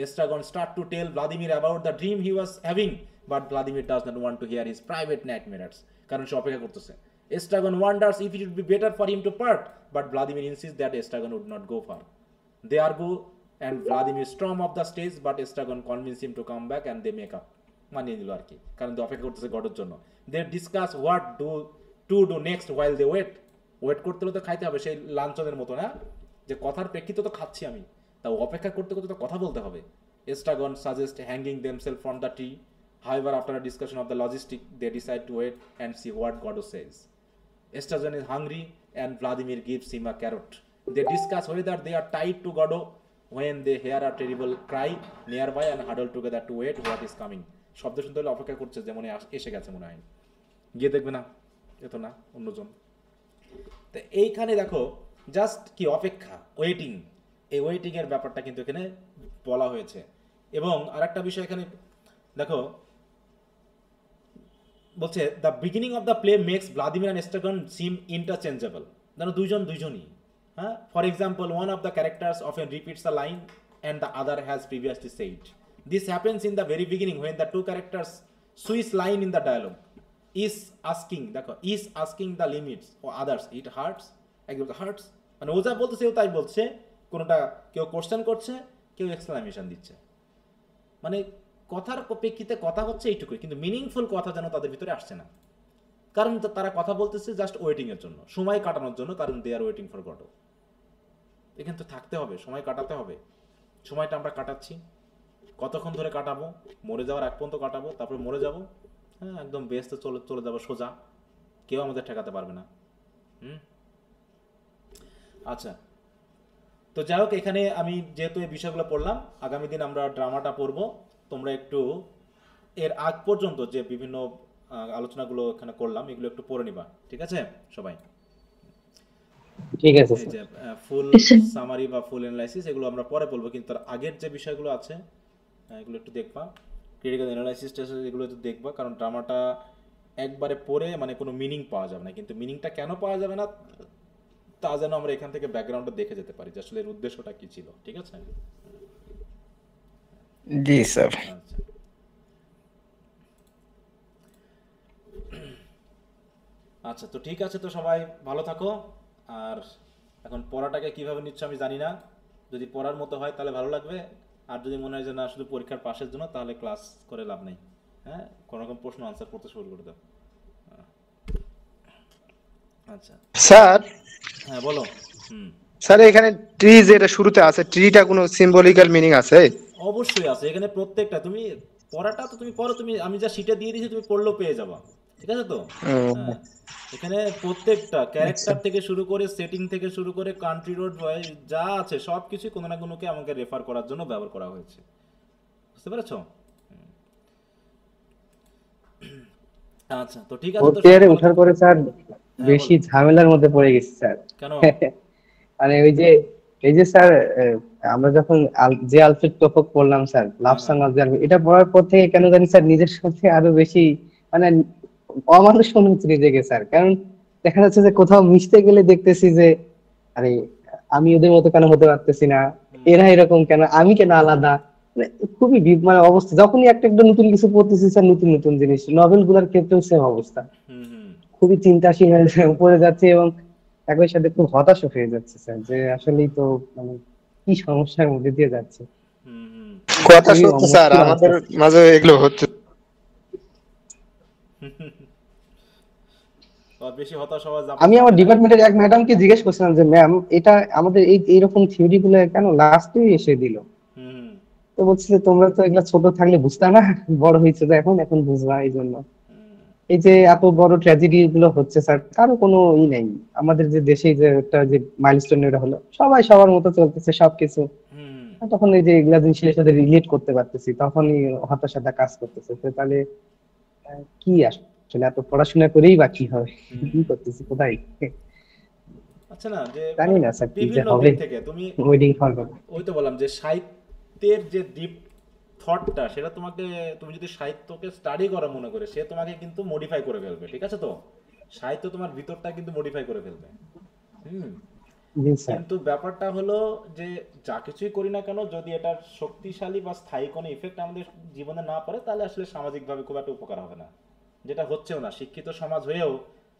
Estragon starts to tell Vladimir about the dream he was having, but Vladimir does not want to hear his private nightmares. কারণ সে অপেক্ষা করতেছে। Estragon wonders if it would be better for him to part, but Vladimir insists that Estragon would not go far. They are go and Vladimir storm off the stage, but Estragon convinces him to come back and they make up. মানিয়ে দিল আর কি, কারণ অপেক্ষা করতেছে গডের জন্য। They discuss what to do next while they wait. Wait করতে হলে তো খাইতে হবে, সেই লাঞ্চনের মতো না যে কথার প্রেক্ষিতে তো খাচ্ছি আমি, তা অপেক্ষা করতে করতে তো কথা বলতে হবে। Estragon suggests hanging themselves from the tree. However, after a discussion of the logistics, they decide to wait and see what Godot says. Estragon is hungry and Vladimir gives him a carrot. They discuss whether they are tied to Godot when they hear a terrible cry nearby and huddle together to wait what is coming. শব্দ শুনতে হলে অপেক্ষা করছে, যেমন এসে গেছে মনে হয়, গিয়ে দেখবে না এত না অন্যজন। তো এইখানে দেখো জাস্ট কি অপেক্ষা, ওয়েটিং, এই ওয়েটিং এর ব্যাপারটা কিন্তু এখানে বলা হয়েছে। এবং আরেকটা বিষয় এখানে দেখো বলছে the beginning of the play makes Vladimir and Estragon seem interchangeable. যেন দুইজনই। হ্যাঁ, for example one of the characters often repeats the line and the other has previously said. This happens in the very beginning when the two characters switch line in the dialogue. Is asking the limits or others it hurts, একদম hertz, মানে ও যা বলতেছে ও তাই বলছে, কোনোটা কেউ question করছে, কেউ এক্সপ্লেনেশন দিচ্ছে, মানে কথার প্রেক্ষিতে কথা হচ্ছে এইটুকুই, কিন্তু মিনিংফুল কথা যেন তাদের ভিতরে আসছে না, কারণ তারা কথা বলতেছে জাস্ট ওয়েটিং এর জন্য, সময় কাটানোর জন্য, কারণ দে আর ওয়েটিং ফর গড। এখানে তো থাকতে হবে, সময় কাটাতে হবে। সময়টা আমরা কাটাচ্ছি, কতক্ষণ ধরে কাটাবো? মরে যাওয়ার এক পর্যন্ত কাটাবো, তারপরে মরে যাব। হ্যাঁ, একদম বেহেশতে চলে যাবো সোজা, কেউ আমাদের ঠেকাতে পারবে না। আচ্ছা, তো যাই হোক, এখানে আমি যেহেতু এই বিষয়গুলো পড়লাম, আগামী দিন আমরা ড্রামাটা পড়বো। তোমরা একটু এর আগ পর্যন্ত যে বিভিন্ন আলোচনাগুলো এখানে করলাম এগুলো একটু পড়ে নিবা, ঠিক আছে সবাই? ঠিক আছে। এই যে ফুল সামারি বা ফুল অ্যানালাইসিস এগুলো আমরা পরে বলবো, কিন্তু তার আগের যে বিষয়গুলো আছে এগুলো একটু দেখবা। ক্রিটিক্যাল অ্যানালাইসিস এগুলো একটু দেখবা, কারণ ড্রামাটা একবারে পড়ে মানে কোনো মিনিং পাওয়া যাবে না, কিন্তু মিনিংটা কেন পাওয়া যাবে না তা যেন আমরা এখান থেকে ব্যাকগ্রাউন্ডটা দেখে যেতে পারি যে আসলে এর উদ্দেশ্যটা কি ছিল, ঠিক আছে? জি স্যার। আচ্ছা, তো ঠিক আছে, তো সবাই ভালো থাকো। আর এখন পড়াটাকে কিভাবে নিচ্ছ আমি জানি না, যদি পড়ার মতো হয় তাহলে ভালো লাগবে, আর যদি মনে হয় যে না শুধু পরীক্ষার পাশের জন্য, তাহলে ক্লাস করে লাভ নেই। হ্যাঁ, কোনো রকম প্রশ্ন আনসার করতে শুরু করে দাও। আচ্ছা স্যার। হ্যাঁ বলো। স্যার, এখানে ট্রি যেটা শুরুতে আছে, ট্রিটা কোনো সিম্বলিক্যাল মিনিং আছে? অবশ্যই আছে, এখানে প্রত্যেকটা তুমি পড়াটা তো তুমি পড়ো, তুমি আমি যা শিটে দিয়ে দিয়েছি তুমি পড়লেও পেয়ে যাবা, ঠিক আছে তো? হ্যাঁ, এখানে প্রত্যেকটা ক্যারেক্টার থেকে শুরু করে সেটিং থেকে শুরু করে কান্ট্রি রোড যা আছে সবকিছু কোনো না কোনোকে আমাকে রেফার করার জন্য ব্যবহার করা হয়েছে, বুঝতে পেরেছো? আচ্ছা, তো ঠিক আছে। তো ওঠার পরে স্যার বেশি ঝামেলার মধ্যে পড়ে গেছি স্যার। কেন? মানে এই যে স্যার আমরা যখন যে আলফ্রেড টোফক পড়লাম sir, love song of the, এটা পড়ার পর থেকে কেন জানি স্যার নিজের সাথে আরো বেশি মানে অমানুষ মনে হচ্ছে নিজেকে স্যার। কারণ দেখা যাচ্ছে যে কোথাও মিশতে গেলে দেখতেছি যে আরে আমি ওদের মতো কেন হতে পারতেছি না, এরা এরকম কেন, আমি কেন আলাদা, খুবই মানে অবস্থা। যখনই একটা নতুন কিছু পড়তেছি স্যার, নতুন নতুন জিনিস, নভেল গুলার ক্ষেত্রেও সেম অবস্থা, খুবই চিন্তাশীল হয়ে পড়ে যাচ্ছে এবং একই সাথে খুব হতাশ হয়ে যাচ্ছে স্যার, যে আসলেই তো মানে কি সমস্যার মধ্যে দিয়ে যাচ্ছে। কথা সত্য স্যার, আমাদের মাঝে এগুলো হচ্ছে। আমি আমার ডিপার্টমেন্টের এক ম্যাডামকে জিজ্ঞেস করছিলাম যে ম্যাম এটা আমাদের এইরকম থিওরি গুলো কেন লাস্টে এসে দিল, তো বলছে যে তোমরা তো এগুলা ছোট থাকলে বুঝতা না, বড় হয়েছে তো এখন বুঝবা। এই জন্য এই যে এত বড় ট্র্যাজেডি গুলো হচ্ছে স্যার, কারো কোনো নেই। আমাদের যে দেশে যে একটা যে মাইলস্টোন এটা হলো, সবাই সবার মতো চলতেছে সবকিছু, তখন এই যে এগুলা জিনিসের সাথে রিলেট করতে পারতেছি, তখনই হতাশাটা কাজ করতেছে। তাহলে কি আসলে এত পড়াশোনা করেই বা কি হবে, কি করতেছি কোথায়? আচ্ছা না যে জানি না স্যার কি যে বিভিন্ন হবে, দিক থেকে তুমি ওয়েটিং ফর গড। ওই তো বললাম যে সাহিত্যের যে ডিপ থটটা সেটা তুমি যদি সাহিত্যকে স্টাডি করা মনে করে সে তোমাকে কিন্তু মডিফাই করে ফেলবে, ঠিক আছে? তো সাহিত্য তোমার ভিতরটা কিন্তু মডিফাই করে ফেলবে। হুম। জি স্যার। কিন্তু ব্যাপারটা হলো যে যা কিছুই করি না কেন যদি এটার শক্তিশালী বা স্থায়ী কোনো ইফেক্ট আমাদের জীবনে না পড়ে তাহলে আসলে সামাজিকভাবে খুব একটা উপকার হবে না, যেটা হচ্ছেও না। শিক্ষিত সমাজ হয়েও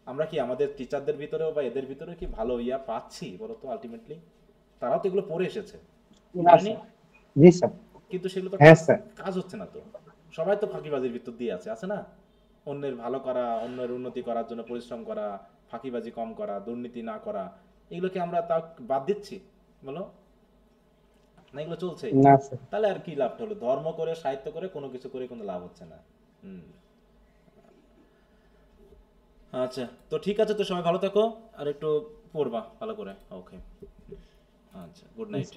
আমরা কি আমাদের টিচারদের ভিতরেও বা এদের ভিতরেও কি ভালো ইয়া পাচ্ছি বলো তো? আলটিমেটলি তারাও তো এগুলো পড়ে এসেছে, না জানি? স্যার। জি স্যার। কিন্তু সেগুলো তো হ্যাঁ স্যার। কাজ হচ্ছে না তো। সবাই তো ফাঁকিবাজির ভিতর দিয়ে আছে না? অন্যের ভালো করা, অন্যের উন্নতি করার জন্য পরিশ্রম করা, ফাঁকিবাজি কম করা, দুর্নীতি না করা, এগুলোকে আমরা তাও বাদ দিচ্ছি বলো? না এগুলো চলছেই। না স্যার। তাহলে আর কি লাভ হলো? ধর্ম করে, সাহিত্য করে কোনো কিছু করে কোনো লাভ হচ্ছে না। হুম। আচ্ছা, তো ঠিক আছে, তো সবাই ভালো থাকো আর একটু পড়বা ভালো করে। ওকে, আচ্ছা, গুড নাইট।